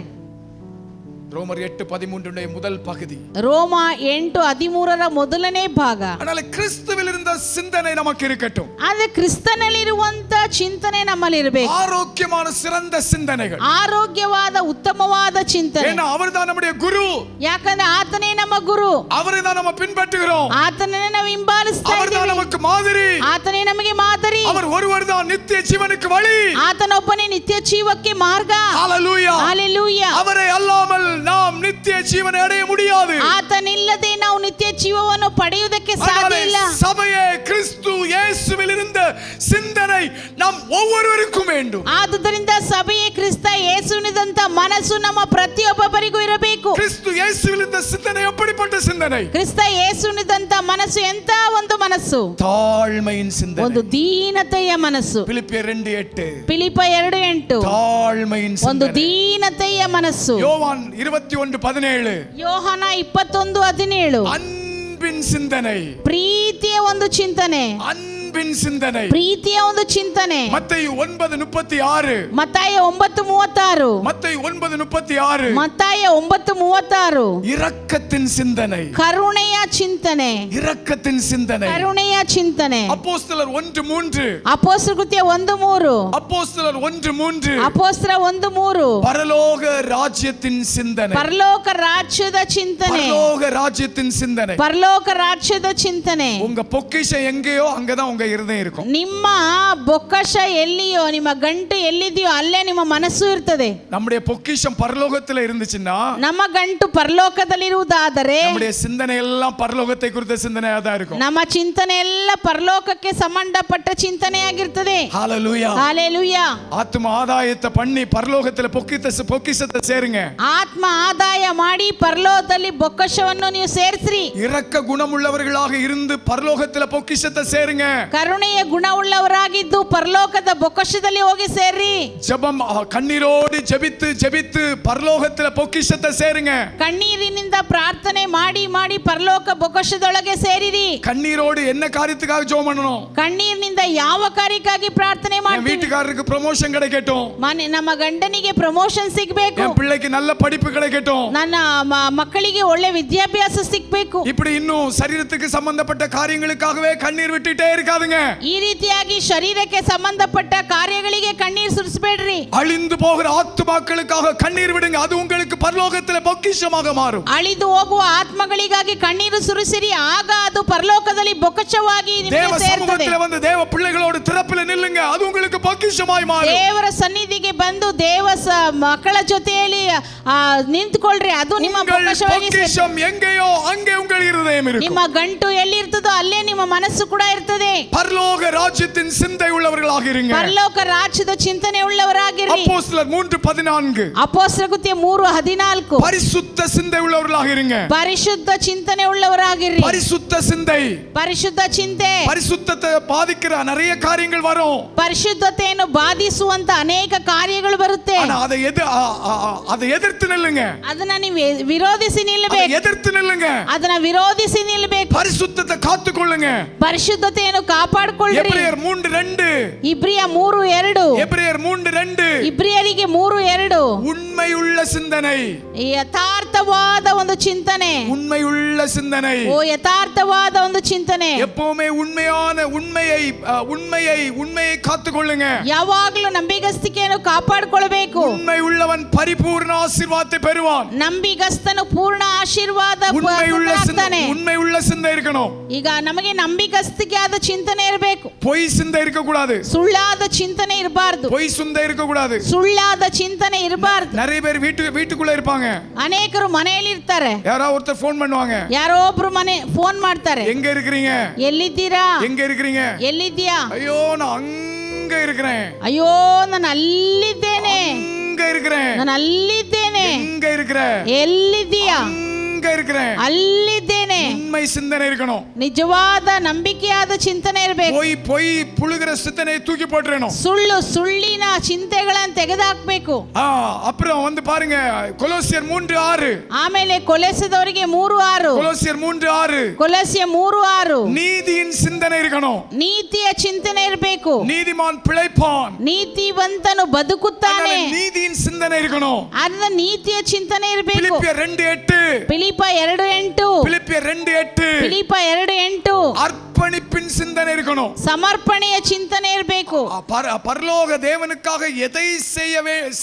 ரோமர் 8:13 முதல் பகுதி, ರೋಮ 8:13 ಮೊದಲನೇ ಭಾಗ. அதனால கிறிஸ்துவில் இருந்த சிந்தனை நமக்கு இருக்கட்டும். ಆದ್ರೆ ಕ್ರಿಸ್ತನಲ್ಲಿರುವಂತ ಚಿಂತನೆ ನಮ್ಮಲ್ಲಿ ಇರಬೇಕು. ஆரோக்கியமான சிறந்த சிந்தனைகள், ಆರೋಗ್ಯವಾದ ಉತ್ತಮವಾದ ಚಿಂತನೆ. ஏன்னா அவர்தான் நம்முடைய குரு. ಯಾಕಂದ್ರೆ ಆತನೇ ನಮ್ಮ ಗುರು. அவரை தான் நம்ம பின்பற்றுகிறோம். ಆತನೇ ನಾವು ಹಿಂಬಾಲಿಸ್ತಾ அவர்தான் ಇದ್ದೀವಿ. நமக்கு மாதிரி. ಆತನೇ ನಮಗೆ ಮಾದರಿ. அவர் ஒருவர் தான் நித்திய ஜீவனுக்கு வழி. ಆತನೊಬ್ಬನೇ ನಿತ್ಯ ಜೀವಕ್ಕೆ ಮಾರ್ಗ. ஹalleluya, ஹalleluya. அவரை அல்லாமல் நாம் நித்திய ஜீவனை அடைய முடியாது. ಆತನಿಲ್ಲದೆ ನಾವು ನಿತ್ಯ ಜೀವವನ್ನು ಪಡೆಯುವುದಕ್ಕೆ ಸಾಧ್ಯ ಇಲ್ಲ. சபையே கிறிஸ்து இயேசுவில் இருந்த சிந்தனை நம் ஒவ்வொருவருக்கும் வேண்டும். ಆದುದರಿಂದ ಸಭೆಯೇ ಕ್ರಿಸ್ತ ಯೇಸುವಿನಂತ ಮನಸ್ಸು ನಮ್ಮ ಪ್ರತಿಯೊಬ್ಬರಿಗೂ ಇರಬೇಕು. கிறிஸ்து இயேசுவில் இந்த சிந்தனை எப்படிப்பட்ட சிந்தனை? ಕ್ರಿಸ್ತ ಯೇಸುವಿನಂತ ಮನಸ್ಸು ಎಂತ ಒಂದು ಮನಸ್ಸು, தாழ்மையின் சிந்தனை. ಒಂದು ದೀನತೆಯ ಮನಸ್ಸು. பிலிப்பியர் 2:8. ಫಿಲಿಪ್ಪ 2:8 தாழ்மையின் ಒಂದು சிந்தனை. ದೀನತೆಯ ಮನಸ್ಸು. யோவான் 21:17. ಯೋಹಾನ 21:17 அன்பின் சிந்தனை. ಪ್ರೀತಿಯ ಒಂದು ಚಿಂತನೆ, அன்பின் சிந்தனை. ಪ್ರೀತಿಯ ಒಂದು ಚಿಂತನೆ. மத்தேயு 9:36. ಮತ್ತಾಯ 9:36 மத்தேயு 9:36. ಮತ್ತಾಯ 9:36 இரக்கத்தின் சிந்தனை. ಕರುಣೆಯ ಚಿಂತನೆ, இரக்கத்தின் சிந்தனை. ಕರುಣೆಯ ಚಿಂತನೆ. அப்போஸ்தலர் 1:3. ಅಪೊಸ್ತಲ ಕೃತ್ಯ 1:3 அப்போஸ்தலர் 1:3. ಅಪೊಸ್ತಲ 1:3 பரலோக ராஜ்யத்தின் சிந்தனை. ಪರಲೋಕ ರಾಜ್ಯದ ಚಿಂತನೆ, பரலோக ராஜ்யத்தின் சிந்தனை. ಪರಲೋಕ ರಾಜ್ಯದ ಚಿಂತನೆ. உங்க பொக்கிஷம் எங்கேயோ அங்கதான் உங்க இருதயம் இருக்கும். ನಿಮ್ಮ ಬೊಕ್ಕಶ ಎಲ್ಲಿಯೋ, ನಿಮ್ಮ ಗಂಟು ಎಲ್ಲಿದೆಯೋ ಅಲ್ಲೇ ನಿಮ್ಮ ಮನಸ್ಸು ಇರ್ತದೆ. நம்முடைய பொக்கிஷம் பரலோகத்துல இருந்துச்சுன்னா ನಮ್ಮ ಗಂಟು ಪರಲೋಕದಲ್ಲಿರುವುದಾದರೆ நம்முடைய சிந்தனை எல்லாம் பரலோகத்தை குறித்த சிந்தனையா தான் இருக்கும். ನಮ್ಮ ಚಿಂತನೆ ಎಲ್ಲ ಪರಲೋಕಕ್ಕೆ ಸಂಬಂಧಪಟ್ಟ ಚಿಂತನೆಯಾಗಿರ್ತದೆ. ஹalleluya. ಹಾಲೆಲೂಯಾ. ஆத்ம ஆதாயத்தை பண்ணி பரலோகத்துல பொக்கிஷத்தை சேருங்க. ಆತ್ಮ ಆದಾಯ ಮಾಡಿ ಪರಲೋಕದಲ್ಲಿ ಬೊಕ್ಕಶವನ್ನು ನೀವು ಸೇರಿಸ್ರಿ. இரக்க குணமுள்ளவர்களாக இருந்து பரலோகத்துல பொக்கிஷத்தை சேருங்க. ಕರುಣೆಯ ಗುಣವುಳ್ಳವರಾಗಿದ್ದು ಪರಲೋಕದ ಬೊಕ್ಕಶದಲ್ಲಿ ಹೋಗಿ ಸೇರ್ರಿ. ஜெபம் கண்ணீரோடு ஜெபித்து பரலோகத்துல பொக்கிஷத்தை சேருங்க. ಕಣ್ಣೀರಿನಿಂದ ಪ್ರಾರ್ಥನೆ ಮಾಡಿ ಮಾಡಿ ಪರಲೋಕ ಬೊಕ್ಕಶದೊಳಗೆ ಸೇರಿರಿ. கண்ணீரோடு என்ன காரியத்துக்காக ஜெபம் பண்ணணும்? ಕಣ್ಣೀರಿನಿಂದ ಯಾವ ಕಾರ್ಯಕ್ಕಾಗಿ ಪ್ರಾರ್ಥನೆ என் ಮಾಡ್ತೀವಿ? வீட்டுக்காரருக்கு ப்ரமோஷன் கிடைக்கட்டும், ನಮ್ಮ ಗಂಡನಿಗೆ ಪ್ರಮೋಷನ್ ಸಿಗಬೇಕು, என் பிள்ளைக்கு நல்ல படிப்பு கிடைக்கட்டும், ನನ್ನ ಮಕ್ಕಳಿಗೆ ಒಳ್ಳೆ ವಿದ್ಯಾಭ್ಯಾಸ ಸಿಗಬೇಕು. இப்படி இன்னும் சரீரத்துக்கு சம்பந்தப்பட்ட காரியங்களுக்காகவே கண்ணீர் விட்டுட்டே இருக்காதுங்க. ಈ ರೀತಿಯಾಗಿ ಶರೀರಕ್ಕೆ ಸಂಬಂಧಪಟ್ಟ ಕಾರ್ಯಗಳಿಗೆ ಕಣ್ಣೀರು ಸುರಿಸಬೇಡ್ರಿ. அழிந்து போகிற ஆத்துமாக்களுக்காக கண்ணீர் விடுங்க. அது உங்களுக்கு பரலோகத்துல பொக்கிஷமாக மாறும். ಅಳಿದು ಹೋಗುವ ಆತ್ಮಗಳಿಗಾಗಿ ಕಣ್ಣೀರು ಸುರಿಸಿರಿ, ಆಗ ಅದು ಪರಲೋಕದಲ್ಲಿ ಬೊಕ್ಕಶವಾಗಿ தேவ ನಿಮಗೆ ಸೇರ್ತದೆ. சமூகத்துல வந்து தேவ பிள்ளைகளோடு திறப்பில நில்லுங்க. அது உங்களுக்கு பொக்கிஷமாய் மாறும். ದೇವರ ಸನ್ನಿಧಿಗೆ ಬಂದು ಮಕ್ಕಳ ಜೊತೆಯಲ್ಲಿ ನಿಂತುಕೊಳ್ಳ್ರಿ, ಅದು ನಿಮ್ಮ உங்கள் ಬೊಕ್ಕಶವಾಗಿ ಸೇರ್ತದೆ. பொக்கிஷம் எங்கேயோ அங்கே உங்கள் இருதயம் இருக்கும். ನಿಮ್ಮ ಗಂಟು ಎಲ್ಲಿ ಇರ್ತದೋ ಅಲ್ಲೇ ನಿಮ್ಮ ಮನಸ್ಸು ಕೂಡ ಇರ್ತದೆ. பரலோக ராஜ்யத்தின் சிந்தை உள்ளவர்களாக இருங்க. ಪರಲೋಕ ರಾಜ್ಯದ ಚಿಂತನೆ ಉಳ್ಳವರಾಗಿರಿ. அப்போஸ்தலர் 3:14. ಅಪೊಸ್ತಲ ಕೃತ್ಯ 3:14 பரிசுத்த சிந்தை உள்ளவர்களாக இருங்க. ಪರಿಶುದ್ಧ ಚಿಂತನೆ ಉಳ್ಳವರಾಗಿರಿ. பரிசுத்த சிந்தை. ಪರಿಶುದ್ಧ ಚಿಂತೆ. பரிசுத்தத்தை பாதிக்கிற நிறைய காரியங்கள் வரும். ಪರಿಶುದ್ಧತೆಯನ್ನು ಬಾಧಿಸುವಂತ ಅನೇಕ ಕಾರ್ಯಗಳು ಬರುತ್ತೆ. ஆனா அதை எதிர்த்து நில்லுங்க. ಅದನ್ನ ನೀವು ವಿರೋಧಿಸಿ ನಿಲ್ಲಬೇಕು. எதிர்த்து நில்லுங்க. ಅದನ್ನ ವಿರೋಧಿಸಿ ನಿಲ್ಲಬೇಕು. பரிசுத்தத்தை காத்துக்கொள்ளுங்க. ಪರಿಶುದ್ಧತೆಯನ್ನು ಕಾಪಾಡಿಕೊಳ್ಳ್ರಿ. எபிரேயர் 3:2. ಇಬ್ರಿಯ 3:2. எபிரேயர் 3:2. ಇಬ್ರಿಯರಿಗೆ 3:2. உண்மையுள்ள சிந்தனை. ಯಥಾರ್ಥವಾದ ಒಂದು ಚಿಂತನೆ. உண்மையுள்ள சிந்தனை. ಯಥಾರ್ಥವಾದ ಒಂದು ಚಿಂತನೆ. எப்பவுமே உண்மையான உண்மையை காத்துக்கொள்ளுங்க. ಯಾವಾಗಲೂ ನಂಬಿಗಸ್ತಿಕೆಯನ್ನು ಕಾಪಾಡಿಕೊಳ್ಳಬೇಕು. உண்மை உள்ளவன் பரிபூர்ண ஆசீர்வாதத்தை பெறுவான். ನಂಬಿಗಸ್ತನು ಪೂರ್ಣ ಆಶೀರ್ವಾದ ಪಡೆಯುತ್ತಾನೆ. உண்மையுள்ள சிந்தை இருக்கணும். ಈಗ ನಮಗೆ ನಂಬಿಗಸ್ತಿಕೆ ಆದ ಚಿಂತನೆ ಇರಬೇಕು. பொய் சிந்தை இருக்க கூடாது. ಸುಳ್ಳಾದ ಚಿಂತನೆ ಇರಬಾರದು. பொய் சிந்தை இருக்க கூடாது. ಸುಳ್ಳಾದ ಚಿಂತನೆ ಇರಬಾರದು. நிறைய பேர் வீட்டுக்குள்ள இருப்பாங்க. ಅನೇಕರು ಮನೆಯಲ್ಲಿ ಇರ್ತಾರೆ. யாரோ ஒருத்தர் ஃபோன் பண்ணுவாங்க. ಯಾರೋ ಒಬ್ರು ಫೋನ್ ಮಾಡ್ತಾರೆ. எங்க இருக்கிறீங்க? ಎಲ್ಲಿದ್ದೀರಾ? எங்க இருக்கிறீங்க? ಎಲ್ಲಿದ್ದೀಯಾ? ஐயೋ நான் அங்க இருக்கிறேன். ಅಯ್ಯೋ ನಾನು ಅಲ್ಲಿದ್ದೇನೆ. அங்க இருக்கிறேன். ನಾನು ಅಲ್ಲಿದ್ದೇನೆ. எங்க இருக்கிற? ಎಲ್ಲಿದ್ದೀಯಾ? அங்க இருக்கிறேன். ಅಲ್ಲಿದ್ದೇನೆ. உண்மை சிந்தனை இருக்கணும். ನಿಜವಾದ ನಂಬಿಕೆಯಾದ ಚಿಂತನೆ ಇರಬೇಕು. பொய் புழுகிற சிந்தனையை தூக்கி போட்டுறணும். ಸುಳ್ಳಿನ ಚಿಂತೆಗಳನ್ನು ತೆಗೆದುಹಾಕಬೇಕು. அப்புறம் வந்து பாருங்க கொலோசியர் 3:6. ಆಮೇಲೆ ಕೊಲೆಸದವರಿಗೆ 3:6. கொலோசியர் 3:6. ಕೊಲೆಸಿಯ 3:6. நீதியின் சிந்தனை இருக்கணும். ನೀತಿಯ ಚಿಂತನೆ ಇರಬೇಕು. நீதிமான் பிழைப்பான். ನೀತಿವಂತನು ಬದುಕುತ್ತಾನೆ. நீதியின் சிந்தனை இருக்கணும். ಅದರ ನೀತಿಯ ಚಿಂತನೆ ಇರಬೇಕು. பிலிப்பியர் 2:8. ಫಿಲಿಪ್ಪ 2:8. பிலிப்பியர் 2:8. ಫಿಲಿಪ್ಪ 2:8. அர்ப்பணிப்பின் சிந்தனை இருக்கணும். ಸಮರ್ಪಣೆಯ ಚಿಂತನೆ ಇರಬೇಕು. பரலோக தேவனுக்காக எதை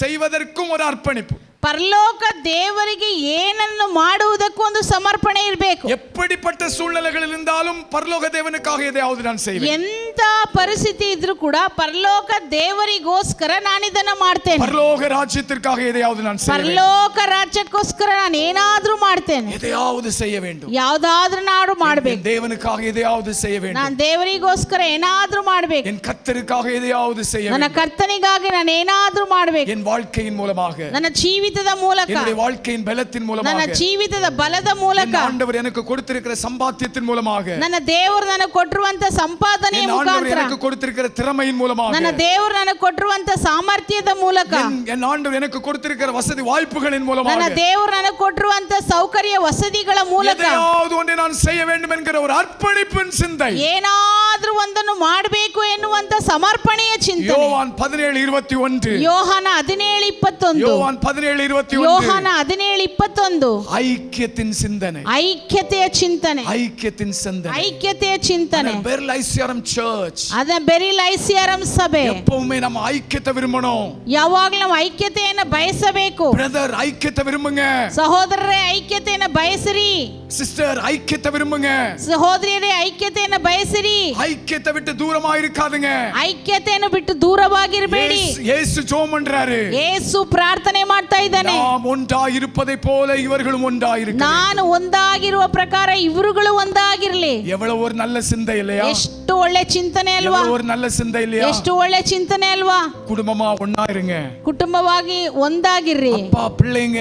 செய்வதற்கும் ஒரு அர்ப்பணிப்பு. ಪರಲೋಕ ದೇವರಿಗೆ ಏನನ್ನು ಮಾಡುವುದಕ್ಕೂ ಒಂದು ಸಮರ್ಪಣೆ ಇರಬೇಕು. எப்படிப்பட்ட சூழ்நிலைகள் இருந்தாலும் பரலோக தேவனுக்காக எதையாவது நான் செய்வேன். ಎಂತ ಎಂತ ಪರಿಸ್ಥಿತಿ ಇದ್ರೂ ಕೂಡ ಪರಲೋಕ ದೇವರಿಗೋಸ್ಕರ ನಾನು ಇದನ್ನ ಮಾಡ್ತೇನೆ. பரலோக ராஜ்யத்திற்காக எதையாவது நான் செய்ய வேண்டும். ಪರಲೋಕ ರಾಜ್ಯಕ್ಕೋಸ್ಕರ ನಾನು ಏನಾದ್ರೂ ಮಾಡ್ತೇನೆ. எதையாவது செய்ய வேண்டும். ಯಾವ್ದಾದ್ರೂ ನಾನು ಮಾಡ್ಬೇಕು. என் தேவனுக்காக எதையாவது செய்ய வேண்டும். ನಾನು ದೇವರಿಗೋಸ್ಕರ ಏನಾದ್ರೂ ಮಾಡ್ಬೇಕು. என் கர்த்தருக்காக எதையாவது செய்ய ನನ್ನ வேண்டும். ಕರ್ತನಿಗಾಗಿ ನಾನು ಏನಾದ್ರೂ ಮಾಡ್ಬೇಕು. என் வாழ்க்கையின் மூலமாக, ನನ್ನ ಜೀವಿತದ ಮೂಲಕ, என்னுடைய வாழ்க்கையின் பலத்தின் ನನ್ನ மூலமாக, ಜೀವಿತದ ಬಲದ ಮೂಲಕ, என் ஆண்டவர் எனக்கு கொடுத்திருக்கிற சம்பாத்தியத்தின் மூலமாக, ನನ್ನ ದೇವರು ನನಗೆ ಕೊಟ್ಟಿರುವಂತ ಸಂಪಾದನೆಯ என் ஆண்டவர் ಮುಖಾಂತರ, எனக்கு கொடுத்திருக்கிற திறமையின் மூலமாக, ನನ್ನ ದೇವರು ನನಗೆ ಕೊಟ್ಟಿರುವಂತ ಸಾಮರ್ಥ್ಯದ ಮೂಲಕ, என் ஆண்டவர் எனக்கு கொடுத்திருக்கிற வசதி வாய்ப்புகளின் ನನ್ನ மூலமாக, ದೇವರು ನನಗೆ ಕೊಟ್ಟಿರುವಂತ ಸೌಕರ್ಯ ವಸತಿಗಳ ಮೂಲಕ எதையாவது ஒன்றை நான் செய்ய வேண்டும் என்கிற ஒரு அர்ப்பணிப்பின் சிந்தை, ಏನಾದ್ರೂ ಒಂದನ್ನು ಮಾಡಬೇಕು ಎನ್ನುವಂತ ಸಮರ್ಪಣೆಯ ಚಿಂತನೆ. யோவான் 17:21, ಯೋಹಾನ 17:21, யோவான் 17:21, ಯೋಹಾನ 17:21, ஐக்கியத்தின் சிந்தனை, ಐಕ್ಯತೆಯ ಚಿಂತನೆ, ஐக்கியத்தின் சிந்தனை. ಐಕ್ಯತೆಯ ಚಿಂತನೆ. பெர்ல் ஐசிஆர்எம் சர்ச் ಅದ ಬೆರಿಲ್ ಐಸಿಆರ್ಎಂ ಸಭೆ எப்பவுமே நம்ம ஐக்கியத்தை விரும்பணும். ಯಾವಾಗಲೂ ನಾವು ಐಕ್ಯತೆಯನ್ನು ಬಯಸಬೇಕು. பிரதர் ஐக்கியத்தை விரும்புங்க, ಸಹೋದರರೇ ಐಕ್ಯತೆಯನ್ನು ಬಯಸಿರಿ, சிஸ்டர் ஐக்கியத்தை விரும்புங்க, ಸಹೋದರಿಯರೇ ಐಕ್ಯತೆಯನ್ನು ಬಯಸಿರಿ. ஐக்கியத்தை விட்டு தூரமா இருக்காதுங்க. ಐಕ್ಯತೆಯನ್ನು ಬಿಟ್ಟು ದೂರವಾಗಿರಬೇಡಿ. இயேசு ஜெபம் பண்றாரு, ಯೇಸು ಪ್ರಾರ್ಥನೆ ಮಾಡ್ತಾ ಇದ್ದಾನೆ, நாம் ஒன்றாய் இருப்பதை போல இவர்களும் ஒன்றாய் இருக்க. ನಾನು ಒಂದಾಗಿರುವ ಪ್ರಕಾರ ಇವರುಗಳು ಒಂದಾಗಿರಲಿ. எவ்வளவு ஒரு நல்ல சிந்தை இல்லையா? ಎಷ್ಟು ಒಳ್ಳೆ ಚಿಂತನೆ ಅಲ್ವಾ? எவ்வளவு ஒரு நல்ல சிந்தை இல்லையா? ಎಷ್ಟು ಒಳ್ಳೆ ಚಿಂತನೆ ಅಲ್ವಾ? குடும்பமா ஒண்ணா இருங்க, ಕುಟುಂಬವಾಗಿ ಒಂದಾಗಿರ್ರಿ. அப்பா பிள்ளைங்க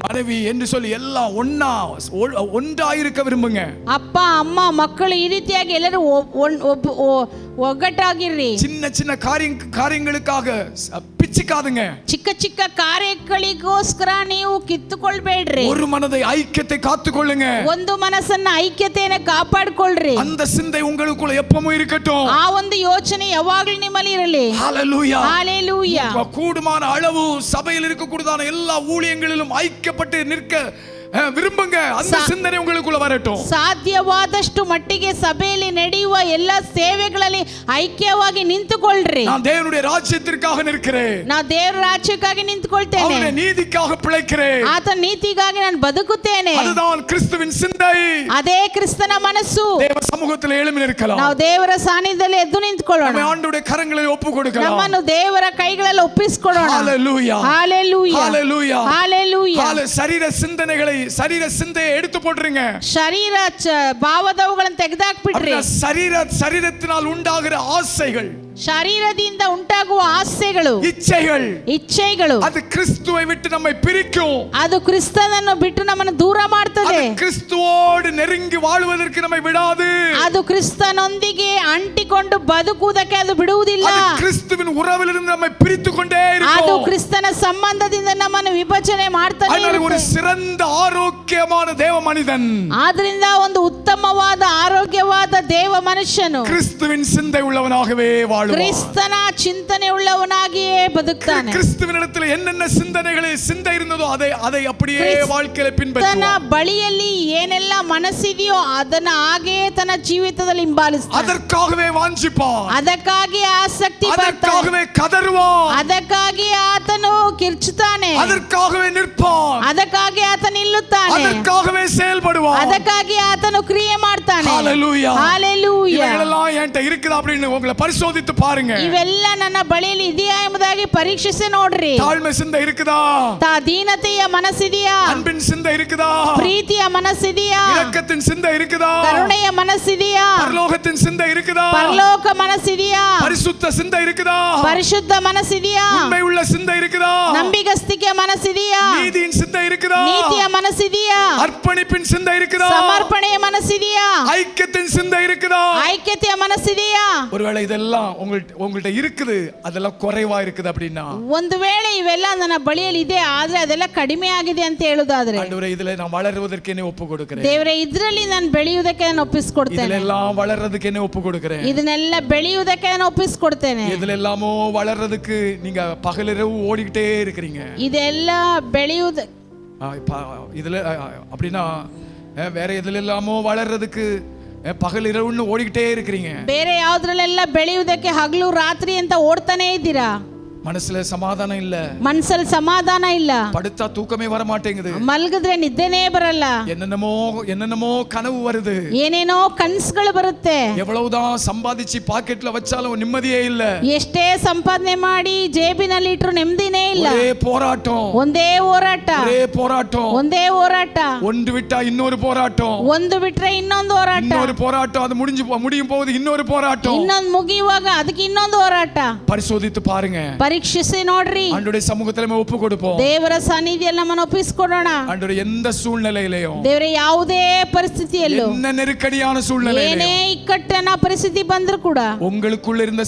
மனைவி என்று சொல்லி எல்லாம் ஒன்றாய் இருக்க விரும்புங்க. ಅಪ್ಪ ಅಮ್ಮ ಮಕ್ಕಳು ಈ ರೀತಿಯಾಗಿ ಎಲ್ಲರೂ ಒಗ್ಗಟ್ಟಾಗಿರ್ರಿ. சின்ன சின்ன காரியங்களுக்காக பிச்சுக்காதுங்க. ಚಿಕ್ಕ ಚಿಕ್ಕ ಕಾರ್ಯಗಳಿಗೋಸ್ಕರ ನೀವು ಕಿತ್ತುಕೊಳ್ಬೇಡ್ರಿ. ஒரு மனதை ஐக்கியத்தை காத்துக்கொள்ளுங்க. ಒಂದು ಮನಸ್ಸನ್ನ ಐಕ್ಯತೆಯನ್ನು ಕಾಪಾಡಿಕೊಳ್ಳ್ರಿ. அந்த சிந்தை உங்களுக்குள்ள எப்பவும் இருக்கட்டும். ಆ ಒಂದು ಯೋಚನೆ ಯಾವಾಗಲೂ ನಿಮ್ಮಲ್ಲಿ ಇರಲಿ. ஹalleluya, ஹalleluya. கூடுமான அளவு சபையில் இருக்கக்கூடியதான எல்லா ஊழியங்களிலும் ஐக்கியப்பட்டு நிற்க விரும்புங்க. அந்த சிந்தனை உங்களுக்குள்ள வரட்டும். ಸಾಧ್ಯವಾದಷ್ಟು ಮಟ್ಟಿಗೆ ಸಭೆಯಲ್ಲಿ ನಡೆಯುವ ಎಲ್ಲ ಸೇವೆಗಳಲ್ಲಿ ಐಕ್ಯವಾಗಿ ನಿಂತುಕೊಳ್ಳ್ರಿ. நான் தேவனுடைய ராஜ்யத்திற்காக நிற்கிறேன், ನಾನು ದೇವರ ರಾಜ್ಯಕ್ಕಾಗಿ ನಿಂತುಕೊಳ್ತೇನೆ, அவருடைய நீதிக்காக பிழைக்கிறேன். ಆತನ ನೀತಿಗಾಗಿ ನಾನು ಬದುಕುತ್ತೇನೆ. அதுதான் கிறிஸ்துவின் சிந்தை. ಅದೇ ಕ್ರಿಸ್ತನ ಮನಸ್ಸು. தேவ சமூகத்தில் எழும்பி நிற்கலாம். ನಾವು ದೇವರ ಸಾನ್ನಿಧ್ಯದಲ್ಲಿ ಎದ್ದು ನಿಂತುಕೊಳ್ಳೋಣ. நம்ம ஆண்டவருடைய கரங்களில் ஒப்பு கொடுக்கலாம். ನಮ್ಮನ್ನು ದೇವರ ಕೈಗಳಲ್ಲಿ ಒಪ್ಪಿಸಿಕೊಡೋಣ. ஹalleluya, ஹalleluya, ஹalleluya, ஹalleluya. சரீர சிந்தனைகளை, சரீர சிந்தையை எடுத்து போடுறீங்க. ಶರೀರ ಭಾವದವುಗಳನ್ನು ತೆಗೆದಾಕ್ಬಿಟ್ರಿ. சரீரத்தினால் உண்டாகிற ஆசைகள், ಶರೀರದಿಂದ ಉಂಟಾಗುವ ಆಸೆಗಳು, ಇಚ್ಛೆಗಳು ಅದು ಕ್ರಿಸ್ತುவை விட்டு நம்மை பிரிக்கும். ಅದು ಕ್ರಿಸ್ತನನ್ನು ಬಿಟ್ಟು ನಮ್ಮನ್ನು ದೂರ ಮಾಡ್ತದೆ. ಅದು ಕ್ರಿಸ್ತುவோடு நெருங்கி வாழ்வதற்கு நம்மை விடாது. ಅದು ಕ್ರಿಸ್ತನೊಂದಿಗೆ ಅಂಟಿಕೊಂಡು ಬದುಕುವುದಕ್ಕೆ ಅದು ಬಿಡುವುದಿಲ್ಲ. ಅದು ಕ್ರಿಸ್ತುವಿನ ಉறவிலிருந்து நம்மை பிரித்துக்கொண்டே இருக்கும். ಅದು ಕ್ರಿಸ್ತನ ಸಂಬಂಧದಿಂದ ನಮ್ಮನ್ನು ವಿಭಜನೆ ಮಾಡ್ತಾನೆ ಇರುತ್ತೆ. ஒரு சிறந்த ಆರೋಗ್ಯமான ದೇವ ಮನಿதன், ಆದ್ರಿಂದ ಒಂದು ಉತ್ತಮವಾದ ಆರೋಗ್ಯವಾದ ದೇವ ಮನುಷ್ಯನು ಕ್ರಿಸ್ತುವಿನ சிந்தை உள்ளவனாகவே வாழுவான். ಕ್ರಿಸ್ತನ ಚಿಂತನೆ ಉಳ್ಳವನಾಗಿಯೇ ಬದುಕ್ತಾನೆ. ಕ್ರಿಸ್ತುವಿನಿடத்தில் என்னென்ன சிந்தை இருந்ததோ அதை அப்படியே வாழ்க்கையில பின்பற்றுவான். ತನ್ನ ಬಳಿಯಲ್ಲಿ ಏನೆಲ್ಲ ಮನಸ್ಸಿದೆಯೋ ಅದನ್ನ ಹಾಗೆ ತನ್ನ ಜೀವಿತದಲ್ಲಿ ಹಿಂಬಾಲಿಸ್ತಾನೆ. ಅದಕ್ಕಾகவே வாஞ்சிப்பான், ಅದಕ್ಕಾಗಿ ಆಸಕ್ತಿ ಪಡ್ತಾನೆ, ಅದಕ್ಕಾகவே கதறுவான், ಅದಕ್ಕಾಗಿ ಆತನು ಕಿರ್ಚುತ್ತಾನೆ, ಅದಕ್ಕಾகவே நிற்பான், ಅದಕ್ಕಾಗಿ ಆತ ನಿಲ್ಲುತ್ತಾನೆ, ಅದಕ್ಕಾகவே செயல்படுவான், ಅದಕ್ಕಾಗಿ ಆತನು ಕ್ರಿಯೆ ಮಾಡ್ತಾನೆ. ஹalleluya, ஹalleluya. இதெல்லாம் என்கிட்ட இருக்குதா அப்படின்னு உங்களை பரிசோதித்து பாருங்க. ಇವೆಲ್ಲ ನನ್ನ ಬಳಿಯಲ್ಲಿ ಇದೆಯಾ ಎಂಬುದಾಗಿ ಪರೀಕ್ಷಿಸಿ ನೋಡ್ರಿ. தாழ்மை சிந்தை இருக்குதா? ದೀನತೆಯ ಮನಸ್ಸಿದೆಯಾ? அன்பின் சிந்தை இருக்குதா? ಪ್ರೀತಿಯ ಮನಸ್ಸಿದೆಯಾ? இரக்கத்தின் சிந்தை இருக்குதா? ಕರುಣೆಯ ಮನಸ್ಸಿದೆಯಾ? பரலோகத்தின் சிந்தை இருக்குதா? ಪರಲೋಕ ಮನಸ್ಸಿದೆಯಾ? பரிசுத்த சிந்தை இருக்குதா? ಪರಿಶುದ್ಧ ಮನಸ್ಸಿದೆಯಾ? உண்மை உள்ள சிந்தை இருக்குதா? ನಂಬಿಗಸ್ತಿಕೆ ಮನಸ್ಸಿದೆಯಾ? நீதியின் சிந்தை இருக்குதா? ನೀತಿಯ ಮನಸ್ಸಿದೆಯಾ? அர்ப்பணிப்பின் சிந்தை இருக்குதா? ಸಮರ್ಪಣೆಯ ಮನಸ್ಸಿದೆಯಾ? ஐக்கியத்தின் சிந்தை இருக்குதா? ಐಕ್ಯತೆಯ ಮನಸ್ಸಿದೆಯಾ? ஒருவேளை இதெல்லாம் உங்கள்கிட்ட இருக்குது, அதெல்லாம் குறைவா இருக்குது அப்படின்னா, ಒಂದು ವೇಳೆ ಇವೆಲ್ಲ ನನ್ನ ಬಳಿಯಲ್ಲಿ ಇದೆ ಆದ್ರೆ ಅದೆಲ್ಲ ಕಡಿಮೆ ಆಗಿದೆ ಅಂತ ಹೇಳುದಾದ್ರೆ, ஆண்டவரே இதுல நான் வளருவதற்கு என்ன ஒப்பு கொடுக்கிறேன். ದೇವರೇ ಇದರಲ್ಲಿ ನಾನು ಬೆಳೆಯುವುದಕ್ಕೆ ನಾನು ಒಪ್ಪಿಸಿಕೊಡ್ತೇನೆ. இதெல்லாம் வளர்றதுக்கு என்ன ஒப்பு கொடுக்கிறேன். ಇದನ್ನೆಲ್ಲ ಬೆಳೆಯುವುದಕ್ಕೆ ನಾನು ಒಪ್ಪಿಸಿಕೊಡ್ತೇನೆ. இதுலெல்லாமோ வளர்றதுக்கு நீங்க பகலிரவு ஓடிக்கிட்டே இருக்கிறீங்க. ಇದೆಲ್ಲ ಬೆಳೆಯುವುದು இதுல அப்படின்னா வேற எதுலெல்லாமோ வளர்றதுக்கு பகலிரவுன்னு ஓடிக்கிட்டே இருக்கிறீங்க. ಬೇರೆ ಯಾವುದ್ರಲ್ಲೆಲ್ಲ ಬೆಳೆಯುವುದಕ್ಕೆ ಹಗಲು ರಾತ್ರಿ ಅಂತ ಓಡ್ತಾನೆ ಇದ್ದೀರಾ? மனசுல சமாதானம் இல்ல, ಮನ್ಸಲ್ಲಿ ಸಮಾಧಾನ ಇಲ್ಲ, படுத்தா தூக்கமே வர மாட்டேங்குது, ಮಲಗಿದ್ರೆ ನಿದ್ದೆನೇ ಬರಲ್ಲ, என்னென்னமோ கனவு வருது, ಏನೇನೋ ಕನ್ಸುಗಳು ಬರುತ್ತೆ, எவ்வளவுதான் சம்பாதிச்சு பாக்கெட்ல வச்சாலும் நிம்மதியே இல்ல, ಎಷ್ಟೇ ಸಂಪಾದನೆ ಮಾಡಿ ಜೇಬಿನಲ್ಲಿ ಇಟ್ರು ನೆಮ್ಮದಿನೇ ಇಲ್ಲ, ஒரே போராட்டம், ಒಂದೇ ಹೋರಾಟ, ஒரே போராட்டம், ಒಂದೇ ಹೋರಾಟ, ஒன்று விட்டா இன்னொரு போராட்டம், ಒಂದು ಬಿಟ್ರೆ ಇನ್ನೊಂದು ಹೋರಾಟ, இன்னொரு போராட்டம், அது முடியும் போகுது இன்னொரு போராட்டம், ಇನ್ನೊಂದು ಮುಗಿಯುವಾಗ ಅದಕ್ಕೆ ಇನ್ನೊಂದು ಹೋರಾಟ. பரிசோதித்து பாருங்க, ಪರೀಕ್ಷಿಸಿ ನೋಡ್ರಿ, ஆண்டவருடைய சமூகத்துல நம்ம ஒப்பு கொடுப்போம், ದೇವರ ಸನ್ನಿಧಿಯಲ್ಲಿ ನಮ್ಮನ್ನು ಒಪ್ಪಿಸಿಕೊಡೋಣ. ஆண்டவருடைய எந்த சூழ்நிலையிலையும், ದೇವರ ಯಾವುದೇ ಪರಿಸ್ಥಿತಿಯಲ್ಲೂ, என்ன நெருக்கடியான சூழ்நிலையிலையும், ಏನೇ ಇಕ್ಕಟ್ಟಿನ ಪರಿಸ್ಥಿತಿ ಬಂದರೂ ಕೂಡ உங்களுக்குள்ள இருந்த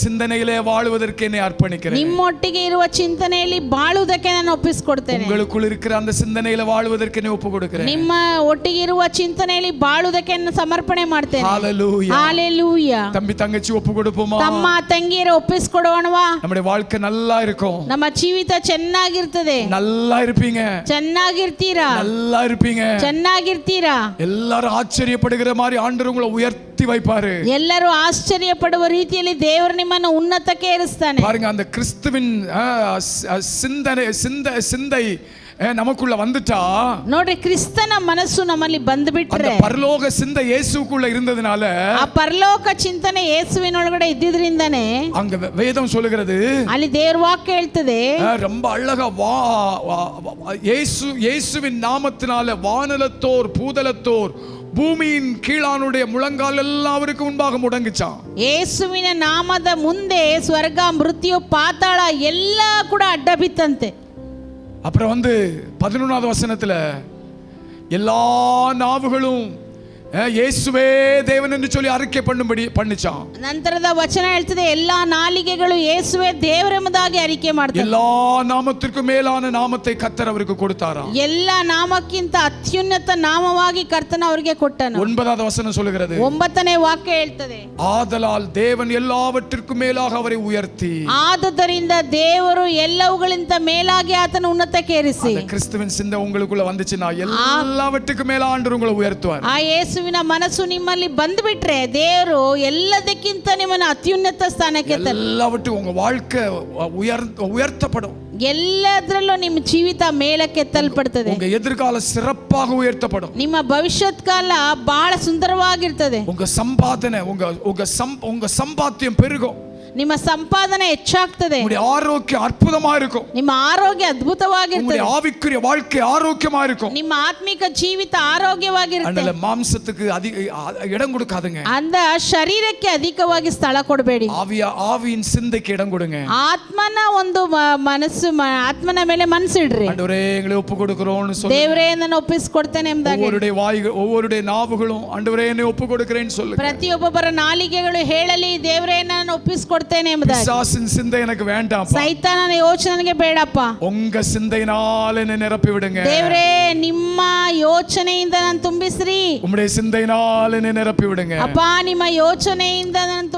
சிந்தனையிலே வாழுவதற்கு என்னை அர்ப்பணிக்கிறேன், ನಿಮ್ಮೊಟ್ಟಿಗೆ ಇರುವ ಚಿಂತನೆಯಲ್ಲಿ ಬಾಳುವುದಕ್ಕೆ ನಾನು ಒಪ್ಪಿಸಿಕೊಡ್ತೇನೆ, உங்களுக்குள்ள இருக்கிற அந்த சிந்தனையில வாழுவதற்கு என்னை ஒப்பு கொடுக்கிறேன், ನಿಮ್ಮ ಒಟ್ಟಿಗೆ ಇರುವ ಚಿಂತನೆಯಲ್ಲಿ ಬಾಳುವುದಕ್ಕೆ ನಾನು ಸಮರ್ಪಣೆ ಮಾಡ್ತೇನೆ. ஹalleluya, ಹಾಲೆಲೂಯಾ. தம்பி தங்கச்சி ஒப்பு கொடுப்போமா, ತಮ್ಮ ತಂಗಿಯರ ಒಪ್ಪಿಸಿಕೊಡೋಣವಾ? நம்முடைய வாழ்க்கை நல்லா இருக்கும், ನಮ್ಮ ಜೀವಿತ ಚೆನ್ನಾಗಿರ್ತದೆ, நல்லா இருப்பீங்க, ಚೆನ್ನಾಗಿರ್ತೀರಾ, நல்லா இருப்பீங்க, ಚೆನ್ನಾಗಿರ್ತೀರಾ, எல்லாரும் ஆச்சரியப்படுகிற மாதிரி ஆண்டவர் உங்களை உயர்த்தி வைப்பாரு, ಎಲ್ಲರೂ ಆಶ್ಚರ್ಯ ಪಡುವ ರೀತಿಯಲ್ಲಿ ದೇವರು ನಿಮ್ಮನ್ನು ಉನ್ನತಕ್ಕೆ ಏರಿಸ್ತಾನೆ. பாருங்க, அந்த கிறிஸ்துவின் சிந்தை நமக்குள்ள வந்துட்டா, ನೋಡ್ರಿ, ಕ್ರಿಸ್ತನ ಮನಸ್ಸು ನಮ್ಮಲ್ಲಿ ಬಂದ್ಬಿಟ್ರೆ, அந்த பரலோக சிந்தை இயேசுக்குள்ள இருந்ததுனால, ಆ ಪರಲೋಕ ಚಿಂತನೆ ಯೇಸುವಿನೊಳಗಡೆ ಇದ್ದಿದ್ರಿಂದನೇ அங்க வேதம் சொல்லுகிறது, ಅಲ್ಲಿ ದೇವ್ರ ವಾಕ್ಯ ಹೇಳ್ತದೆ, ரொம்ப அழகா இயேசுவின் நாமத்தினால வானலத்தோர் பூதலத்தோர் பூமியின் கீழானுடைய முழங்கால் எல்லாம் அவருக்கு முன்பாக முடங்குச்சான். ಯೇಸುವಿನ ನಾಮದ ಮುಂದೆ ಸ್ವರ್ಗ, ಮೃತ್ಯು, ಪಾತಾಳ ಎಲ್ಲ ಕೂಡ ಅಡ್ಡ ಬಿತ್ತಂತೆ. அப்புறம் 11வது வசனத்துல எல்லா நாவுகளும் இயேசுவே தேவன் என்று சொல்லி அறிக்கை பண்ணிச்சான். ನಂತರದ ವಚನ ಹೇಳ್ತದೆ, ಎಲ್ಲಾ ನಾಲಿಗೆಗಳು ಯೇಸುವೇ ದೇವರೆಂಬುದಾಗಿ ಅರಿಕೆ ಮಾಡ್ತಾರೆ. எல்லா நாமத்திற்கும் மேலான நாமத்தை கர்த்தர் அவருக்கு கொடுத்தாராம். ಎಲ್ಲ ನಾಮಕ್ಕಿಂತ ಅತ್ಯುನ್ನತ ನಾಮವಾಗಿ ಕರ್ತನ ಅವರಿಗೆ ಕೊಟ್ಟನು. 9வது வசனம் சொல்லுகிறது, 9ನೇ ವಾಕ್ಯ ಹೇಳ್ತದೆ, ஆதலால் தேவன் எல்லாவற்றிற்கும் மேலாக அவரை உயர்த்தி, ಆದುದರಿಂದ ದೇವರು ಎಲ್ಲವುಗಳಿಂದ ಮೇಲಾಗಿ ಆತನ ಉನ್ನತಕ್ಕೇರಿಸಿ. கிறிஸ்துவின் சிந்தை உங்களுக்குள்ள வந்துச்சுன்னா எல்லாவற்றுக்கும் மேல ஆண்டவர் உங்களை உயர்த்துவார். ಆ ಯೇಸುವಿನ ಮನಸ್ಸು ನಿಮ್ಮಲ್ಲಿ ಬಂದ್ಬಿಟ್ರೆ ದೇವರು ಎಲ್ಲದಕ್ಕಿಂತ ನಿಮ್ಮನ್ನು ಅತ್ಯುನ್ನತ ಸ್ಥಾನಕ್ಕೆ எல்லாவற்றும் உங்க வாழ்க்கை உயர்த்தப்படும். ಎಲ್ಲದರಲ್ಲೂ ನಿಮ್ಮ ಜೀವಿತ ಮೇಲಕ್ಕೆ ಎತ್ತಲ್ಪಡ್ತದೆ. உங்க எதிர்காலம் சிறப்பாக உயர்த்தப்படும். ನಿಮ್ಮ ಭವಿಷ್ಯತ್ ಕಾಲ ಬಹಳ ಸುಂದರವಾಗಿರ್ತದೆ. உங்க சம்பாதனை உங்க சம்பாத்தியம் பெருகும். ನಿಮ್ಮ ಸಂಪಾದನೆ ಹೆಚ್ಚಾಗ್ತದೆ. உங்களுடைய ஆரோக்கியம் அற்புதமா இருக்கும். ನಿಮ್ಮ ಆರೋಗ್ಯ ಅದ್ಭುತವಾಗಿರ್ತದೆ. உங்களுடைய ஆவிக்குரிய வாழ்க்கை ஆரோக்கியமா இருக்கும். ನಿಮ್ಮ ಆತ್ಮಿಕ ಜೀವಿತ ಆರೋಗ್ಯವಾಗಿರುತ್ತೆ. அதனால மாம்சத்துக்கு இடம் கொடுக்காதீங்க. ಅಂದ ಶರೀರಕ್ಕೆ ಅಧಿಕವಾಗಿ ಸ್ಥಳ ಕೊಡಬೇಡಿ. ஆவியின் சிந்தைக்கு இடம் கொடுங்க. ಆತ್ಮನ ಒಂದು ಮನಸ್ಸು, ಆತ್ಮನ ಮೇಲೆ ಮನಸ್ಸಿಡ್ರಿ. ஆண்டவரே எங்களை ಒಪ್ಪು கொடுக்கிறோம்னு சொல்லு. ದೇವರೇ ನಾನು ಒಪ್ಪಿಸಿಕೊಡ್ತೇನೆ ಎಂಬುದಾಗಿ ஒவ்வொருடைய நாவுகளும் ஆண்டவரே என்னை ஒப்பு கொடுக்கிறேன்னு சொல்லுங்க. ಪ್ರತಿಯೊಬ್ಬರ ನಾಲಿಗೆಗಳು ಹೇಳಲಿ, ದೇವರೇ ನಾನು ಒಪ್ಪಿಸಿಕೊಡ್ತೇನೆ ಎಂಬುದಾಗಿ. பிசாசின் சிந்தை எனக்கு வேண்டாம். ಸೈತಾನನ ಯೋಚನೆ ನನಗೆ ಬೇಡಪ್ಪ. உங்க சிந்தையினால் என்னை நிரப்பி விடுங்க. ದೇವರೇ ನಿಮ್ಮ ಯೋಚನೆಯಿಂದ ನಾನು ತುಂಬಿಸ್ರಿ. உம்முடைய சிந்தையினால் என்னை நிரப்பி விடுங்க. ಅಪ್ಪ ನಿಮ್ಮ ಯೋಚನೆಯಿಂದ ನಾನು